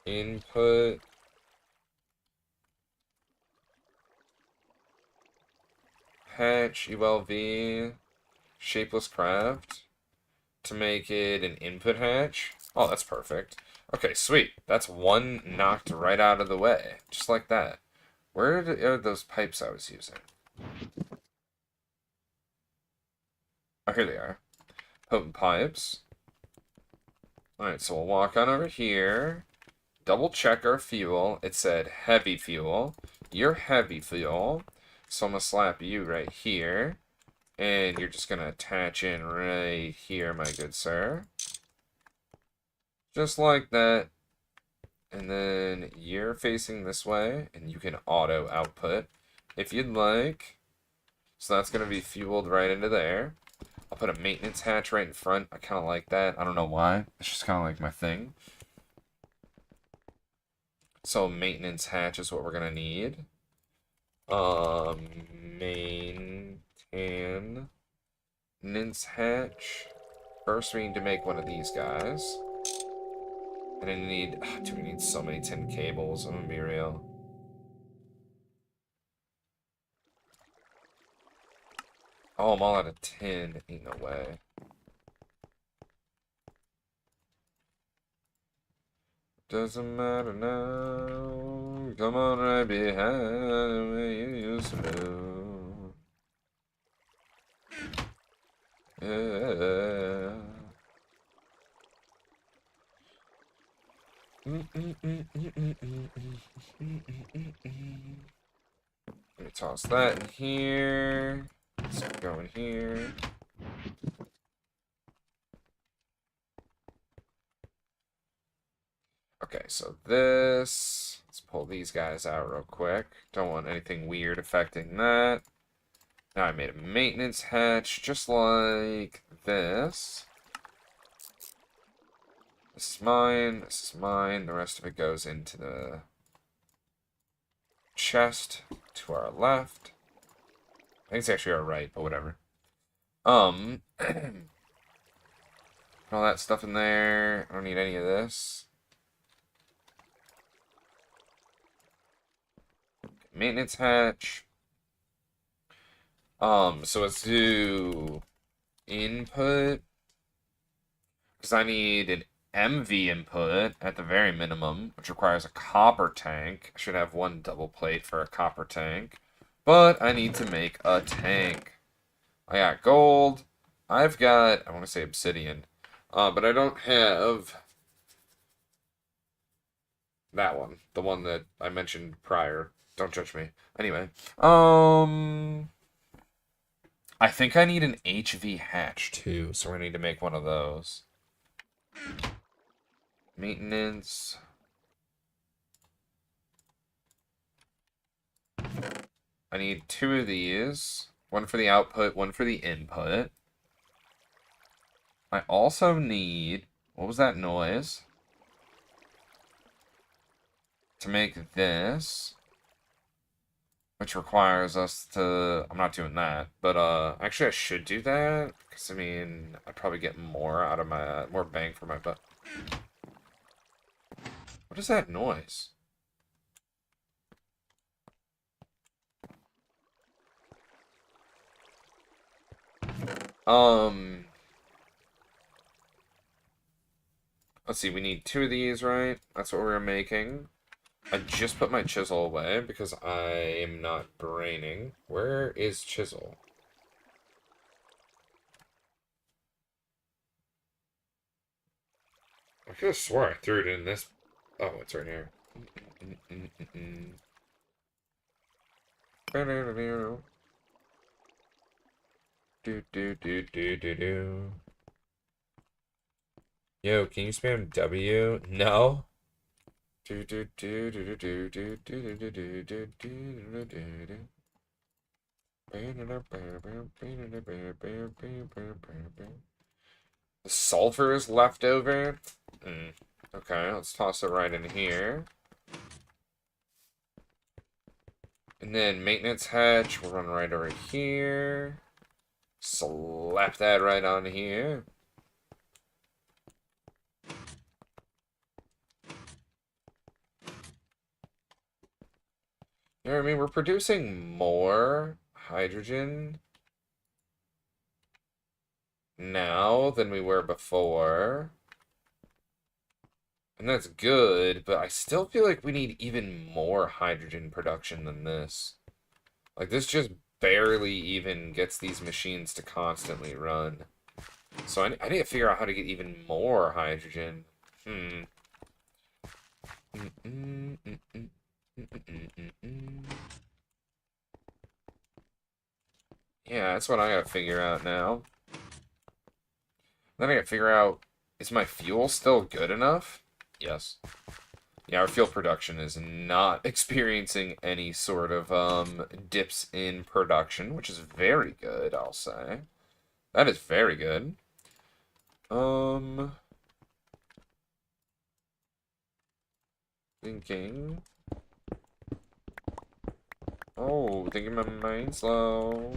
Input. Hatch, ULV, shapeless craft. To make it an input hatch. Oh, that's perfect. Okay, sweet. That's one knocked right out of the way. Just like that. Where are those pipes I was using? Oh, here they are. Potent pipes. Alright, so we'll walk on over here. Double check our fuel. It said heavy fuel. You're heavy fuel. So I'm going to slap you right here. And you're just going to attach in right here, my good sir. Just like that. And then you're facing this way, and you can auto output if you'd like. So that's going to be fueled right into there. I'll put a maintenance hatch right in front. I kind of like that. I don't know why. It's just kind of like my thing. So maintenance hatch is what we're going to need. Maintenance hatch. First, we need to make one of these guys. And I need... dude, we need so many tin cables. I'm gonna be real. Oh, I'm all out of tin. Ain't no way. Doesn't matter now. Come on right behind me. You used to know. Yeah. Let me toss that in here. Let's go in here. Okay, so this... Let's pull these guys out real quick. Don't want anything weird affecting that. Now I made a maintenance hatch just like this. This is mine, this is mine. The rest of it goes into the chest to our left. I think it's actually our right, but whatever. Put all that stuff in there. I don't need any of this. Maintenance hatch. So let's do input. Because I need an MV input at the very minimum, which requires a copper tank. I should have one double plate for a copper tank. But I need to make a tank. I got gold. I've got, I want to say obsidian. But I don't have that one. The one that I mentioned prior. Don't judge me. Anyway. I think I need an HV hatch too, so we're gonna need to make one of those. Maintenance. I need 2 of these. One for the output, one for the input. I also need... What was that noise? To make this. Which requires us to... I'm not doing that. But, actually I should do that. Because, I mean, I'd probably get more out of my... More bang for my buck. What is that noise? Let's see, we need 2 of these, right? That's what we're making. I just put my chisel away because I am not braining. Where is chisel? I could have swore I threw it in this. Oh, it's right here. Do do do do do do. Yo, can you spam W? No. Do do do do do do do do do do do do do. The sulfur is left over. Okay, let's toss it right in here. And then maintenance hatch, we'll run right over here. Slap that right on here. You know what I mean? We're producing more hydrogen now than we were before. And that's good, but I still feel like we need even more hydrogen production than this. Like, this just barely even gets these machines to constantly run. So I need to figure out how to get even more hydrogen. Yeah, that's what I gotta figure out now. Then I gotta figure out, is my fuel still good enough? Yes. Yeah, our fuel production is not experiencing any sort of dips in production, which is very good, I'll say. That is very good. Thinking. Oh, thinking my mind slow.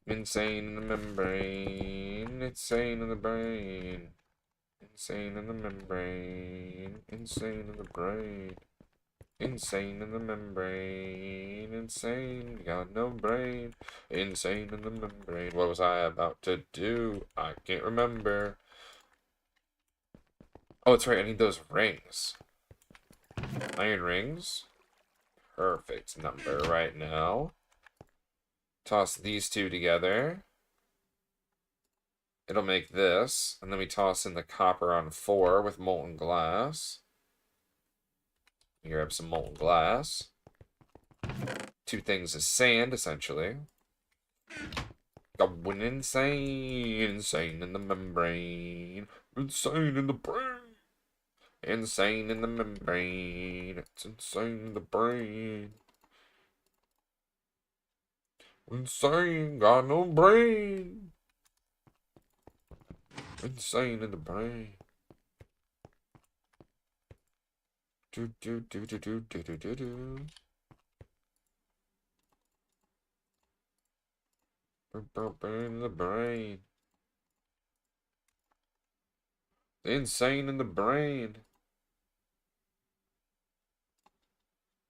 Insane in the membrane. Insane in the brain. Insane in the membrane. Insane in the brain. Insane in the membrane. Insane. Got no brain. Insane in the membrane. What was I about to do? I can't remember. Oh, it's right. I need those rings. Iron rings. Perfect number right now. Toss these 2 together. It'll make this. And then we toss in the copper on 4 with molten glass. Grab some molten glass. 2 things of sand, essentially. Going insane. Insane in the membrane. Insane in the brain. Insane in the membrane. It's insane in the brain. Insane, got no brain. Insane in the brain. Do do do do do do do do do. In the brain. Insane in the brain.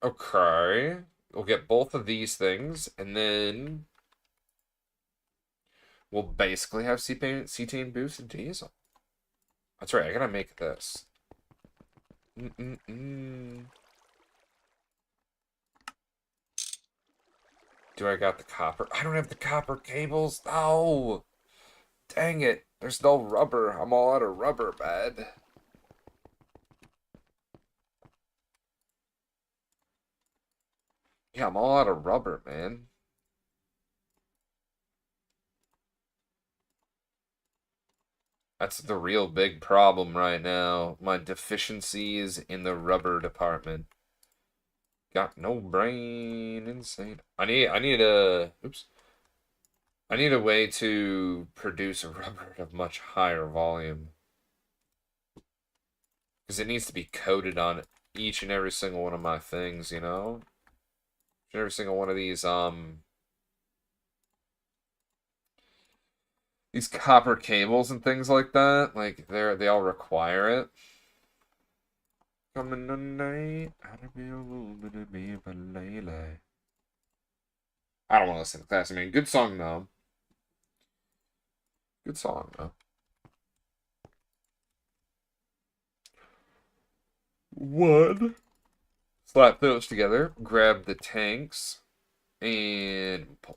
Okay. We'll get both of these things, and then we'll basically have cetane boost and diesel. That's right, I gotta make this. Do I got the copper? I don't have the copper cables. Oh, dang it. There's no rubber. I'm all out of rubber, man. Yeah, I'm all out of rubber, man. That's the real big problem right now. My deficiencies in the rubber department. Got no brain. Insane. I need a oops. I need a way to produce a rubber at a much higher volume. Because it needs to be coated on each and every single one of my things, you know? Every single one of these copper cables and things like that, like they all require it. Coming tonight, I'll be a woman to be a lady. I don't want to listen to class. I mean, good song though. Good song though. One. Slap those together. Grab the tanks and put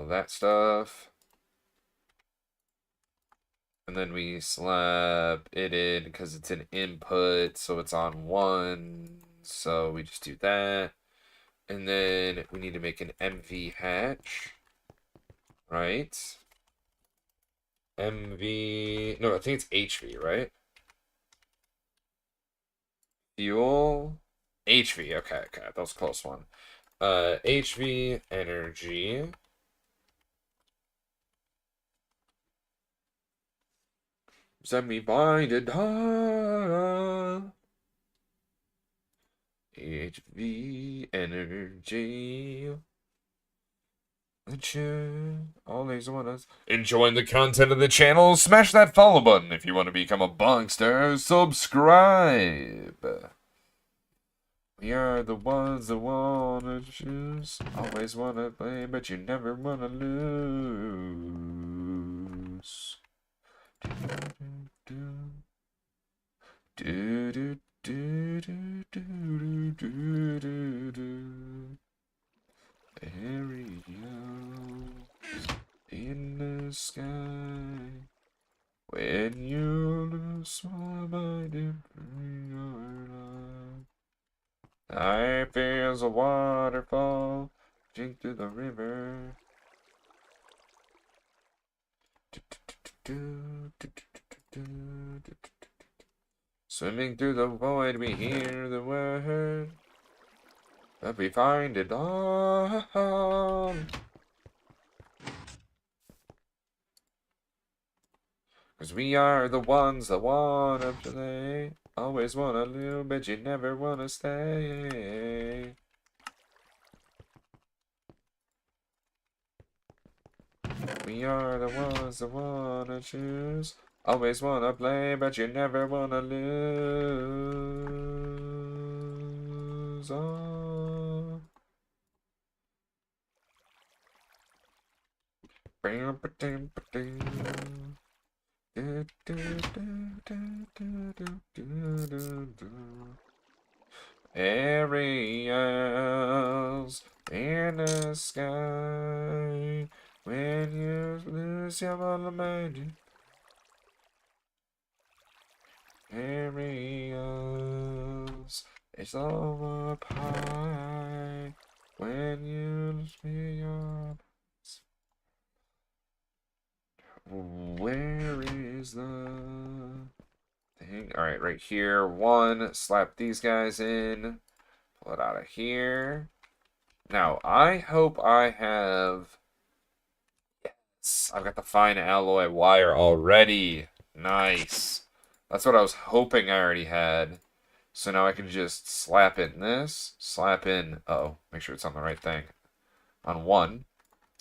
that stuff. And then we slap it in because it's an input, so it's on one. So we just do that. And then we need to make an MV hatch. Right? MV... No, I think it's HV, right? Fuel... HV, okay, that was a close one. HV energy... Semi-binded HV energy. Always want us enjoying the content of the channel. Smash that follow button if you want to become a Bonkster. Subscribe. We are the ones that wanna choose. Always wanna play, but you never wanna lose. Do do do do do do do do do. Aerials in the sky. When you lose my mind in your life. Life is a waterfall, drink to the river. Swimming through the void, we hear the word, but we find it all. Cause we are the ones that wanna play, always wanna lose, but you never wanna stay. We are the ones that wanna choose, always wanna play, but you never wanna lose. Oh. Aerials in the sky. When you lose your mind. Aerials, it's all up high. When you lose your... Where is the thing? Alright, right here. One, slap these guys in. Pull it out of here. Now, I hope I have... I've got the fine alloy wire already. Nice. That's what I was hoping I already had. So now I can just slap in this, slap in, uh-oh, make sure it's on the right thing. On one,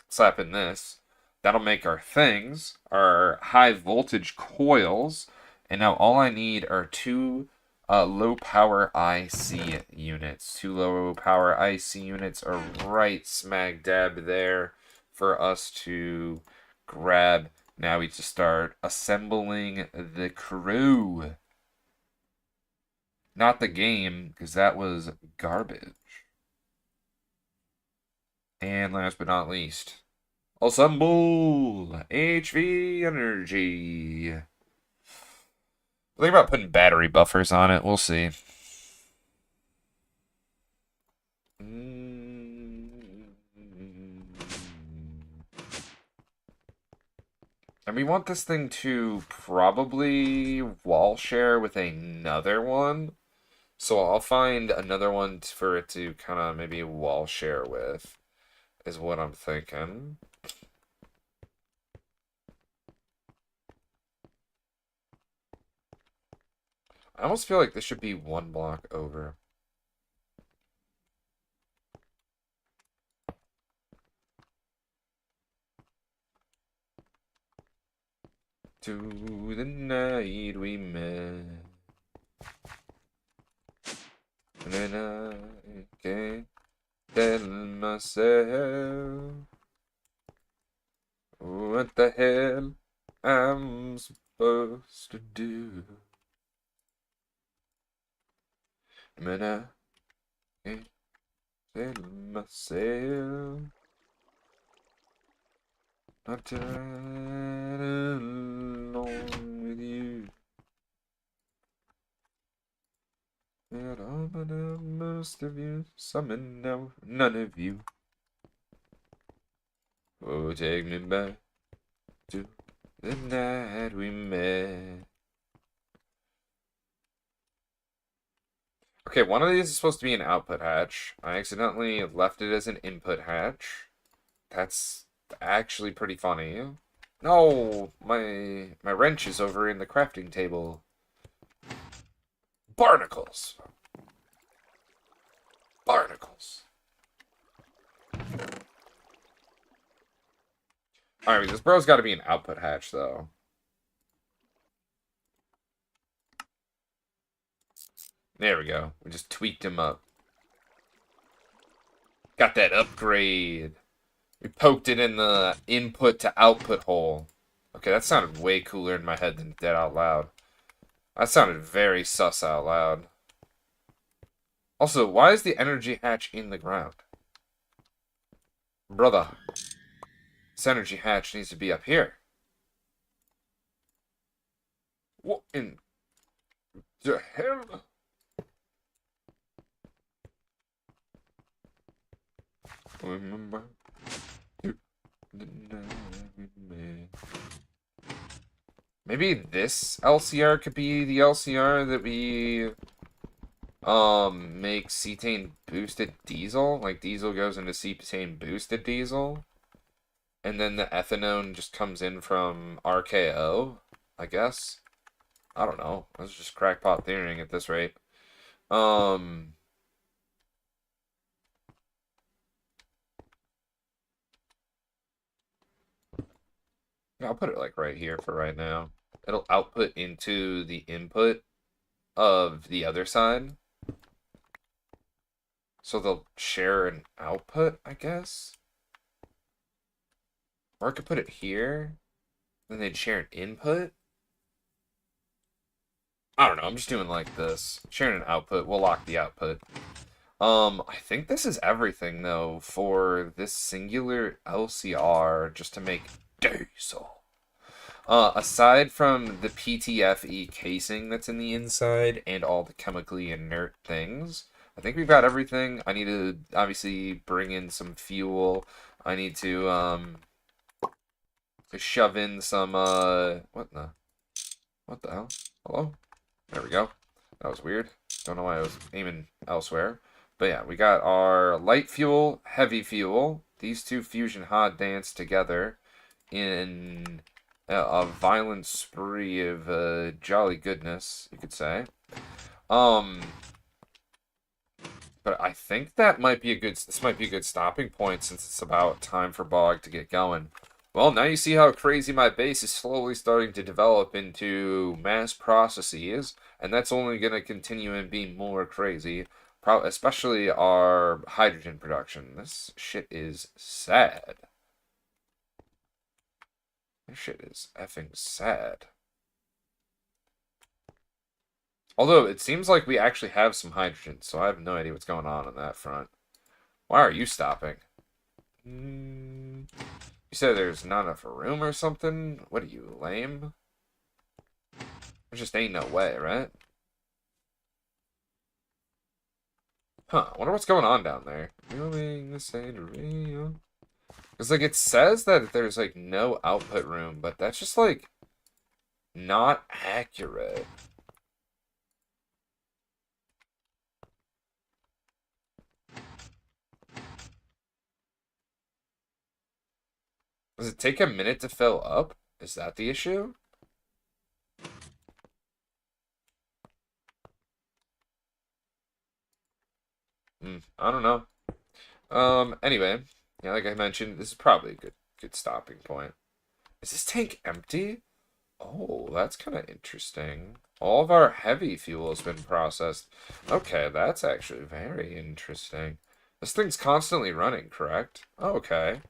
slap in this. That'll make our things, our high voltage coils. And now all I need are two low power IC units. Two low power IC units are right smack dab there for us to grab. Now we just start assembling the crew. Not the game, because that was garbage. And last but not least, assemble HV Energy. Think about putting battery buffers on it. We'll see. And we want this thing to probably wall share with another one. So I'll find another one for it to kind of maybe wall share with, is what I'm thinking. I almost feel like this should be one block over. To the night we met. And then I can't tell myself what the hell I'm supposed to do. And I can't tell myself not to ride along with you. And all but most of you, some and now none of you. Oh, take me back to the night we met. Okay, one of these is supposed to be an output hatch. I accidentally left it as an input hatch. That's actually pretty funny. No, my wrench is over in the crafting table. Barnacles. Barnacles. Alright, this bro's got to be an output hatch, though. There we go. We just tweaked him up. Got that upgrade. We poked it in the input to output hole. Okay, that sounded way cooler in my head than it did out loud. That sounded very sus out loud. Also, why is the energy hatch in the ground? Brother. This energy hatch needs to be up here. What in the hell? Remember the night we met. Maybe this LCR could be the LCR that we make cetane boosted diesel. Like diesel goes into cetane boosted diesel. And then the ethanone just comes in from RKO, I guess. I don't know. I was just crackpot theorying at this rate. I'll put it like right here for right now. It'll output into the input of the other side. So they'll share an output, I guess. Or I could put it here. Then they'd share an input. I don't know. I'm just doing like this. Sharing an output. We'll lock the output. I think this is everything, though, for this singular LCR, just to make diesel. Aside from the PTFE casing that's in the inside and all the chemically inert things, I think we've got everything. I need to obviously bring in some fuel. I need to shove in some what the hell? Hello? There we go. That was weird. Don't know why I was aiming elsewhere. But yeah, we got our light fuel, heavy fuel. These two fusion hot dance together. in a violent spree of jolly goodness, you could say. Um, but I think that might be a good. This might be a good stopping point since it's about time for Bog to get going. Well, now you see how crazy my base is slowly starting to develop into mass processes, and that's only going to continue and be more crazy. Especially our hydrogen production. This shit is sad. This shit is effing sad. Although, it seems like we actually have some hydrogen, so I have no idea what's going on that front. Why are you stopping? You said there's not enough room or something? What are you, lame? There just ain't no way, right? Huh, I wonder what's going on down there. Because, like, it says that there's, like, no output room, but that's just, like, not accurate. Does it take a minute to fill up? Is that the issue? I don't know. Anyway, yeah, like I mentioned, this is probably a good stopping point. Is this tank empty? Oh, that's kind of interesting. All of our heavy fuel has been processed. Okay, that's actually very interesting. This thing's constantly running, correct? Okay.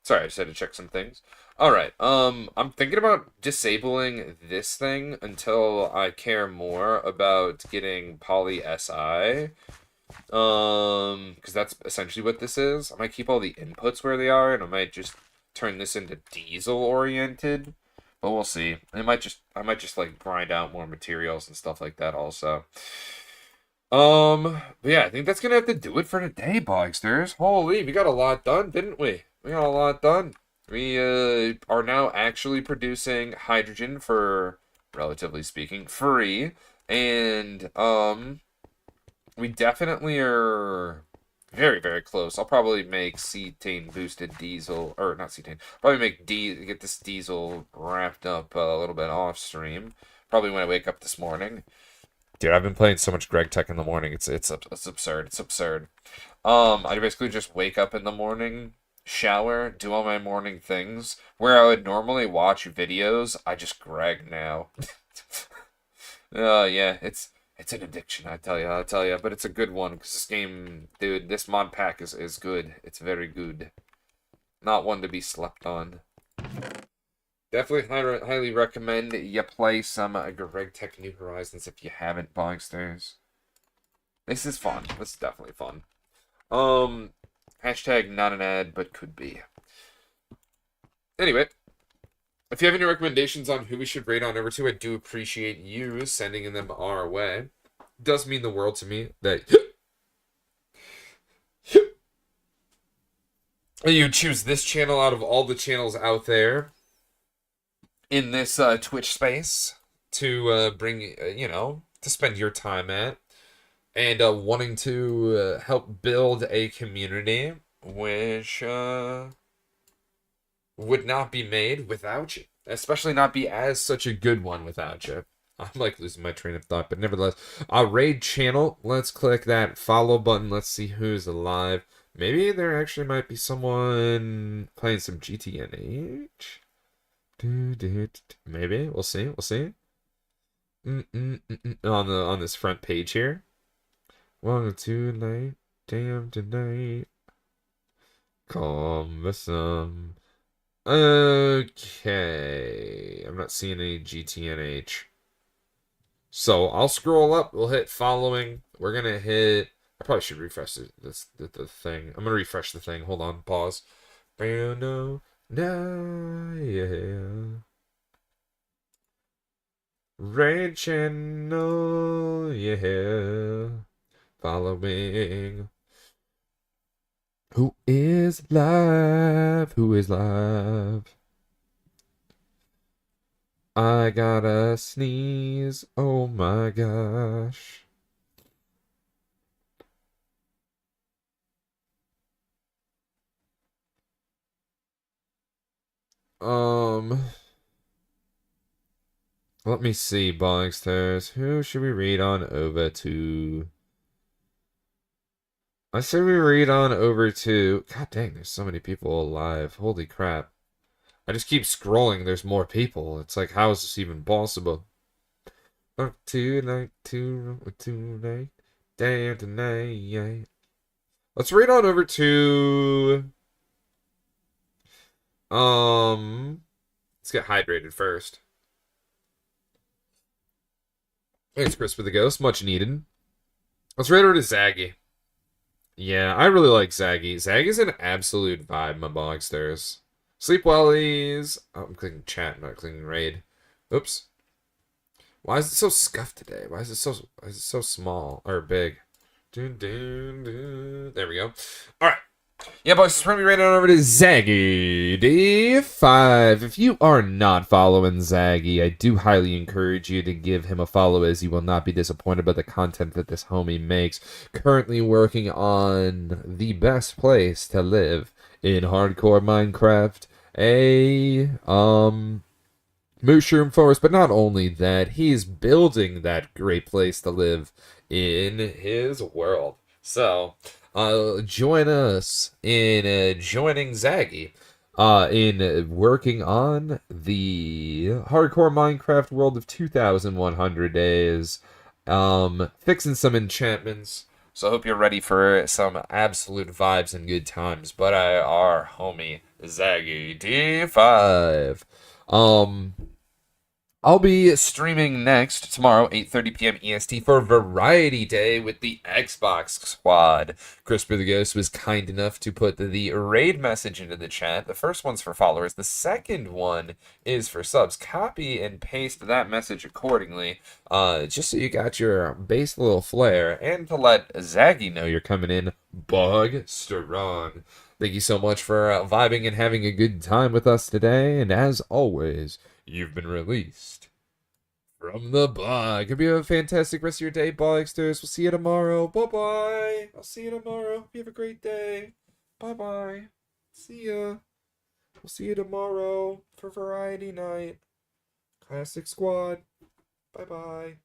Sorry, I just had to check some things. Alright, I'm thinking about disabling this thing until I care more about getting Poly SI. Because that's essentially what this is. I might keep all the inputs where they are, and I might just turn this into diesel oriented. But we'll see. I might just like grind out more materials and stuff like that also. But yeah, I think that's gonna have to do it for today, Bogsters. Holy, we got a lot done, didn't we? We got a lot done. We are now actually producing hydrogen for, relatively speaking, free. And we definitely are very, very close. I'll probably make cetane boosted diesel, or not cetane. Probably get this diesel wrapped up a little bit off stream. Probably when I wake up this morning. Dude, I've been playing so much Greg Tech in the morning. It's absurd. It's absurd. I basically just wake up in the morning, shower, do all my morning things. Where I would normally watch videos, I just Greg now. Yeah, it's an addiction, I tell you, but it's a good one because this game, dude, this mod pack is good. It's very good. Not one to be slept on. Definitely highly recommend you play some Greg Tech New Horizons if you haven't, Bogsters. This is fun. This is definitely fun. Hashtag not an ad, but could be. Anyway, if you have any recommendations on who we should rate on over to, I do appreciate you sending them our way. It does mean the world to me that you choose this channel out of all the channels out there in this Twitch space to bring, to spend your time at, and wanting to help build a community which would not be made without you, especially not be as such a good one without you. I'm like losing my train of thought, but nevertheless, raid channel. Let's click that follow button. Let's see who's alive. Maybe there actually might be someone playing some GTNH. Maybe we'll see. We'll see. On this front page here. Welcome to night, damn tonight. Come some. Okay, I'm not seeing any GTNH. So I'll scroll up. We'll hit following. We're gonna hit. I probably should refresh the thing. I'm gonna refresh the thing. Hold on. Pause. No, no, yeah. Raid channel, yeah. Following. Who is live? Who is live? I gotta sneeze. Oh my gosh. Um, let me see, Bogsters. Who should we read on over to? I say we read on over to. God dang, there's so many people alive. Holy crap. I just keep scrolling. There's more people. It's like, how is this even possible? Tonight, damn tonight. Let's read on over to. Let's get hydrated first. Thanks, Crispy the Ghost. Much needed. Let's read over to Zaggy. Yeah, I really like Zaggy. Zaggy's an absolute vibe, my bogsters. Sleep wellies. Oh, I'm clicking chat, not clicking raid. Oops. Why is it so scuffed today? Why is it so small or big? Dun, dun, dun. There we go. All right. Yeah, boys, it's probably right on over to Zaggy D5. If you are not following Zaggy, I do highly encourage you to give him a follow, as you will not be disappointed by the content that this homie makes. Currently working on the best place to live in hardcore Minecraft, Mushroom Forest, but not only that, he's building that great place to live in his world. So, join us in joining Zaggy in working on the hardcore Minecraft world of 2,100 days, fixing some enchantments. So I hope you're ready for some absolute vibes and good times. But our homie Zaggy D5. I'll be streaming next tomorrow, 8:30 p.m. EST, for Variety Day with the Xbox Squad. Crispy the Ghost was kind enough to put the raid message into the chat. The first one's for followers. The second one is for subs. Copy and paste that message accordingly, just so you got your base little flair, and to let Zaggy know you're coming in Bogsteron. Thank you so much for vibing and having a good time with us today, and as always, you've been released from the bog. Hope you have a fantastic rest of your day, Bogsters. We'll see you tomorrow. Bye-bye. I'll see you tomorrow. You have a great day. Bye-bye. See ya. We'll see you tomorrow for Variety Night. Classic Squad. Bye-bye.